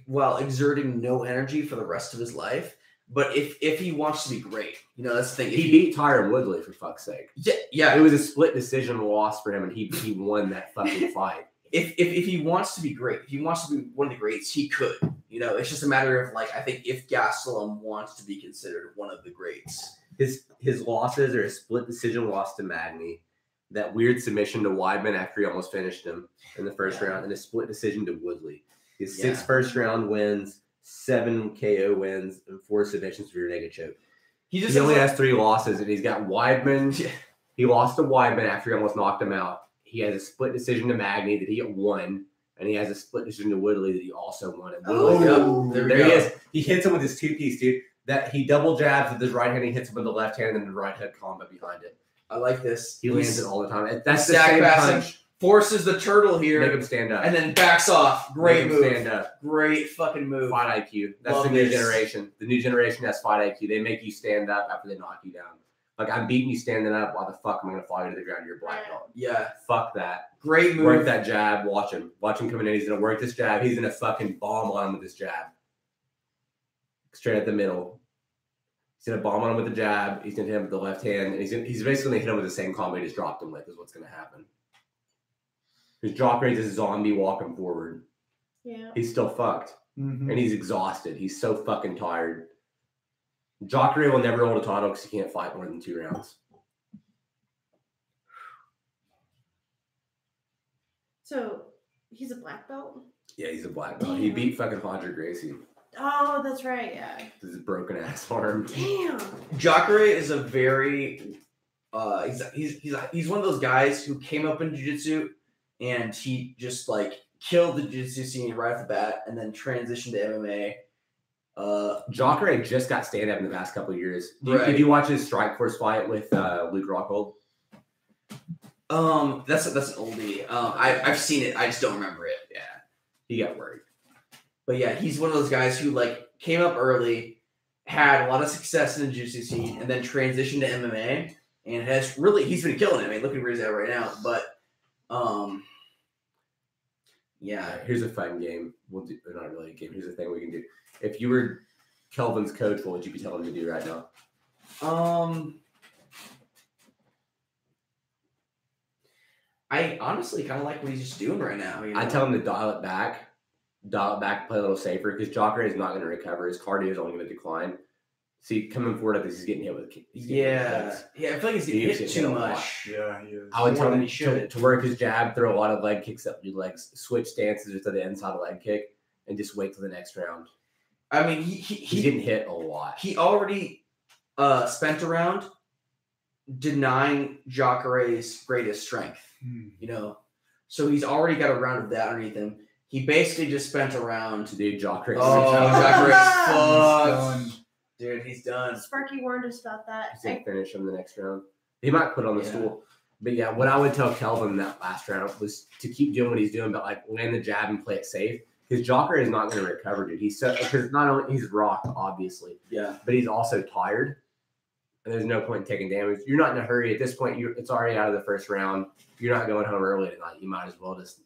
while exerting no energy for the rest of his life. But if he wants to be great, you know, that's the thing. He beat Tyron Woodley, for fuck's sake. Yeah. It was a split decision loss for him, and he won that fucking fight. If he wants to be great, if he wants to be one of the greats, he could. You know, it's just a matter of like I think if Gastelum wants to be considered one of the greats. His losses are a split decision loss to Magny, that weird submission to Weidman after he almost finished him in the first round, and a split decision to Woodley. His 6 first round wins, 7 KO wins, and 4 submissions for your nega choke. He only has 3 losses, and he's got Weidman. He lost to Weidman after he almost knocked him out. He has a split decision to Magny that he won, and he has a split decision to Woodley that he also won. And there he is. He hits him with his 2-piece, dude. That he double jabs with his right hand. He hits him with the left hand, and then the right hook combo behind it. I like this. He lands it all the time. That's the stack same passing, punch. Forces the turtle here. Make him stand up. And then backs off. Great Make move. him stand up. Great fucking move. Fight IQ. That's Love the new this. generation. The new generation has fight IQ. They make you stand up after they knock you down. Like, I'm beating you standing up. Why the fuck am I going to fall you to the ground? You're a black dog. Yeah. Fuck that. Great move. Work that jab. Watch him. Watch him coming in. He's going to work this jab. He's going to fucking bomb on him with this jab. Straight at the middle. He's going to bomb on him with the jab. He's going to hit him with the left hand. And he's basically going to hit him with the same combo he just dropped him with is what's going to happen. His Jacare is a zombie walking forward. Yeah. He's still fucked. Mm-hmm. And he's exhausted. He's so fucking tired. Jacare will never hold a title because he can't fight more than 2 rounds. So He's a black belt? Yeah, he's a black belt. He beat fucking Roger Gracie. Oh, that's right, yeah. This is a broken ass arm. Damn. Jacare is a very he's one of those guys who came up in jiu-jitsu and he just like killed the jiu-jitsu scene right off the bat and then transitioned to MMA. Jacare just got stand up in the past couple of years. Did you watch his Strikeforce fight with Luke Rockhold? That's an oldie. I've seen it. I just don't remember it. Yeah, he got worried. But yeah, he's one of those guys who like came up early, had a lot of success in the jiu-jitsu scene, and then transitioned to MMA, and he's been killing it. I mean, look at where he's at right now. But yeah. Here's a fun game. We'll do not really a game. Here's a thing we can do. If you were Kelvin's coach, what would you be telling him to do right now? I honestly kind of like what he's just doing right now. I tell him to dial it back, play a little safer, because Jacare is not going to recover. His cardio is only going to decline. See, coming forward at this, he's getting hit with Yeah, I feel like he's getting hit too much. Yeah, he is. I would tell him to work his jab, throw a lot of leg kicks up your legs, switch stances to the inside leg kick, and just wait till the next round. I mean, he's getting hit a lot. He already spent a round denying Jacare's greatest strength. So he's already got a round of that underneath him. He basically just spent a round. Dude, Jacare. Jacare's fucked. Dude, he's done. Sparky warned us about that. He's going to finish him the next round. He might put on the stool. But yeah, what I would tell Kelvin that last round was to keep doing what he's doing, but like land the jab and play it safe. Because Jacare is not going to recover, dude. Because not only he's rocked, obviously. Yeah. But he's also tired. And there's no point in taking damage. You're not in a hurry. At this point, it's already out of the first round. You're not going home early tonight. You might as well just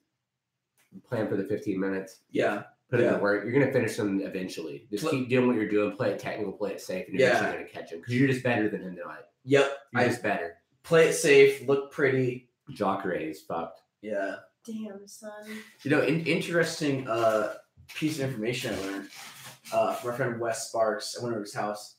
plan for the 15 minutes. Yeah. Put in the work. You're going to finish them eventually. Just keep doing what you're doing. Play it technical. Play it safe. And you're eventually going to catch him. Because you're just better than him tonight. Yep. You're just better. Play it safe. Look pretty. Jacare is fucked. Yeah. Damn, son. Interesting piece of information I learned from my friend Wes Sparks. I went over to his house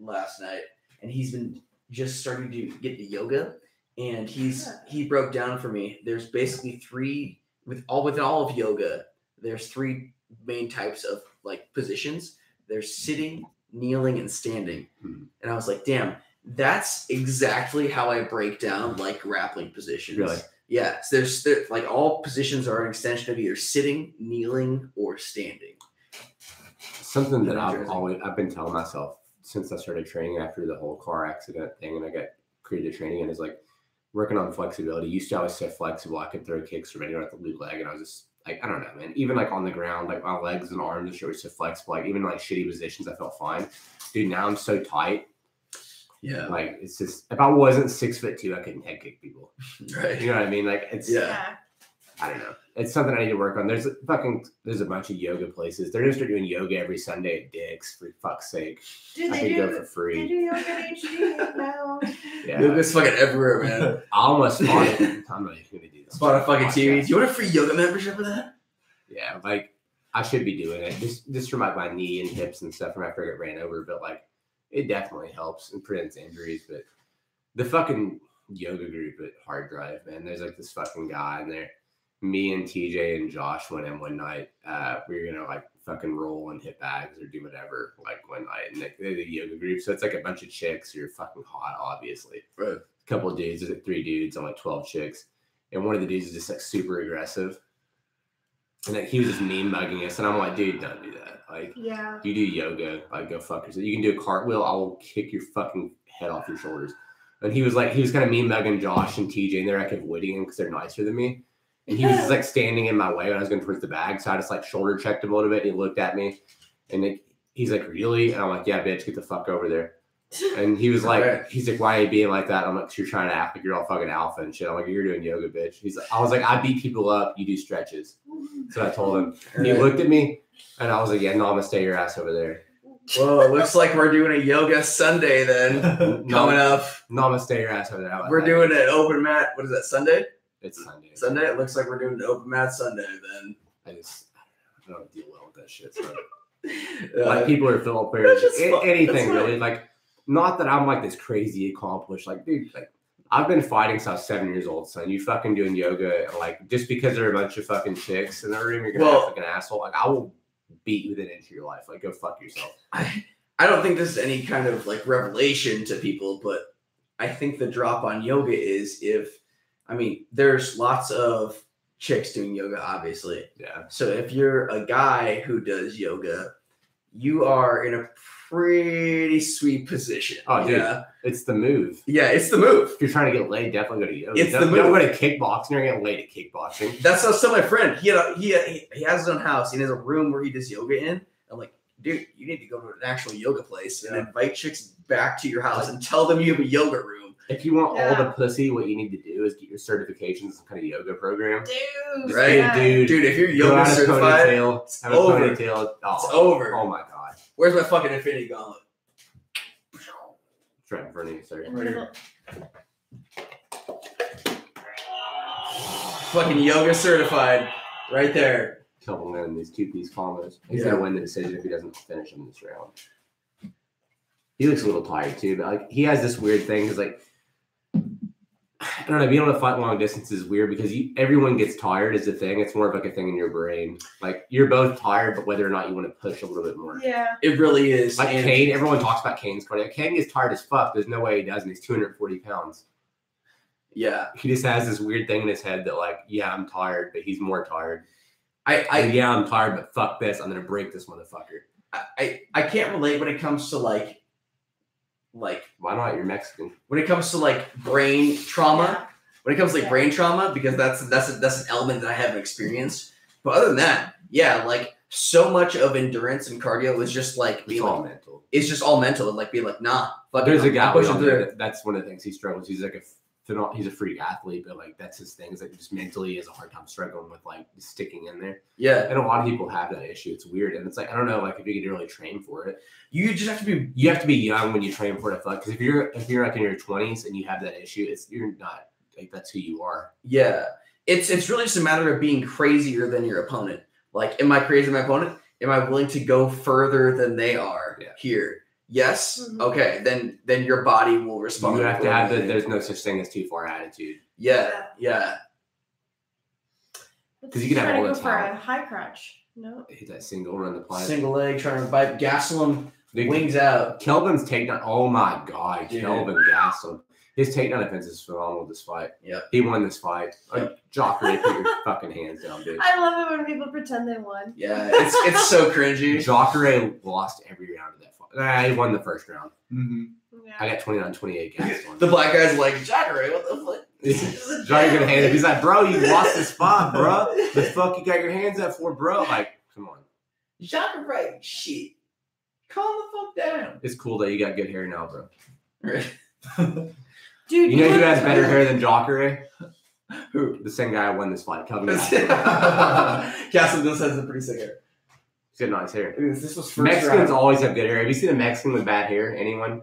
last night, and he's been just starting to get to yoga. And he broke down for me. There's basically within all of yoga, there's three main types of like positions. There's sitting, kneeling, and standing. And I was like, damn, that's exactly how I break down like grappling positions. Really? Yeah. So there's like all positions are an extension of either sitting, kneeling, or standing. Something that I've been telling myself since I started training after the whole car accident thing, and I got creative training, and is like working on flexibility. Used to, I was so flexible, I could throw kicks from anywhere at the blue leg, and I was just like, I don't know, man. Even like on the ground, like my legs and arms are so flexible. Like even like shitty positions, I felt fine. Dude, now I'm so tight. Yeah. Like it's just, if I wasn't 6'2", I couldn't head kick people. Right. You know what I mean? Like it's I don't know. It's something I need to work on. There's a bunch of yoga places. They're gonna start doing yoga every Sunday at Dick's, for fuck's sake. Dude, I could go for free. They do yoga at HD now. Yeah. Yoga's fucking everywhere, man. I almost spot it. I'm not even gonna do this. Spot a fucking TV. Do you want a free yoga membership for that? Yeah, like I should be doing it. Just for my knee and hips and stuff from after I get ran over, but like it definitely helps and prevents injuries. But the fucking yoga group at Hard Drive, man, there's like this fucking guy in there. Me and TJ and Josh went in one night. We were gonna like fucking roll and hit bags or do whatever like one night, and they're the yoga group. So it's like a bunch of chicks who are fucking hot, obviously. Right. A couple of dudes, there's like 3 dudes on like 12 chicks, and one of the dudes is just like super aggressive, and like he was just mean mugging us, and I'm like, dude, don't do that. Like, you do yoga, like go fuck yourself. You can do a cartwheel, I will kick your fucking head off your shoulders. And he was kind of mean mugging Josh and TJ, and they're like avoiding him because they're nicer than me. And he was just like standing in my way when I was going towards the bag. So I just like shoulder checked him a little bit. And he looked at me and he's like, really? And I'm like, yeah, bitch, get the fuck over there. And he was like, he's like, why are you being like that? I'm like, you're trying to act like you're all fucking alpha and shit. I'm like, you're doing yoga, bitch. I was like, I beat people up. You do stretches. So I told him. And he looked at me and I was like, yeah, namaste your ass over there. Whoa, it looks like we're doing a yoga Sunday then coming up. Namaste your ass over there. We're doing an open mat. What is that, Sunday? It's Sunday. Sunday? It looks like we're doing an open mat Sunday then. I don't deal well with that shit. So. Like people are Philip Perry. Anything really. Like, not that I'm like this crazy accomplished. Like, dude, like I've been fighting since I was 7 years old, son. You fucking doing yoga, like, just because there are a bunch of fucking chicks in the room, you're gonna act like an asshole. Like, I will beat you within an inch of your life. Like, go fuck yourself. I don't think this is any kind of like revelation to people, but I think the drop on yoga is there's lots of chicks doing yoga, obviously. Yeah. So if you're a guy who does yoga, you are in a pretty sweet position. Oh, dude, it's the move. Yeah, it's the move. If you're trying to get laid, definitely go to yoga. It's the Don't move. go to kickboxing. You're getting laid at kickboxing. That's what I was telling my friend. He has his own house. He has a room where he does yoga in. I'm like, dude, you need to go to an actual yoga place and invite chicks back to your house and tell them you have a yoga room. If you want all the pussy, what you need to do is get your certifications in some kind of yoga program. Dude, right? Dude, if you're yoga certified, it's over. It's It's over. Oh my god. Where's my fucking infinity gauntlet? It's right in front of you, sir. Right here. Fucking yoga certified, right there. Couple men, these 2-piece combos. He's gonna win the decision if he doesn't finish him this round. He looks a little tired too, but like he has this weird thing because like I don't know, being able to fight long distance is weird because everyone gets tired is the thing. It's more of like a thing in your brain. Like you're both tired, but whether or not you want to push a little bit more. Yeah. It really is. Like Kane, everyone talks about Kane's cardio. Kane is tired as fuck. There's no way he doesn't. He's 240 pounds. Yeah. He just has this weird thing in his head that like, yeah, I'm tired, but he's more tired. Yeah, I'm tired, but fuck this. I'm gonna break this motherfucker. I can't relate when it comes to like why not? You're Mexican. When it comes to like brain trauma, brain trauma, because that's an element that I haven't experienced. But other than that, yeah, like so much of endurance and cardio is just like it's all mental. It's just all mental and like being like, nah. There's a guy pushing through. That's one of the things he struggles. He's like he's a freak athlete, but like that's his thing. Is like just mentally he has a hard time struggling with like sticking in there. Yeah, and a lot of people have that issue. It's weird, and it's like I don't know, like if you could really train for it, you just have to be. You have to be young when you train for it. Because if you're like in your 20s and you have that issue, you're not like that's who you are. Yeah, it's really just a matter of being crazier than your opponent. Like, am I crazier than my opponent? Am I willing to go further than they are here? Yes. Mm-hmm. Okay. Then your body will respond. You have to have there's no such thing as too far attitude. Yeah. Yeah. Because you can have all the time. For a high crotch. No. Hit that single, run the plane. Single leg, trying to bite Gastelum wings out. Kelvin's takedown. Oh my god, dude. Kelvin Gastelum. His takedown defense is phenomenal this fight. Yeah. He won this fight. Like Jacare, put your fucking hands down, bitch. I love it when people pretend they won. Yeah, it's so cringy. Jacare lost every round of that fight. He won the first round. Mm-hmm. Yeah. I got 29-28 Gastelum. The black guy's like, Jacare, what the fuck? Jacare gonna hand it. He's like, bro, you lost the spot, bro. The fuck you got your hands up for, bro? Like, come on. Jacare, right? Shit. Calm the fuck down. It's cool that you got good hair now, bro. Right. Dude, you know who has better hair than Jacare? Who? The same guy who won this fight. Kelvin Gastelum. Gastelum does have some pretty sick hair. He's got nice hair. This was first Mexicans round. always have good hair. Have you seen a Mexican with bad hair? Anyone?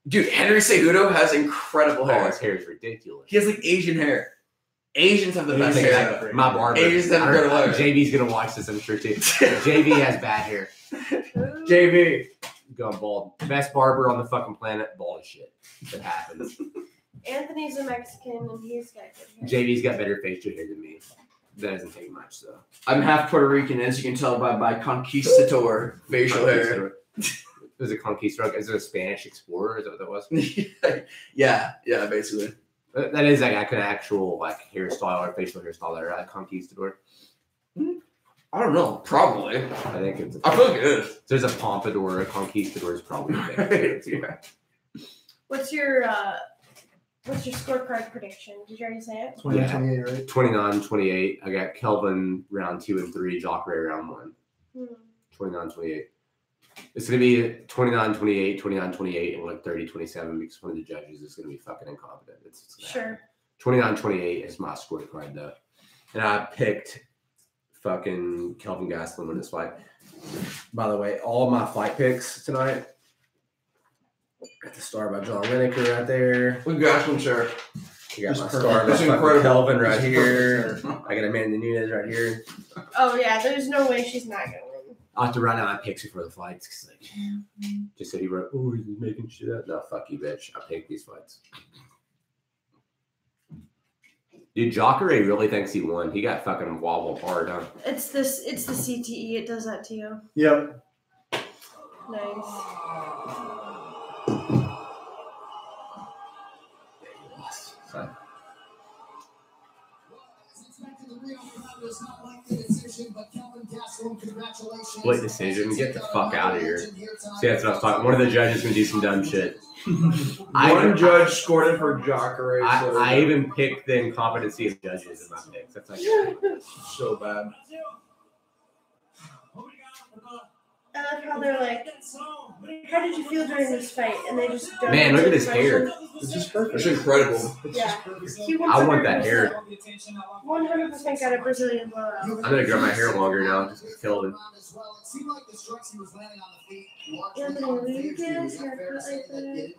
Dude, Henry Cejudo has incredible hair. His hair is ridiculous. He has like Asian hair. Asians have the best hair. My barber. Asians have better hair. JV's gonna watch this, I'm sure too. JV has bad hair. JV. Going bald. Best barber on the fucking planet. Bald as shit. It happens. Anthony's a Mexican and he's got good hair. JV's got better facial hair than me. That doesn't take much, though. I'm half Puerto Rican, as you can tell by my conquistador facial hair. Is it conquistador? Is it a Spanish explorer? Is that what that was? yeah, basically. That is like an actual like hairstyle or facial hairstyle that are like conquistador. I don't know. Probably. I think it's. I feel like it is. There's a pompadour. A conquistador is probably a thing. Yeah. What's your scorecard prediction? Did you already say it? 28, right? 29-28. I got Kelvin round 2 and 3. Jacare round 1. 29-28. It's going to be 29-28, 29-28, and like 30-27 because one of the judges is going to be fucking incompetent. It's sure. 29-28 is my scorecard though, and I picked fucking Kelvin Gastelum in this fight. By the way, all my fight picks tonight. Got the star by John Lineker right there. We got some, sir. You got my star by Kelvin right here. I got Amanda Nunes right here. Oh yeah, there's no way she's not gonna win. I have to write down my picks before the fights because like, just said he wrote, oh, he's making shit up. No, fuck you, bitch. I picked these fights. Dude, Jacare really thinks he won. He got fucking wobbled hard, huh? It's the CTE. It does that to you. Yep. Nice. So, split decision. Get the fuck out of here. See, that's what I was talking. One of the judges gonna do some dumb shit. One judge scored it for Jacare. I even picked the incompetency of judges in my picks. That's like so bad. I love how they're like, how did you feel during this fight? And they just don't. Man, look at his hair. It's just perfect. It's incredible. Yeah. I want that hair. 100% got a Brazilian blowout. I'm gonna grow my hair longer now. Just to kill him. Anthony, will you get his haircut like that?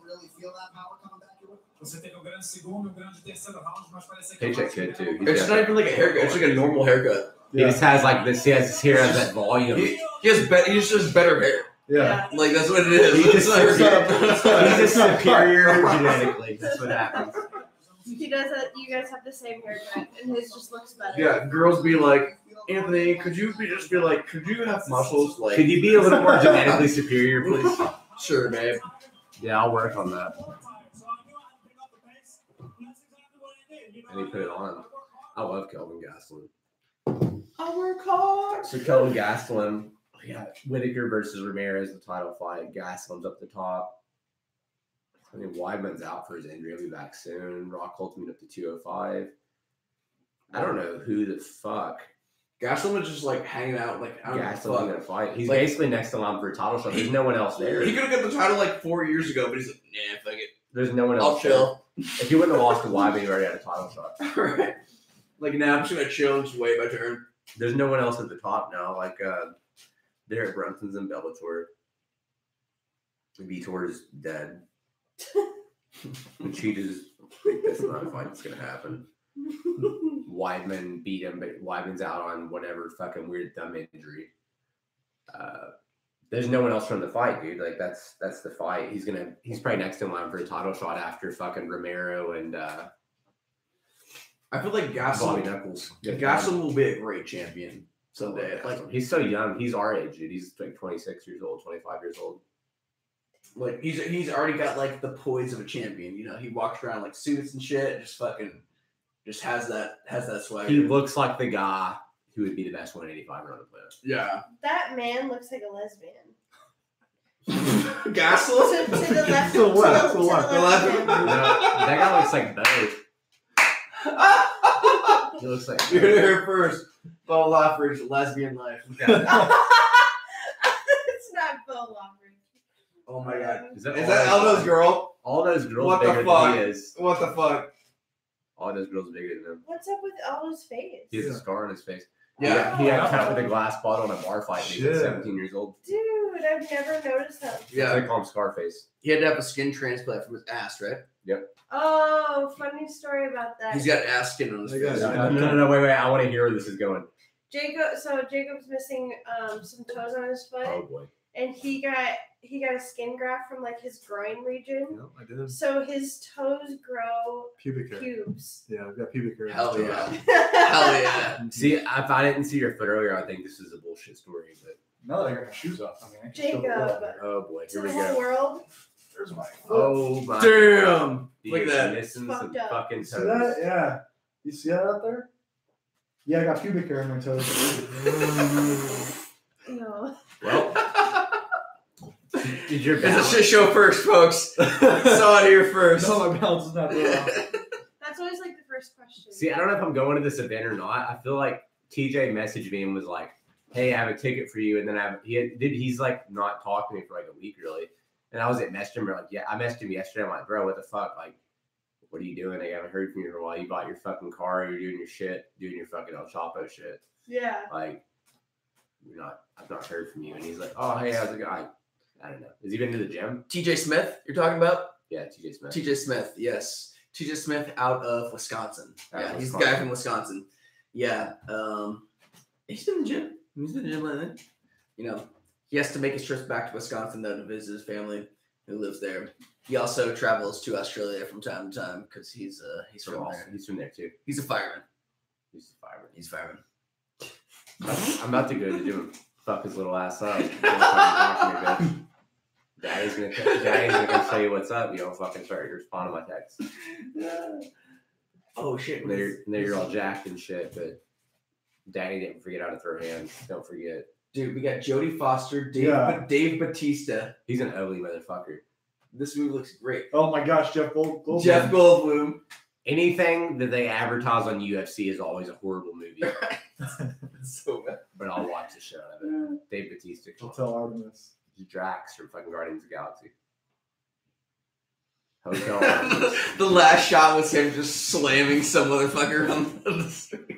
Paycheck kid too. It's not even like a haircut. It's like a normal haircut. He just has like this. He has his hair has that volume. He just has better hair. Yeah. Like that's what it is. He's just superior genetically. That's what happens. He does that. You guys have the same haircut, and his just looks better. Yeah, girls be like, Anthony, could you have muscles? Like, Could you be a little more genetically superior, please? Sure, babe. Yeah, I'll work on that. And he put it on. I love Kelvin Gastelum. I'll work hard. So Kelvin Gastelum, yeah, Whitaker versus Ramirez, the title fight. Gastelum's up the top. I mean, Weidman's out for his injury. He'll be back soon. Rockhold's moved up to 205. I don't know who the fuck. Gastelum is just like hanging out. Like, Gastelum's gonna fight. He's basically next in line for a title shot. There's no one else there. He could have got the title like 4 years ago, but he's like, nah, fuck it. There's no one else. I'll chill. If he wouldn't have lost to Weidman, he already had a title shot. Right. Like, nah, I'm just gonna chill and just wait my turn. There's no one else at the top now. Like, Derek Brunson's in Bellator. Vitor's dead. Cheetah's like, that's not a fight that's gonna happen. Weidman beat him, but Weidman's out on whatever fucking weird thumb injury. There's no one else from the fight, dude. Like that's the fight. He's probably next in line for a title shot after fucking Romero and I feel like Bobby Knuckles. Gastelum will be a great champion someday. Like he's so young. He's our age, dude. He's like 26 years old, 25 years old. Like he's already got like the poise of a champion. You know, he walks around like suits and shit, and just has that swagger. Hmm. He looks like the guy who would be the best 185er on the planet. Yeah. That man looks like a lesbian. Gastelum? To the left. To the left. To the left. No, that guy looks like both. He looks like You're here first. Bo Lafridge, lesbian life. It's not Bo Lafridge. Oh my god. Is that Aldo's girl? All those girls What the bigger fuck? than he is. What the fuck? All those girls bigger than him. What's up with Aldo's face? He has a scar on his face. Yeah. He got cut with a glass bottle in a bar fight when he was Shit. 17 years old. Dude, I've never noticed that. Yeah. They call him Scarface. He had to have a skin transplant from his ass, right? Oh, funny story about that. He's got ass skin on his face. No, wait. I want to hear where this is going. Jacob's missing some toes on his foot, Oh boy. and he got a skin graft from like his groin region. No, I did. So his toes grow Pubic hair. pubes. Yeah, I've got pubic hair. Hell yeah. Hell yeah. See, if I didn't see your foot earlier, I think this is a bullshit story. But Now that I got my shoes off, I mean, I can Jacob. show the world. oh boy, To here the we whole go. world. There's my foot. Oh my. Damn. Dude, Look at that. Missing some Fucked up. fucking See toes. that? Yeah. You see that out there? Yeah, I got pubic hair on my toes. No. Well, did your It's a balance? shit show first, folks. Saw it here first. No, my balance is not good. That's always like the first question. See, I don't know if I'm going to this event or not. I feel like TJ messaged me and was like, "Hey, I have a ticket for you," and then he's like not talked to me for like a week really. And I was at Messenger like, yeah, I messaged him yesterday. I'm like, bro, what the fuck? Like, what are you doing? I haven't heard from you for a while. You bought your fucking car. You're doing your shit, doing your fucking El Chapo shit. Yeah. Like, I've not heard from you. And he's like, oh, hey, how's it going? I don't know. Has he been to the gym? TJ Smith, you're talking about? Yeah, TJ Smith. TJ Smith, yes. TJ Smith out of Wisconsin. Out of He's the Wisconsin. guy from Wisconsin. Yeah. He's in the gym. He's in the gym, I think. You know, he has to make his trips back to Wisconsin though to visit his family. who lives there. He also travels to Australia from time to time because he's from there. He's from there too. He's a fireman. He's a fireman. He's a fireman. I'm about to go to the gym and fuck his little ass up. Daddy's gonna come tell you what's up. You don't fucking start to respond to my texts. Oh shit! And you're all jacked and shit, but Daddy didn't forget how to throw hands. Don't forget. Dude, we got Jodie Foster, Dave Bautista. He's an ugly motherfucker. This movie looks great. Oh my gosh, Jeff Goldblum. Jeff Goldblum. Anything that they advertise on UFC is always a horrible movie. So bad. But I'll watch the show of it. Dave Bautista. I'll tell Artemis. Drax from fucking Guardians of the Galaxy. Hotel Artemis. The last shot was him just slamming some motherfucker on the street.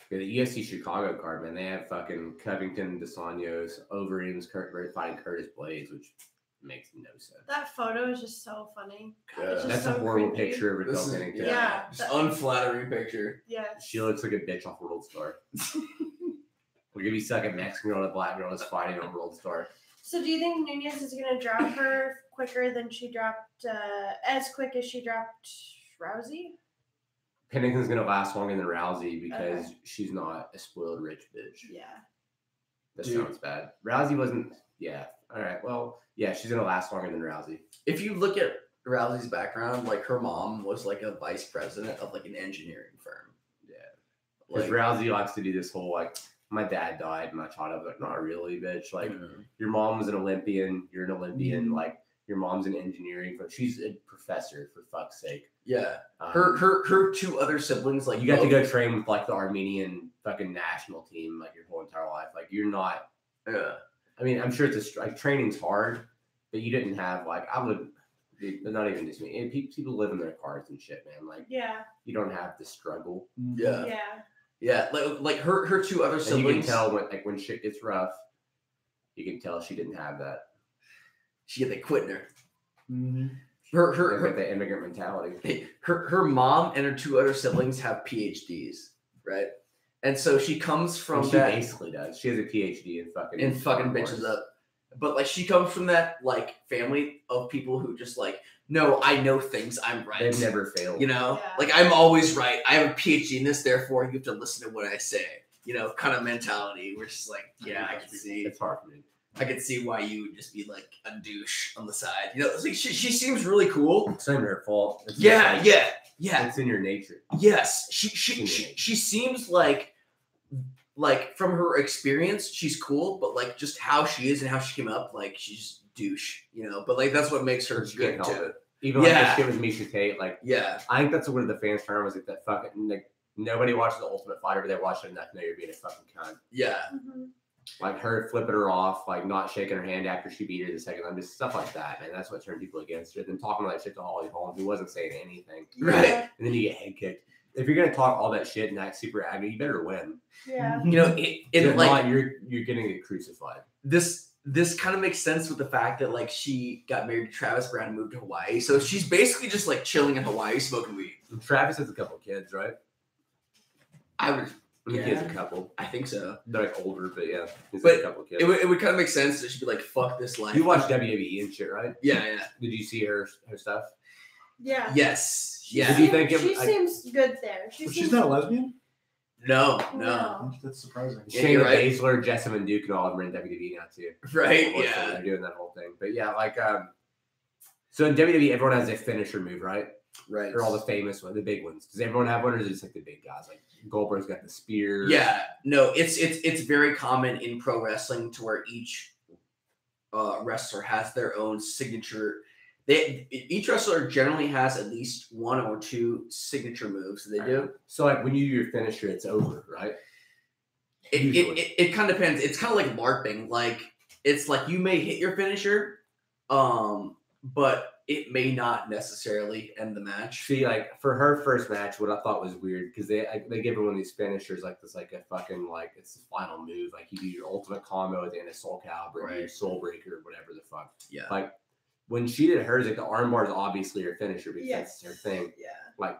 Yeah, the UFC Chicago card, man, they have fucking Covington, DeSantos, Overeem's fighting Curtis Blades, which makes no sense. That photo is just so funny. Yeah. Just That's so a horrible cringy. picture of Raquel Pennington. Yeah. Just unflattering picture. Yes. She looks like a bitch off World Star. We're gonna be second Mexican girl and a black girl is fighting on World Star. So do you think Nunes is going to drop her quicker than she dropped, as quick as she dropped Rousey? Pennington's gonna last longer than Rousey because she's not a spoiled rich bitch. Yeah. That sounds bad. Rousey wasn't. Yeah. All right. Well, yeah, she's gonna last longer than Rousey. If you look at Rousey's background, like her mom was like a vice president of like an engineering firm. Yeah. Because Rousey likes to do this whole like, my dad died, my child. Like, not really, bitch. Like, your mom was an Olympian. You're an Olympian. Like, your mom's in engineering. But she's a professor, for fuck's sake. Yeah. Her two other siblings, like, you got to go train with like the Armenian fucking national team like your whole entire life. Like, you're not. I mean, I'm sure it's like training's hard, but you didn't have like not even just me. People live in their cars and shit, man. Like, you don't have the struggle. Yeah, like her two other siblings. And you can tell when shit gets rough, you can tell she didn't have that. They quit her. Mm-hmm. Her the immigrant mentality. Her mom and her two other siblings have PhDs, right? And so she comes from she basically does. She has a PhD in fucking bitches up. But like she comes from that like family of people who just like, no, I know things, I'm right. They've never failed. You know? Like I'm always right. I have a PhD in this, therefore you have to listen to what I say. You know, kind of mentality. We're just like, yeah, I can see. It's hard for me. I could see why you would just be like a douche on the side. You know, it's like she seems really cool. It's not her fault. It's yeah. It's in your nature. Yes. She seems like from her experience, she's cool, but like just how she is and how she came up, like she's douche, you know. But like that's what makes her good too. Even like the shit with Misha Tate, like I think that's what the fans term was like that fucking like nobody watches The Ultimate Fighter, but they watch it enough to know you're being a fucking cunt. Yeah. Like her flipping her off, like not shaking her hand after she beat her the second time, just stuff like that, man. That's what turned people against her. Then talking all that shit to Holly Holm, who wasn't saying anything. Right. And then you get head kicked. If you're gonna talk all that shit and act super agony, you better win. Yeah. You know, if like not, you're gonna get crucified. This kind of makes sense with the fact that like she got married to Travis Brown and moved to Hawaii, so she's basically just like chilling in Hawaii smoking weed. And Travis has a couple kids, right? I would. He has a couple. I think so. They're like older, but yeah, he's but a couple kids. It would kind of make sense that she'd be like, "Fuck this life." You watch WWE and shit, right? Yeah. Did you see her stuff? Yeah. Yes. Yeah. Did you think she seems good there? She's not a lesbian? No. That's surprising. Shayna Baszler, Jessamine Duke, and all of them are in WWE now too. Right. Yeah. They're doing that whole thing. But yeah, like so in WWE, everyone has a finisher move, right? Right. Or all the famous ones, the big ones. Does everyone have one, or is it just like the big guys? Like Goldberg's got the spear. Yeah. No, it's very common in pro wrestling to where each wrestler has their own signature. Each wrestler generally has at least one or two signature moves that they do. So like when you do your finisher, it's over, right? It kind of depends. It's kind of like LARPing. Like it's like you may hit your finisher, but it may not necessarily end the match. See, like for her first match, what I thought was weird because they give her one of these finishers like this, like a fucking like it's the final move. Like you do your ultimate combo at the end of Soul Calibur, or your Soul Breaker, or whatever the fuck. Yeah. Like when she did hers, like the armbar is obviously her finisher because that's her thing. Yeah. Like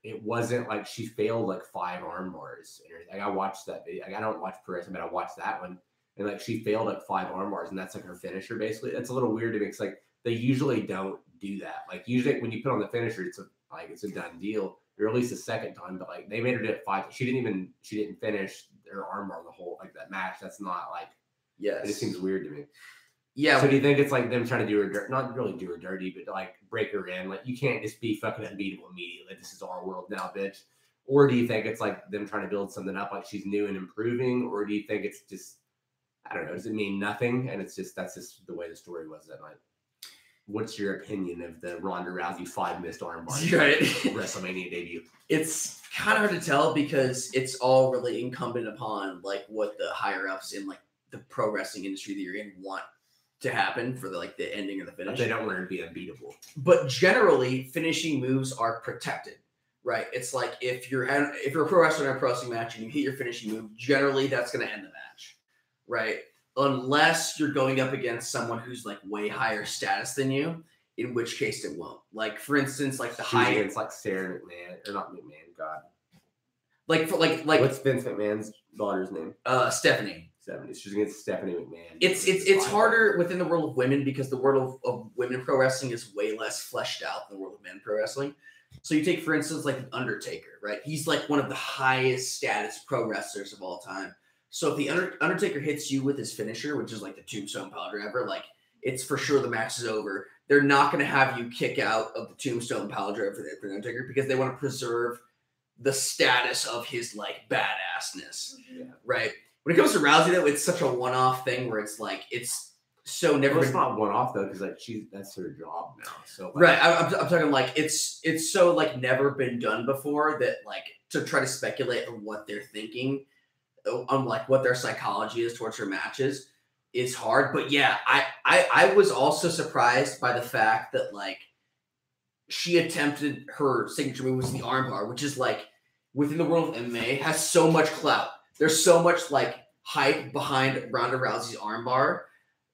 it wasn't like she failed like 5 arm bars. Like I watched that video. Like I don't watch pro wrestling, but I watched that one. and like she failed like 5 arm bars, and that's like her finisher basically. It's a little weird to me because like they usually don't do that. Like usually when you put on the finisher, it's a done deal, or at least the second time. But like they made her do it 5. She didn't finish her arm bar the whole like that match. That's not like it just seems weird to me. Yeah. So do you think it's like them trying to do her not really do her dirty, but like break her in? Like you can't just be fucking unbeatable immediately. This is our world now, bitch. Or do you think it's like them trying to build something up, like she's new and improving? Or do you think it's just, I don't know, does it mean nothing? And it's just, that's just the way the story was that night. What's your opinion of the Ronda Rousey 5 missed arm bars WrestleMania debut? It's kind of hard to tell because it's all really incumbent upon like what the higher ups in like the pro wrestling industry that you're in want to happen for the ending or the finish. But they don't want her to be unbeatable. But generally, finishing moves are protected, right? It's like if you're a pro wrestler in a pro wrestling match and you hit your finishing move, generally that's going to end the match, right? Unless you're going up against someone who's like way higher status than you, in which case it won't. Like for instance, like the high against like Sarah McMahon or not McMahon, God. Like what's Vince McMahon's daughter's name? Stephanie. She's against Stephanie McMahon. It's harder within the world of women because the world of women pro wrestling is way less fleshed out than the world of men pro wrestling. So you take, for instance, like The Undertaker, right? He's like one of the highest status pro wrestlers of all time. So if the Undertaker hits you with his finisher, which is like the tombstone pile driver, like it's for sure the match is over. They're not going to have you kick out of the tombstone pile driver for the Undertaker because they want to preserve the status of his like badassness, right? When it comes to Rousey, though, it's such a one-off thing where it's like it's so never. Well, it's not one-off though, because like that's her job now. So like, right, I'm talking like it's so like never been done before that like to try to speculate on what they're thinking, on like what their psychology is towards her matches is hard. But yeah, I was also surprised by the fact that like she attempted her signature move was the armbar, which is like within the world of MMA has so much clout. There's so much like hype behind Ronda Rousey's armbar.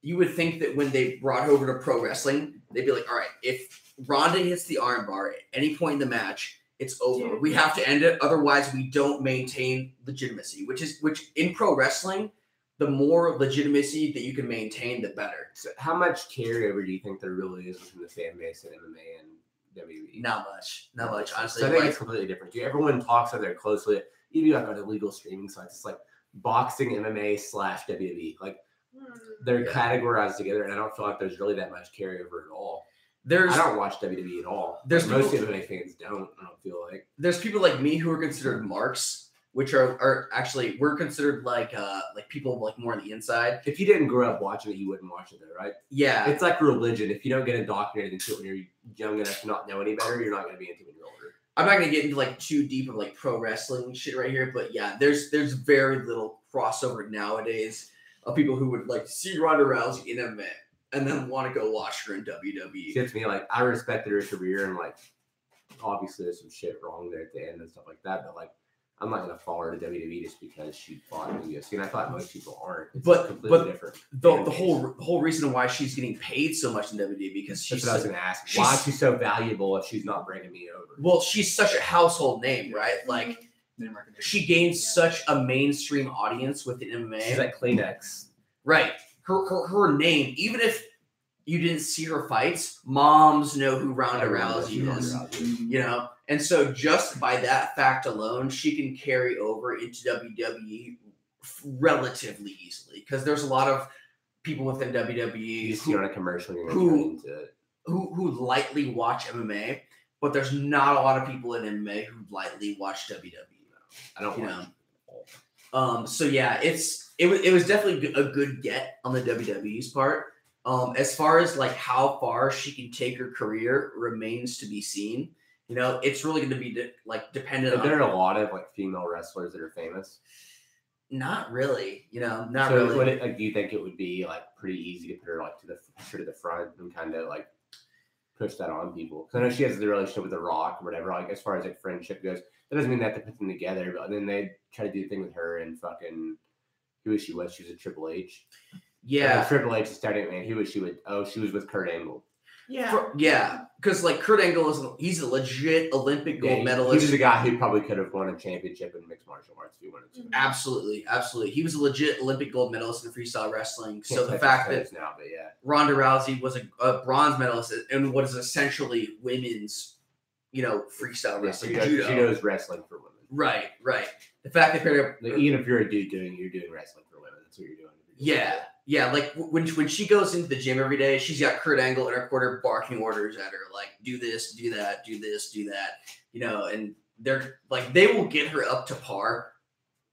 You would think that when they brought her over to pro wrestling, they'd be like, all right, if Ronda hits the armbar at any point in the match, it's over. We have to end it. Otherwise, we don't maintain legitimacy, which in pro wrestling, the more legitimacy that you can maintain, the better. So how much carryover do you think there really is within the fan base in MMA and WWE? Not much, honestly. So I think it's completely different. Everyone talks about it closely. Even like on illegal streaming sites, it's like boxing, MMA / WWE. Like they're categorized together, and I don't feel like there's really that much carryover at all. I don't watch WWE at all. Most MMA fans don't. I don't feel like there's people like me who are considered marks, which are actually we're considered like people like more on the inside. If you didn't grow up watching it, you wouldn't watch it, though, right? Yeah, it's like religion. If you don't get indoctrinated into it when you're young enough to not know any better, you're not going to be into it when you're older. I'm not gonna get into like too deep of like pro wrestling shit right here, but yeah, there's very little crossover nowadays of people who would like see Ronda Rousey in MMA and then want to go watch her in WWE. It's me like I respected her career and like obviously there's some shit wrong there at the end and stuff like that, but like I'm not gonna follow her to WWE just because she fought in the UFC, and I thought most people aren't. It's completely different. The whole reason why she's getting paid so much in WWE because she's. That's what I was gonna ask. Why is she so valuable if she's not bringing me over? Well, she's such a household name, right? Like she gains such a mainstream audience within MMA. She's like Kleenex, right? Her name, even if you didn't see her fights, moms know who Ronda Rousey is. You know. And so just by that fact alone, she can carry over into WWE relatively easily because there's a lot of people within WWE who on a commercial who lightly watch MMA, but there's not a lot of people in MMA who lightly watch WWE. I don't know. So yeah, it was definitely a good get on the WWE's part. As far as like how far she can take her career remains to be seen. You know, it's really going to be dependent on. There are a lot of like female wrestlers that are famous. Not really, not really. Do you think it would be like pretty easy to put her like to the front and kind of like push that on people? Because I know she has the relationship with The Rock or whatever. Like as far as like friendship goes, that doesn't mean they have to put them together. But then they try to do the thing with her and fucking who was she with? She was a Triple H. Yeah, Triple H is starting. Man, who was she with? Oh, she was with Kurt Angle. Yeah. Because like Kurt Angle he's a legit Olympic gold medalist. He was a guy who probably could have won a championship in mixed martial arts if he wanted to. Absolutely. He was a legit Olympic gold medalist in freestyle wrestling. So the fact that now, but yeah, Ronda Rousey was a bronze medalist in what is essentially women's, freestyle wrestling. Judo. She knows wrestling for women. Right. The fact that even if you're a dude you're doing wrestling for women, that's what you're doing. Yeah. Like when she goes into the gym every day, she's got Kurt Angle in her corner barking orders at her, like do this, do that, do this, do that. And they're like they will get her up to par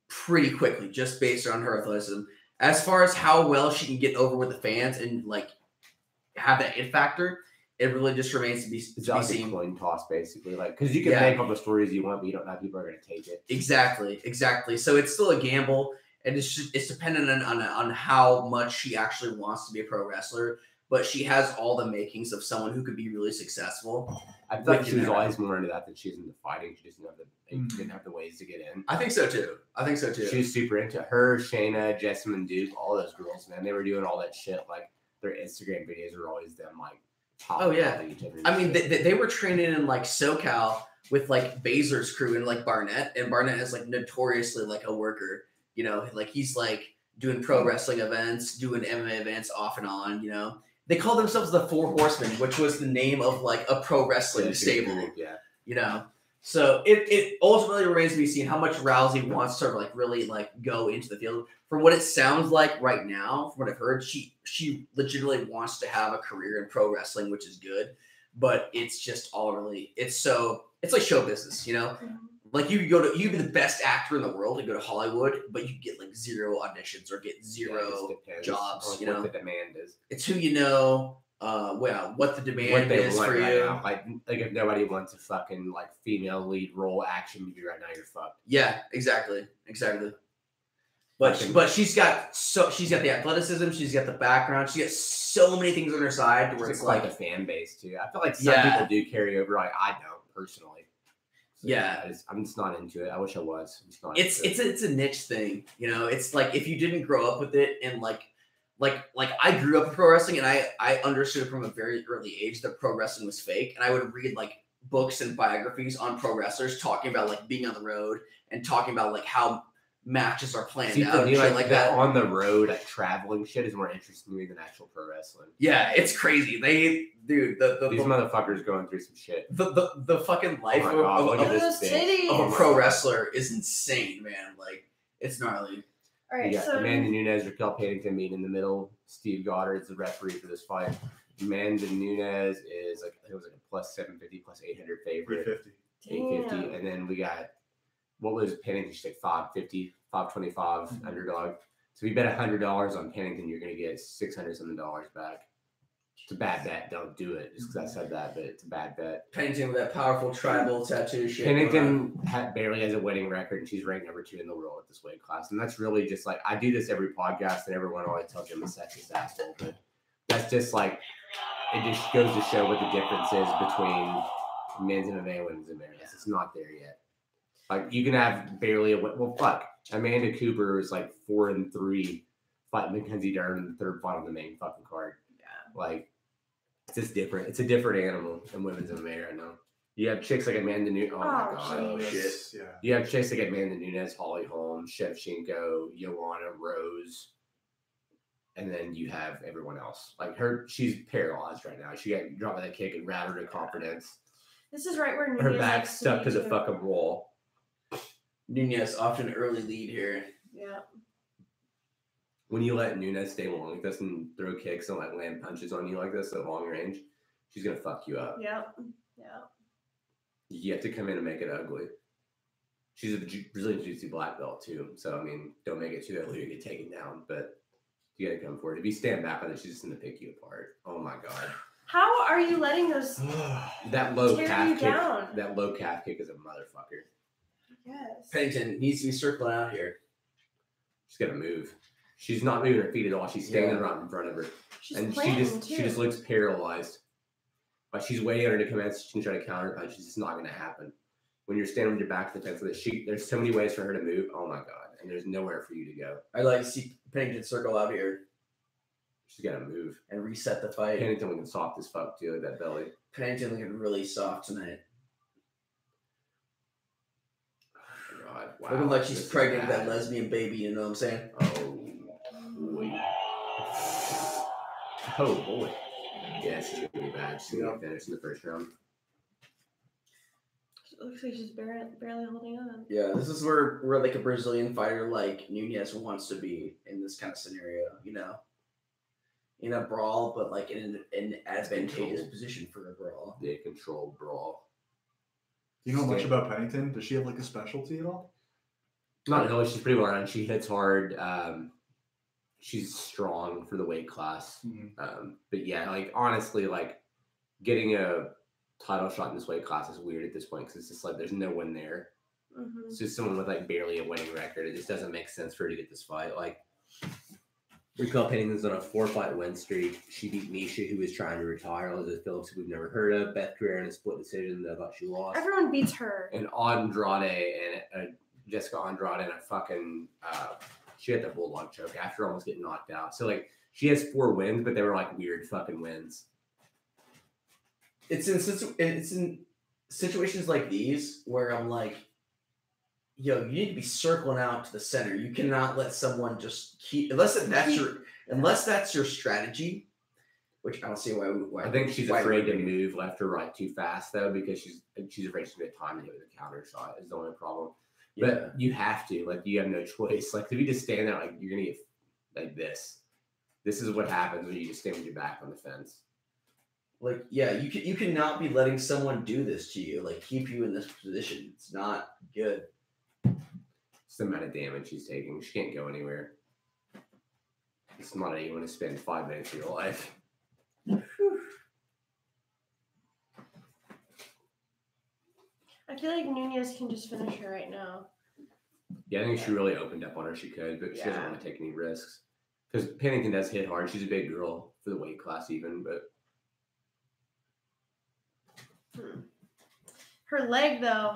pretty quickly just based on her athleticism. As far as how well she can get over with the fans and like have that it factor, it really just remains to be seen. Coin toss, basically, like because you can make all the stories you want, but you don't know how people are going to take it. Exactly. So it's still a gamble, and it's dependent on how much she actually wants to be a pro wrestler. But she has all the makings of someone who could be really successful. I feel like she was always more into that than she's into fighting. She just didn't have the ways to get in. I think so too. She was super into her, Shayna, Jessamine Duke, all those girls, man. They were doing all that shit. Like their Instagram videos were always them like. Oh yeah, I mean they were training in like SoCal with like Baszler's crew and like Barnett, and Barnett is like notoriously like a worker, like he's like doing pro wrestling events, doing MMA events off and on, They call themselves the Four Horsemen, which was the name of like a pro wrestling stable, So it ultimately remains to be seen how much Rousey wants to like really like go into the field. From what it sounds like right now, from what I've heard, she legitimately wants to have a career in pro wrestling, which is good. But it's just all really it's like show business, Like you be the best actor in the world and go to Hollywood, but you get like 0 auditions or get 0 jobs. What the demand is. It's who you know. What the demand is for you. Now. Like if nobody wants a fucking like female lead role action movie right now, you're fucked. Yeah, exactly. But she's got the athleticism, she's got the background, she got so many things on her side where it's like a fan base too. I feel like some people do carry over. Like I don't personally. So I'm just not into it. I wish I was. It's a niche thing, It's like if you didn't grow up with it and like I grew up in pro wrestling and I understood from a very early age that pro wrestling was fake, and I would read like books and biographies on pro wrestlers talking about like being on the road and talking about like how matches are planned out. Me, like that on the road, like traveling shit is more interesting to me than actual pro wrestling. Yeah, it's crazy. These motherfuckers going through some shit. The fucking life of a pro wrestler is insane, man. Like it's gnarly. All right, so Amanda Nunes, Raquel Pennington meeting in the middle. Steve Goddard's the referee for this fight. Amanda Nunes is like it was like a plus 750, plus 800 favorite. 850. And then we got what was Pennington? She's like 550, 525 underdog. So if you bet $100 on Pennington, you're gonna get $600 something back. It's a bad bet. Don't do it just because I said that, but it's a bad bet. Pennington with that powerful tribal tattoo shit. Pennington barely has a winning record, and she's ranked number 2 in the world at this weight class. And that's really just like I do this every podcast, and everyone always tells you I'm a sexist asshole, but that's just like it just goes to show what the difference is between men's MMA and women's MMA. It's not there yet. Like you can have barely Amanda Cooper is like 4-3 fighting Mackenzie Dern in the third fight on the main fucking card. Yeah, like. It's just different. It's a different animal in women's MMA right now. You have chicks like Amanda Nunes. Oh my god! Oh shit! Yeah. You have chicks like Amanda Nunes, Holly Holm, Shevchenko, Joanna Rose, and then you have everyone else. Like she's paralyzed right now. She got dropped by that kick and rattled her confidence. This is right where Nunes her back's stuck to the fucking wall. Nunes off an early lead here. Yeah. When you let Nunes stay long like this and throw kicks and like land punches on you like this at long range, she's gonna fuck you up. Yeah. You have to come in and make it ugly. She's a Brazilian Jiu-Jitsu black belt too, so I mean, don't make it too ugly to get taken down. But you gotta come for it. If you stand back on it, she's just gonna pick you apart. Oh my god! How are you letting those that low calf kick? Down? That low calf kick is a motherfucker. Yes. Pennington needs to be circling out here. She's gotta move. She's not moving her feet at all. She's standing right in front of her. She's and she just looks paralyzed. Like she's waiting on her to come in so she can try to counter punch. It's just not going to happen. When you're standing with your back to the fence like this, there's so many ways for her to move. Oh my god. And there's nowhere for you to go. I'd like to see Pennington circle out here. She's got to move and reset the fight. Pennington looking soft as fuck too, like that belly. Pennington looking really soft tonight. Oh, God, wow. Looking like she's This is pregnant with bad. that lesbian baby, you know what I'm saying? Oh, boy. Oh, boy. Yeah, she's going to be bad. She's going to get finished in the first round. It looks like she's barely holding on. Yeah, this is where like a Brazilian fighter like Nunes wants to be in this kind of scenario, you know? In a brawl, but like in an advantageous position for a brawl. They control brawl. Do you know much about Pennington? Does she have like a specialty at all? Not really. She's pretty well rounded. She hits hard. She's strong for the weight class. Mm-hmm. But yeah, like honestly, like getting a title shot in this weight class is weird at this point because it's just like there's no one there. Mm-hmm. It's just someone with like barely a winning record. It just doesn't make sense for her to get this fight. Like Raquel Pennington's on a 4-fight win streak. She beat Misha, who was trying to retire. Elizabeth Phillips, who we've never heard of. Beth Carrera in a split decision that I thought she lost. Everyone beats her. And Andrade and Jessica Andrade and a fucking she had the bulldog choke after almost getting knocked out. So like she has 4 wins, but they were like weird fucking wins. It's in situations like these where I'm like, yo, you need to be circling out to the center. You cannot let someone just keep unless that's your strategy, which I don't see why. I think she's afraid to move left or right too fast though, because she's afraid she's gonna get time to hit with a counter shot is the only problem. Yeah. But you have to, like, you have no choice. Like, if you just stand there, like, you're gonna get like this. This is what happens when you just stand with your back on the fence. Like, yeah, you cannot be letting someone do this to you, like keep you in this position. It's not good. It's the amount of damage she's taking. She can't go anywhere. It's not how you want to spend 5 minutes of your life. I feel like Nunes can just finish her right now. Yeah, I think she really opened up on her. She could, but she doesn't want to take any risks. Because Pennington does hit hard. She's a big girl for the weight class even, but... Her leg, though.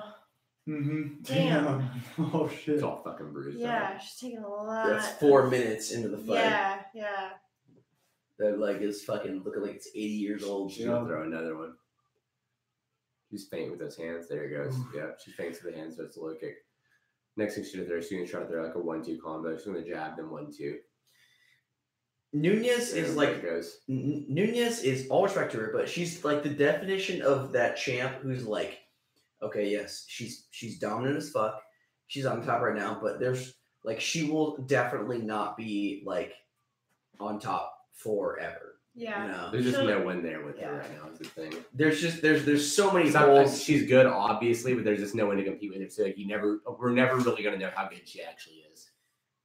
Mm-hmm. Damn. Oh, shit. It's all fucking bruised. Yeah, she's taking a lot. That's 4 minutes into the fight. Yeah. That leg is fucking looking like it's 80 years old. She's going to throw another one. She's faint with those hands. There it goes. Yeah, she faints with the hands, so it's a low kick. Next thing she's going to throw, she's going to try to throw like a 1-2 combo. She's going to jab them 1-2. Nunes is like Nunes is all respect to her, but she's like the definition of that champ who's like, okay, yes, she's dominant as fuck. She's on top right now, but there's like she will definitely not be like on top forever. Yeah. You know? There's just no one there with her right now is the thing. There's so many holes. She's good, obviously, but there's just no one to compete with her. So like we're never really gonna know how good she actually is.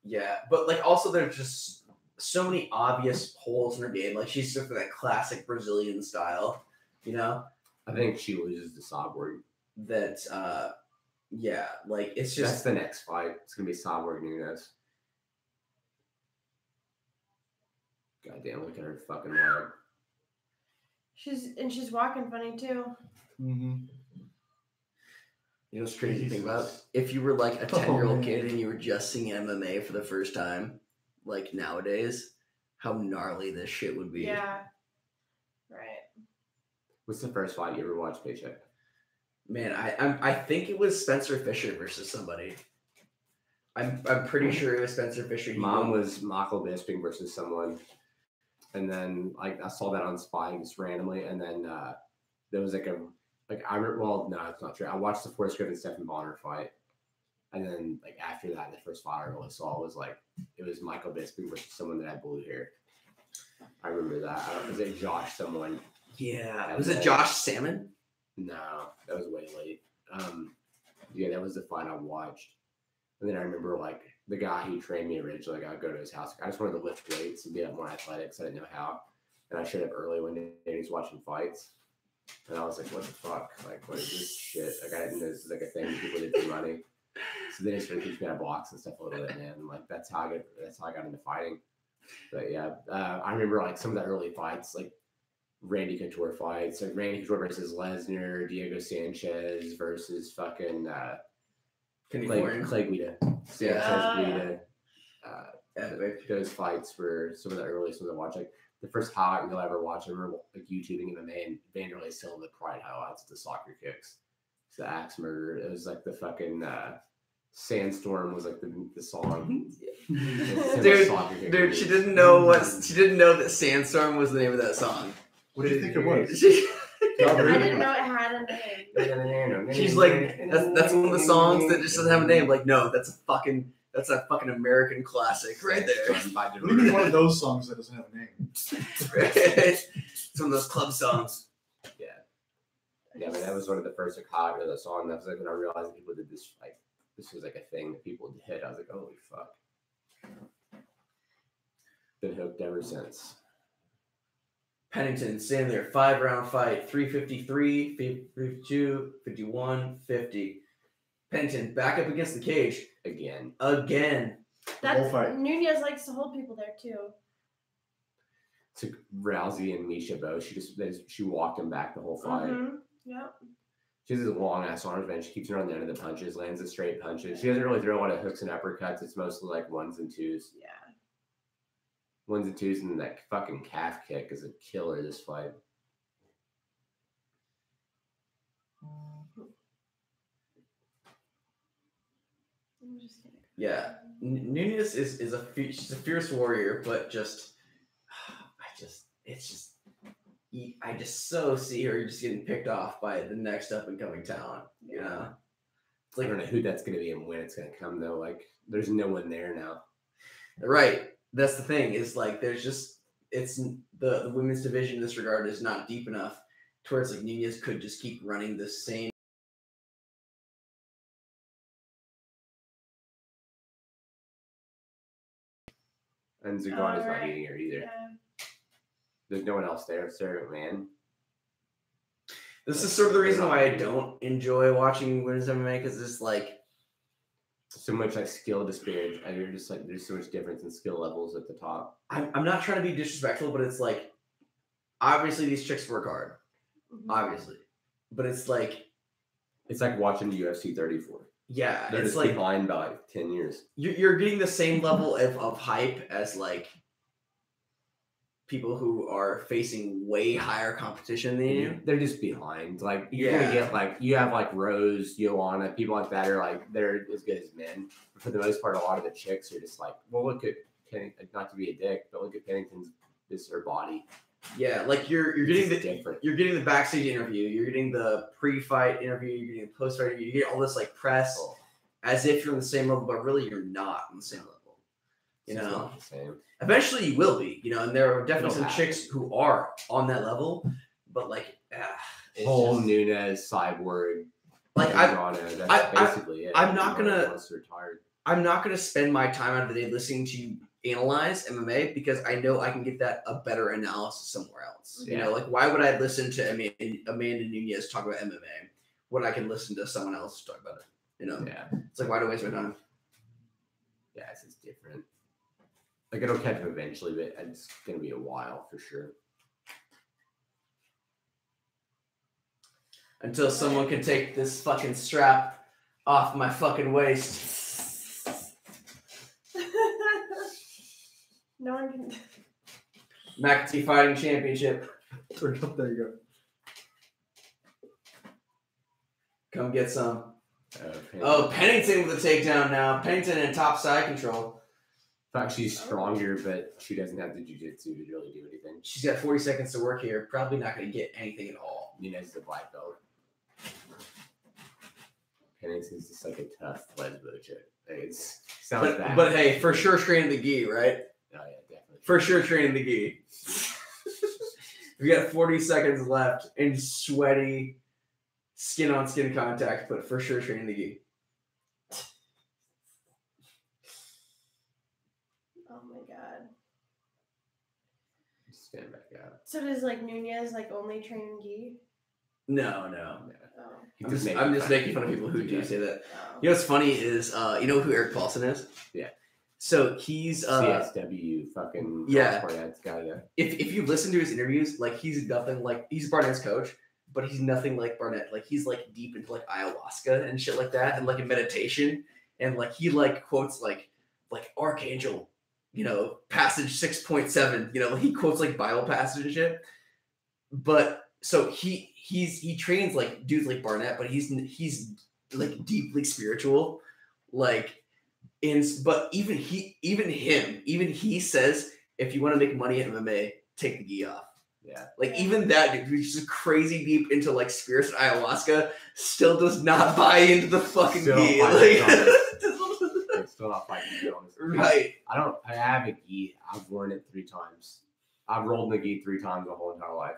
Yeah, but like also there's just so many obvious holes in her game. Like she's sort of that classic Brazilian style, you know? I think she loses to Cyborg. That yeah, like it's just that's the next fight. It's gonna be Cyborg Nunes. Goddamn, look at her fucking leg. She's walking funny too. Mm-hmm. You know what's crazy to think about? If you were like a 10-year-old kid and you were just seeing MMA for the first time, like nowadays, how gnarly this shit would be. Yeah. Right. What's the first fight you ever watched, Paycheck? Man, I think it was Spencer Fisher versus somebody. I'm pretty sure it was Spencer Fisher. Mine was Michael Bisping versus someone. And then like I saw that on Spy just randomly, and then there was like no, it's not true. I watched the Forrest Griffin Stephen Bonner fight, and then like after that, the first fight I really saw was like it was Michael Bisping versus someone that had blue hair. I remember that. Was it Josh someone? Yeah, was it Josh Salmon? No, that was way late. Yeah, that was the fight I watched. And then I remember like the guy who trained me originally, like, I'd go to his house. I just wanted to lift weights and be more athletic, so I didn't know how. And I showed up early one day and he's watching fights. And I was like, what the fuck? Like, what is this shit? Like, I didn't know this was like a thing people did for money. So then he started teaching me how to box and stuff a little bit, man. And like, that's how I got into fighting. But yeah, I remember like some of the early fights, like Randy Couture fights, like Randy Couture versus Lesnar, Diego Sanchez versus fucking Clay Guida. Sanchez Guida. Epic. Those fights were some of the earliest ones I watched. Like the first highlight reel I ever watched, I remember like YouTubing MMA and Vanderlei Silva Pride highlights, the soccer kicks, it's the axe murder. It was like the fucking Sandstorm was like the song. Dude, she didn't know that Sandstorm was the name of that song. What do you think it was? I didn't know it had a name. She's like, that's one of the songs that just doesn't have a name. Like, no, that's a fucking American classic right there. What do you mean one of those songs that doesn't have a name? It's one of those club songs. Yeah, but that was one of the first hot of the song. That was like when I realized people did this, like, this was like a thing that people did. I was like, holy fuck. Been hooked ever since. Pennington standing there, 5-round fight, 353, 52, 51, 50. Pennington back up against the cage again. That's Nunes likes to hold people there too. To Rousey and Misha both, she walked him back the whole fight. Mm-hmm. Yep. She has a long ass arms, man. She keeps her on the end of the punches, lands the straight punches. She doesn't really throw a lot of hooks and uppercuts. It's mostly like ones and twos. Yeah. Ones and twos, and that fucking calf kick is a killer this fight. Yeah, Nunes is she's a fierce warrior, but I just so see her just getting picked off by the next up and coming talent. You know, it's like I don't know who that's going to be and when it's going to come though. Like, there's no one there now. Right. That's the thing. Is like it's the women's division in this regard is not deep enough towards like Nunes could just keep running the same. And Zagana's not eating her either. Yeah. There's no one else there. Sarah, man. This is sort of the reason why I don't enjoy watching women's MMA because it's like so much like skill disparity. And you're just like there's so much difference in skill levels at the top. I'm not trying to be disrespectful, but it's like obviously these chicks work hard, obviously, but it's like watching the UFC 34. Yeah, they're it's just like behind by 10 years. You're getting the same level of hype as like people who are facing way higher competition than you. They're just behind. Like you're gonna get like you have like Rose, Joanna, people like that are like they're as good as men. But for the most part, a lot of the chicks are just like, well, look at Pennington, not to be a dick, but look at Pennington's her body. Yeah, like you're getting the backstage interview, you're getting the pre-fight interview, you're getting the post-fight interview, you get all this like press as if you're on the same level, but really you're not on the same level. You know, not the same. Eventually you will be, you know, and there are definitely some chicks who are on that level, but like whole Nunes, Cyborg, like that's basically it. I'm not gonna spend my time out of the day listening to you analyze MMA because I know I can get that a better analysis somewhere else. Yeah. You know, like why would I listen to Amanda Nunes talk about MMA when I can listen to someone else talk about it? You know, it's like why do I waste my time? Yeah, it's just different. Like it'll catch up eventually, but it's gonna be a while for sure. Until someone can take this fucking strap off my fucking waist. No one can. McAtee Fighting Championship. There you go. Come get some. Pennington with a takedown now. Pennington in top side control. In fact, she's stronger, but she doesn't have the jiu-jitsu to really do anything. She's got 40 seconds to work here. Probably not going to get anything at all. Nunes is a black belt. Pennington's just like a tough lesbo chick. It sounds bad. But hey, for sure training the gi, right? Oh yeah, definitely. For sure training the gi. We got 40 seconds left in sweaty, skin-on-skin contact, but for sure training the gi. Oh my god. Stand back out. So does like Nunes like only train gi? No. Oh. I'm just making fun of people who do say that. Oh. You know what's funny is you know who Eric Paulson is? Yeah. So he's CSW fucking Barnett's guy there. If you listen to his interviews, like he's nothing like he's Barnett's coach, but he's nothing like Barnett. Like he's like deep into like ayahuasca and shit like that, and like in meditation, and like he like quotes like Archangel passage 6.7. He quotes like Bible passage and shit. But so he trains like dudes like Barnett, but he's like deeply spiritual, like. But even he says, if you want to make money at MMA, take the gi off. Yeah. Like even that dude who's just crazy deep into like spirits and ayahuasca still does not buy into the fucking gi. Still not fighting. Right. I have a gi. I've worn it 3 times. I've rolled in the gi 3 times my whole entire life.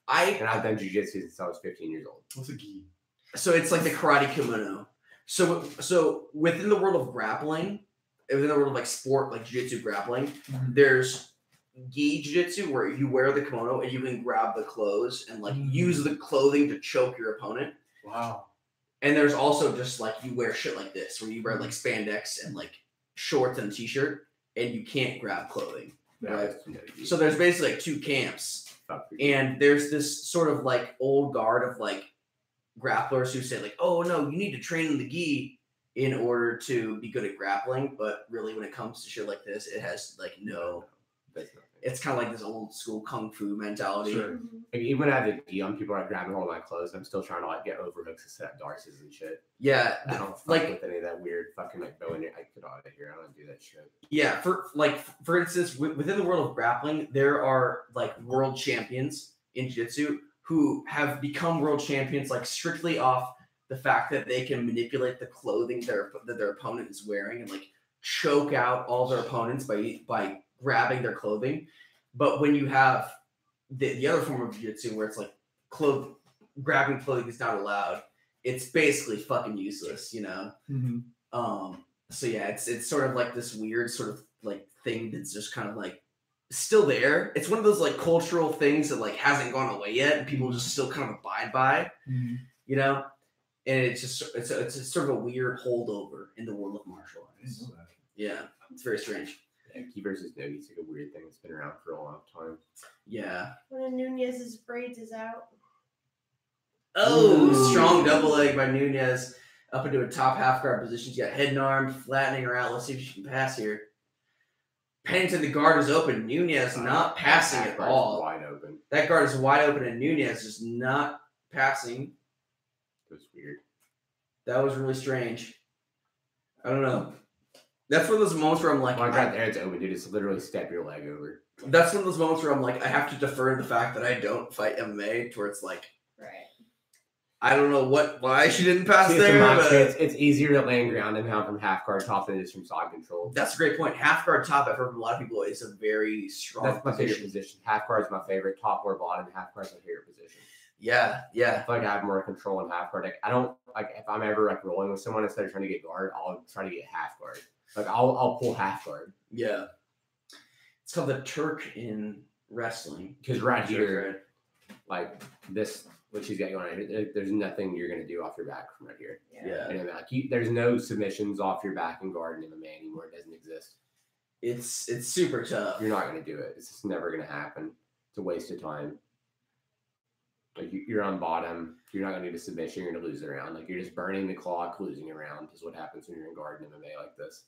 And I've done jiu-jitsu since I was 15 years old. What's a gi? So it's like the karate kimono. So within the world of grappling, within the world of like sport, like jiu-jitsu grappling, there's gi jiu-jitsu where you wear the kimono and you can grab the clothes and like use the clothing to choke your opponent. Wow. And there's also just like you wear shit like this where you wear like spandex and like shorts and a t-shirt and you can't grab clothing. Right? So there's basically like 2 camps. And there's this sort of like old guard of like grapplers who say like, oh no, you need to train in the gi in order to be good at grappling. But really when it comes to shit like this, it has like no, it's kind of like this old school kung fu mentality. Sure. Like, even when I have the gi on, people are grabbing all my clothes. I'm still trying to like get overhooks and set up darces and shit. Yeah. I don't fuck with any of that weird fucking like bow in your, I get out of here. I don't do that shit. Yeah. For instance, within the world of grappling, there are like world champions in jiu-jitsu who have become world champions like strictly off the fact that they can manipulate the clothing that their opponent is wearing and like choke out all their opponents by grabbing their clothing. But when you have the other form of jiu-jitsu where it's like grabbing clothing is not allowed, it's basically fucking useless, So yeah, it's sort of like this weird sort of like thing that's just kind of like still there. It's one of those like cultural things that like hasn't gone away yet and people just still kind of abide by, and it's just sort of a weird holdover in the world of martial arts. Yeah, it's very strange. Yeah, gi versus no gi is like a weird thing that's been around for a long time. Yeah. One of Nunes' braids is out. Oh, strong double leg by Nunes up into a top half guard position. She's got head and arm flattening her out. Let's see if she can pass here. Pennington, the guard is open. Nunes not passing at all. Wide open. That guard is wide open, and Nunes is not passing. It was weird. That was really strange. I don't know. That's one of those moments where I'm like, well, right there, it's open, dude. It's literally step your leg over. That's one of those moments where I'm like, I have to defer to the fact that I don't fight MMA, to where it's like, right. I don't know why she didn't pass See, there. But it's easier to land ground and pound from half guard top than it is from side control. That's a great point. Half guard top, I've heard from a lot of people, is a very strong That's my favorite position. Half guard is my favorite. Top or bottom, half guard is my favorite position. Yeah. I feel like I have more control in half guard. Like, I don't like if I'm ever like rolling with someone instead of trying to get guard, I'll try to get half guard. Like I'll pull half guard. Yeah. It's called the Turk in wrestling. Because right here, like this, what she's got going on, there's nothing you're gonna do off your back from right here. Yeah. And like there's no submissions off your back and guard in MMA anymore. It doesn't exist. It's super tough. You're not gonna do it. It's just never gonna happen. It's a waste of time. Like you're on bottom, you're not gonna need a submission. You're gonna lose the round. Like you're just burning the clock, losing a round is what happens when you're in guard in MMA like this.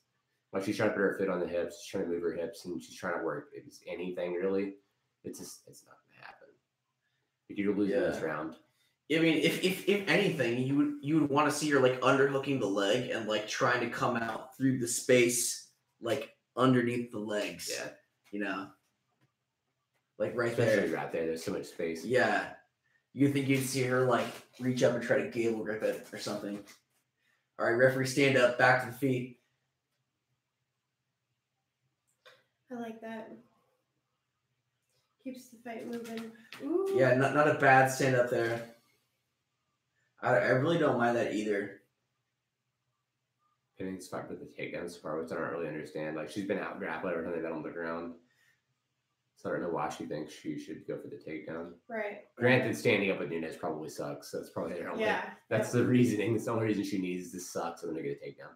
Like she's trying to put her foot on the hips, she's trying to move her hips, and she's trying to work. It's anything really. It's not gonna happen. If you're losing this round. I mean, if anything, you would want to see her like underhooking the leg and like trying to come out through the space like underneath the legs. Yeah. Like right Especially there. right there. There's so much space. Yeah. You think you'd see her like reach up and try to gable grip it or something. All right, referee, stand up, back to the feet. I like that. Keeps the fight moving. Ooh. Yeah, not a bad stand up there. I really don't mind that either. Pennington's fight with the takedown so far, which I don't really understand. Like she's been out grappling every time they've been on the ground. So I don't know why she thinks she should go for the takedown. Right. Granted, standing up with Nunes probably sucks. So that's probably her only. Yeah. That's the reasoning. It's the only reason she needs this sucks, so then they get a takedown.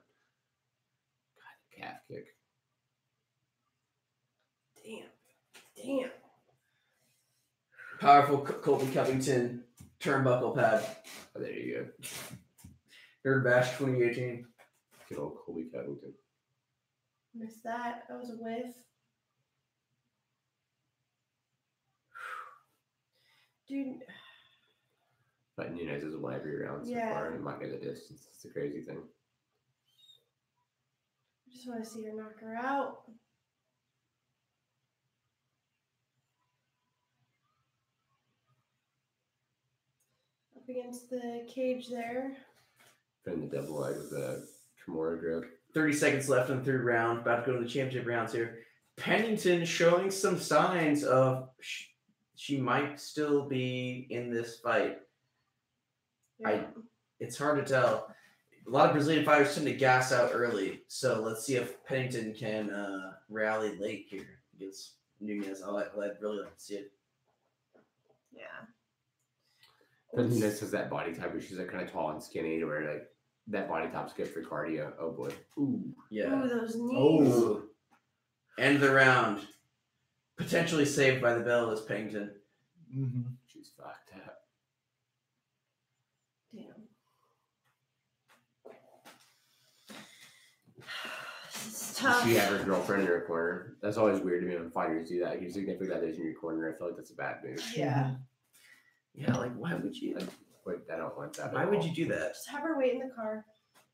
God, the calf kick. Damn. Powerful Colby Covington turnbuckle pad. Oh, there you go. Nerd Bash 2018. Good old Colby Covington. Missed that. That was a whiff. Dude, But Nunes has won every round so Yeah. far, and might go the distance. It's a crazy thing. I just want to see her knock her out. Up against the cage there. Putting the double leg with the Kimura grip. 30 seconds left in the third round. About to go to the championship rounds here. Pennington showing some signs of she might still be in this fight. Yeah. It's hard to tell. A lot of Brazilian fighters tend to gas out early, so let's see if Pennington can rally late here against Nunes. I'd really like to see it. Yeah. But Nunes has that body type where she's like kind of tall and skinny, where like that body type's good for cardio. Oh boy. Ooh, yeah. Ooh, those knees. Ooh. End the round. Potentially saved by the bell is Pennington. Mm-hmm. She's fucked up. Damn. This is tough. She had her girlfriend in her corner. That's always weird to me when fighters do that. Your significant other's in your corner. I feel like that's a bad move. Yeah. Yeah, like why would you like? Wait, I don't want that. Why would you do that? Just have her wait in the car.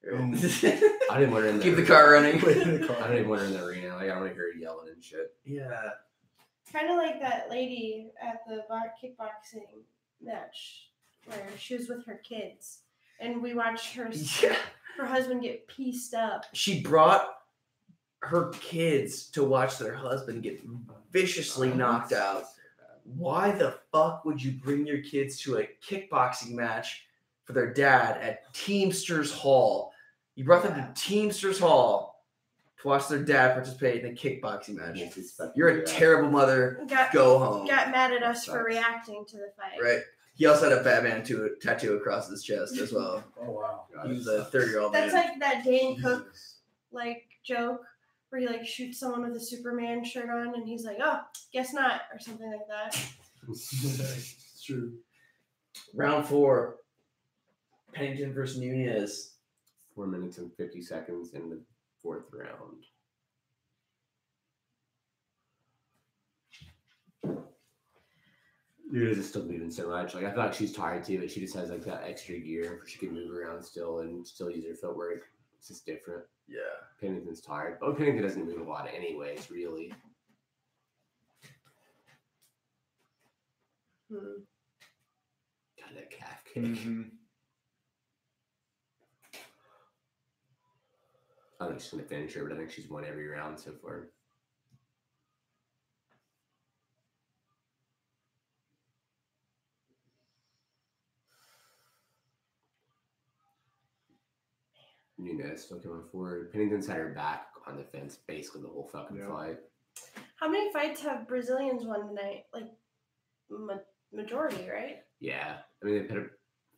I didn't want her in Keep the car running. I don't even want her in the arena. Like I don't want to hear her yelling and shit. Yeah. Kind of like that lady at the kickboxing match where she was with her kids, and we watched her her husband get pieced up. She brought her kids to watch their husband get viciously knocked out. Why the fuck would you bring your kids to a kickboxing match for their dad at Teamsters Hall? You brought them to Teamsters Hall to watch their dad participate in a kickboxing match. You're a terrible mother. Go home. Got mad at us for reacting to the fight. Right. He also had a Batman tattoo across his chest as well. Oh wow. He was a 30-year-old man. That's like that Dane Cook like joke where he like shoots someone with a Superman shirt on and he's like, oh, guess not, or something like that. It's true. Round 4. Pennington versus Nunes. 4 minutes and 50 seconds in the fourth round. Nunes is still moving so much. Like I feel like she's tired too, but she just has like that extra gear where she can move around still and still use her footwork. It's just different. Yeah. Pennington's tired. Oh, Pennington doesn't move a lot anyways, really. God, that calf kick. Mm-hmm. I think she's going to finish her, but I think she's won every round so far. Nunes still coming forward. Pennington's had her back on the fence basically the whole fucking fight. How many fights have Brazilians won tonight? Like, majority, right? Yeah. I mean, they put a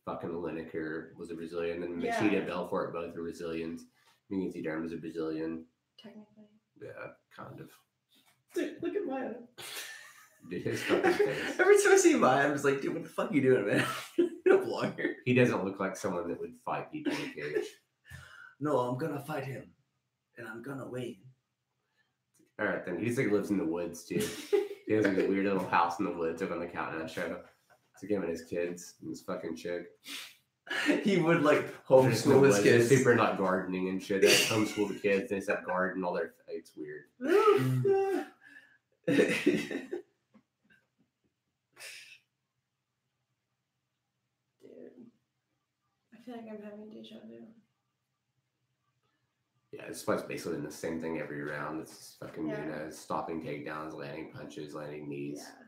fucking Lineker was a Brazilian, and Yeah. Machida Belfort both are Brazilians. Mingy Durham is a Brazilian. Technically. Yeah, kind of. Dude, look at Maya. Dude, his fucking face. Every time I see Maya, I'm just like, dude, what the fuck are you doing, man? You're a vlogger. He doesn't look like someone that would fight people in a cage. No, I'm gonna fight him, and I'm gonna win. All right, then. He just like lives in the woods, too. He has like a weird little house in the woods over on the Countdown show. It's like him and his kids and this fucking chick. He would like Just in the homeschool his woods. kids. They're super not gardening and shit. They like, homeschool the kids. They just have garden all their. It's weird. Dude. I feel like I'm having deja vu. Yeah, this fight's basically doing the same thing every round. It's just fucking Yeah. Nunes stopping takedowns, landing punches, landing knees. Yeah.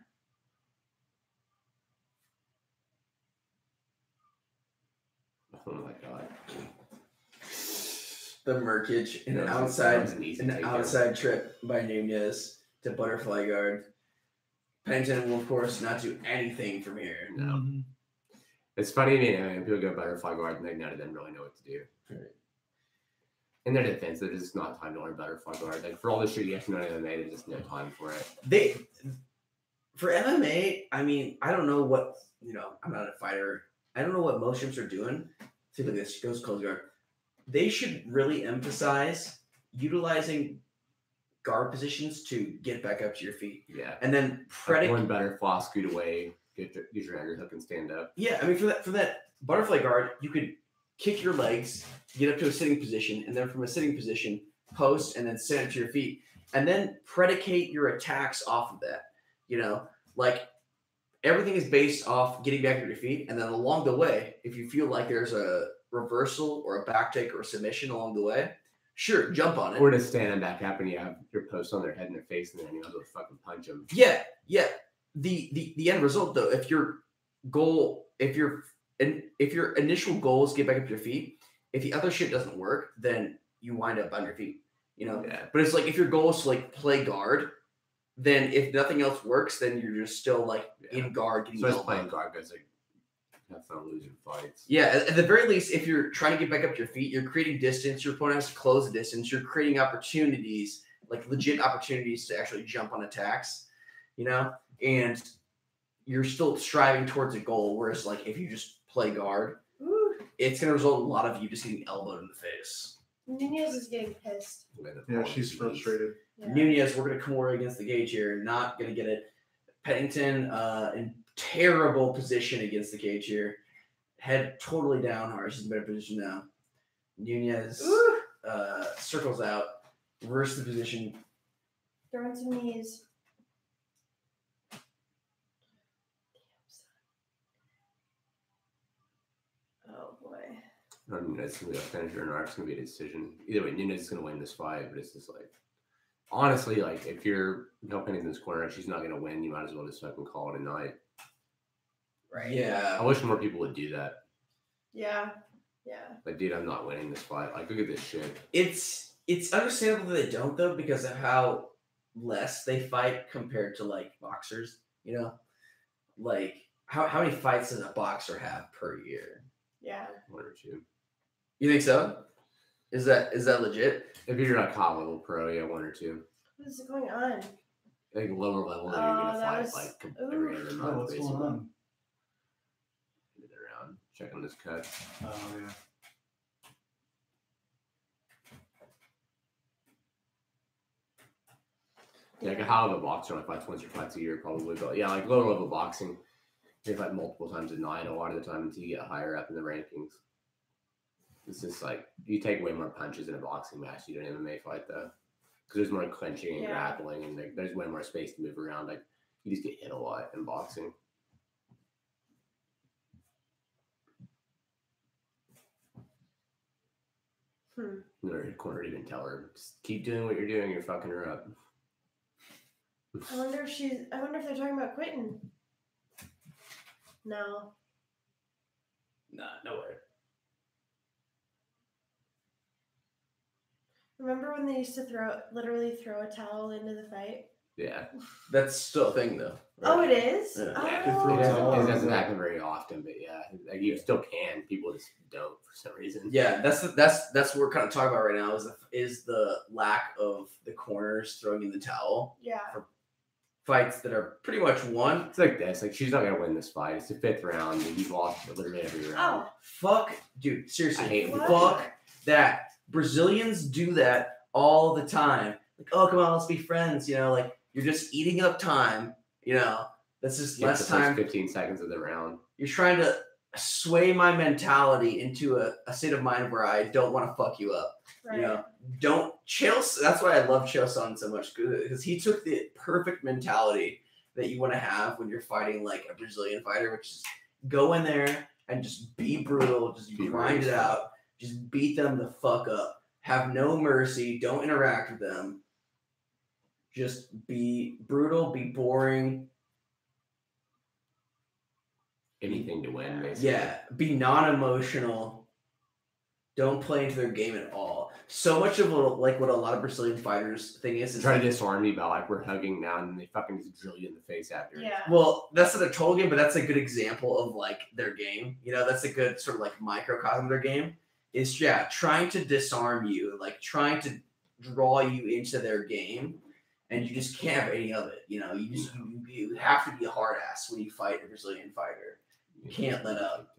Oh my god. The Merkage, an Yeah, outside, an easy an takedown. outside trip by Nunes to butterfly guard. Pennington will, of course, not do anything from here. No. Mm-hmm. It's funny to me, I mean, people go butterfly guard and none of them really know what to do. Right. In their defense, there's just not time to learn butterfly guard. Like for all the shit you have to know in MMA, there's just no time for it. For MMA, I mean, I don't know what, I'm not a fighter. I don't know what most gyms are doing. See, look at this, goes close guard. They should really emphasize utilizing guard positions to get back up to your feet. Yeah. And then One better floss, scoot away, use your underhook and stand up. Yeah, I mean for that butterfly guard, you could kick your legs, get up to a sitting position, and then from a sitting position, post and then stand up to your feet. And then predicate your attacks off of that. You know, like everything is based off getting back to your feet. And then along the way, if you feel like there's a reversal or a back take or a submission along the way, sure, jump on it. Or to stand them back up and you have your post on their head and their face, and then you have to fucking punch them. Yeah. The end result though, if your initial goal is to get back up to your feet, if the other shit doesn't work, then you wind up on your feet. You know? Yeah. But it's like if your goal is to like play guard, then if nothing else works, then you're just still like in guard getting So just playing guard guys like have fun losing fights. Yeah, at the very least, if you're trying to get back up to your feet, you're creating distance, your opponent has to close the distance, you're creating opportunities, like legit opportunities to actually jump on attacks, you know? And you're still striving towards a goal, whereas like if you just play guard, it's gonna result in a lot of you just getting elbowed in the face. Nunes is getting pissed. Yeah, she's frustrated. Yeah. Nunes, we're going to come over against the gauge here. Not going to get it. Pennington in terrible position against the cage here. Head totally down hard. She's in a better position now. Nunes circles out. Reverse the position. Throwing some knees. Oh boy. Nunes is going to be a finisher and Art's going to be a decision. Either way, Nunes is going to win this fight, but it's just like, honestly, like if you're helping in this corner and she's not going to win, you might as well just fucking call it a night. Right. Yeah. I wish more people would do that. Yeah. Like, dude, I'm not winning this fight. Like, look at this shit. It's understandable that they don't though, because of how less they fight compared to like boxers. You know, like how many fights does a boxer have per year? Yeah. 1 or 2. You think so? Is that legit? If you're like high level pro, yeah, 1 or 2. What is going on? Like lower level, you're gonna that fight was- like ooh. every other month. What's basically. going on? Around, check on this cut. Oh yeah. Yeah, like a high level boxer only fights once or twice a year, probably. But yeah, like lower level boxing, they fight multiple times a night a lot of the time until you get higher up in the rankings. It's just like you take way more punches in a boxing match you do an MMA fight though, because there's more clinching and grappling, and there's way more space to move around. Like you just get hit a lot in boxing. Her corner didn't even tell her, just keep doing what you're doing. You're fucking her up. I wonder if they're talking about quitting. No. Nah, no way. Remember when they used to literally throw a towel into the fight? Yeah, that's still a thing though. Right? Oh, it is? Yeah. Oh. It doesn't happen very often, but yeah, like you still can. People just don't for some reason. Yeah, that's what we're kind of talking about right now is the lack of the corners throwing in the towel. Yeah. For fights that are pretty much won. It's like this. Like she's not gonna win this fight. It's the 5th round, and you've lost literally every round. Oh. Fuck, dude. Seriously, I hate it. fuck that. Brazilians do that all the time. Like, oh, come on, let's be friends. You know, like you're just eating up time. You know, that's just Get less the first time. 15 seconds of the round. You're trying to sway my mentality into a state of mind where I don't want to fuck you up. Right. You know, don't Chael. That's why I love Chael Sonnen so much, because he took the perfect mentality that you want to have when you're fighting like a Brazilian fighter, which is go in there and just be brutal, just grind it out, just beat them the fuck up, have no mercy, don't interact with them, just be brutal, be boring. Anything to win, basically. Yeah, be non-emotional. Don't play into their game at all. So much of like what a lot of Brazilian fighters thing is Try like, to disarm you by like we're hugging now, and they fucking just drill you in the face after. Yeah. well, that's not a total game, but that's a good example of like their game. You know, that's a good sort of like microcosm of their game. Is trying to disarm you, like trying to draw you into their game, and you just can't have any of it. You know, you have to be a hard ass when you fight a Brazilian fighter. You can't let up.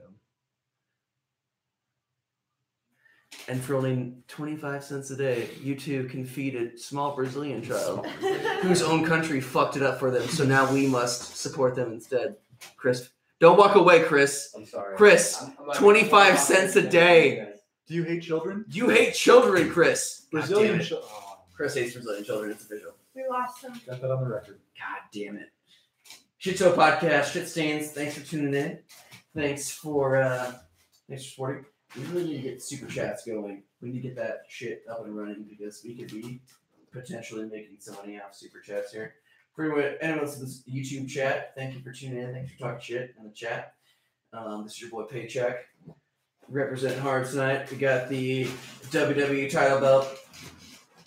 And for only 25 cents a day, you two can feed a small Brazilian child whose own country fucked it up for them. So now we must support them instead. Chris, don't walk away, Chris. I'm sorry. Chris, I'm 25 cents a day. Do you hate children? You hate children, Chris. Brazilian children. Oh, Chris hates Brazilian children. It's official. We lost them. got that on the record. God damn it. Shit Show Podcast, Shit Stains. Thanks for tuning in. Thanks for supporting. We really need to get super chats going. We need to get that shit up and running because we could be potentially making some money off super chats here. For anyone else in this YouTube chat, thank you for tuning in. Thanks for talking shit in the chat. This is your boy Paycheck. Representing hard tonight. We got the WWE title belt.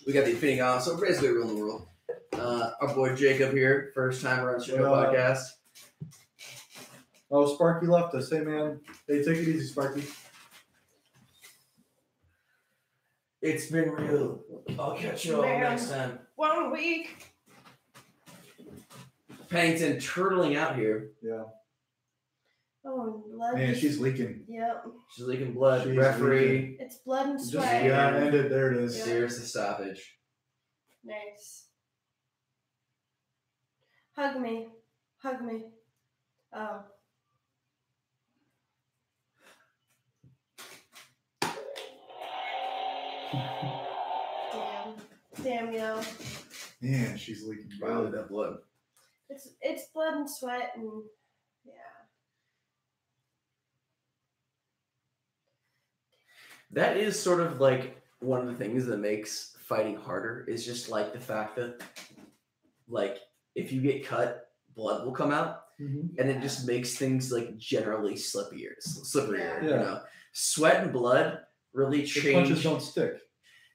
We got the Infinity Gauntlet. So basically we're in the world. Our boy Jacob here, first time around Shit Show Podcast. Oh, Sparky left us. Hey, man. Hey, take it easy, Sparky. It's been real. I'll catch you all next time. 1 week. Pennington turtling out here. Yeah. Oh, blood. Man, she's leaking. Yep. She's leaking blood. She's Referee. leaking. It's blood and Just, sweat. yeah, ended. There it is. Yeah. There's the stoppage. Nice. Hug me. Hug me. Oh. Damn, yo. Man, she's leaking. Wow, that blood. It's blood and sweat and yeah. That is sort of like one of the things that makes fighting harder is just like the fact that like if you get cut, blood will come out. Mm-hmm. And it just makes things like generally slipperier. Yeah. You know, sweat and blood really change. The punches don't stick.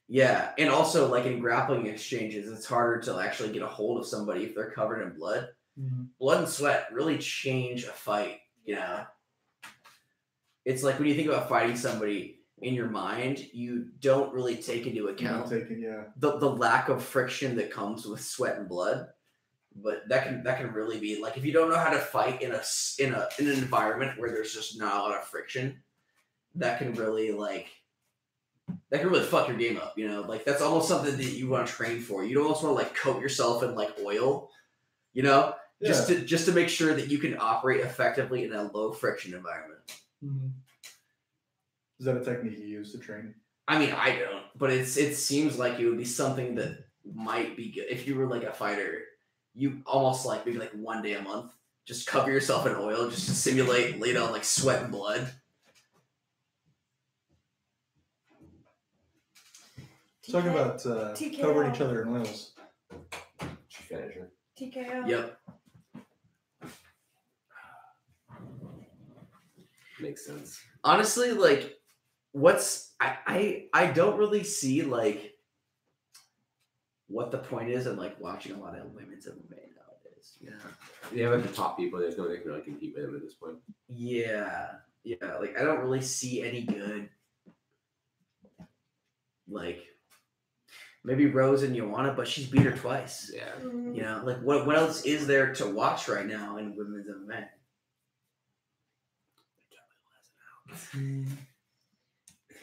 Yeah, and also like in grappling exchanges, it's harder to actually get a hold of somebody if they're covered in blood. Mm-hmm. Blood and sweat really change a fight. You know, it's like when you think about fighting somebody in your mind, you don't really take into account the lack of friction that comes with sweat and blood. But that can really be like if you don't know how to fight in an environment where there's just not a lot of friction, that can really fuck your game up, you know? Like that's almost something that you want to train for. You don't almost want to like coat yourself in like oil, you know? Yeah. Just to make sure that you can operate effectively in a low friction environment. Mm-hmm. Is that a technique you use to train? I mean, I don't, but it seems like it would be something that might be good if you were like a fighter. You almost like maybe like 1 day a month, just cover yourself in oil just to simulate lay down like sweat and blood. Talking about covering each other in oils. Finisher. TKO. Yep. Makes sense. Honestly, like I don't really see like what the point is in like watching a lot of women's MMA nowadays. You know? They have like the top people. There's no way they can really compete with them at this point. Yeah. Like I don't really see any good. Like maybe Rose and Joanna, but she's beat her twice. Yeah. Mm-hmm. You know, like what else is there to watch right now in women's MMA?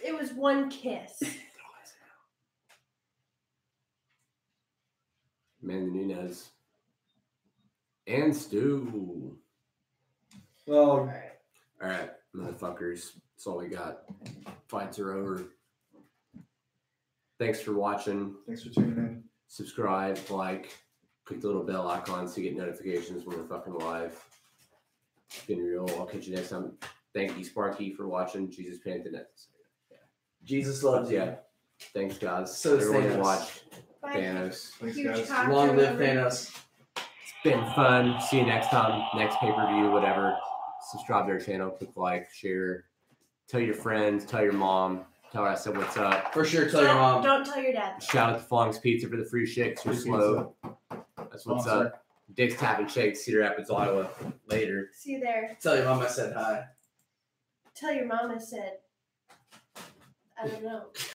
It was one kiss. Amanda Nunes and Stu. Well, all right, motherfuckers. That's all we got. Fights are over. Thanks for watching. Thanks for tuning in. Subscribe, like, click the little bell icon so you get notifications when we're fucking live. It's been real. I'll catch you next time. Thank you, Sparky, for watching. Jesus Pennington. Yeah. Jesus loves you. Yeah. Thanks, guys. So does everyone who Thanos. watched. Bye. Thanos. Thanks, Huge guys. cock Long live everyone. Thanos. It's been fun. See you next time. Next pay-per-view, whatever. Subscribe to our channel. Click like, share. Tell your friends. Tell your mom. Tell her I said what's up. For sure, tell your mom. Don't tell your dad. Shout out to Fong's Pizza for the free shit 'cause you're Free slow. That's what's Sponsor. up. Dick's Tap and Shake, Cedar Rapids, Iowa. Later. See you there. Tell your mom I said hi. Tell your mom I said. I don't know.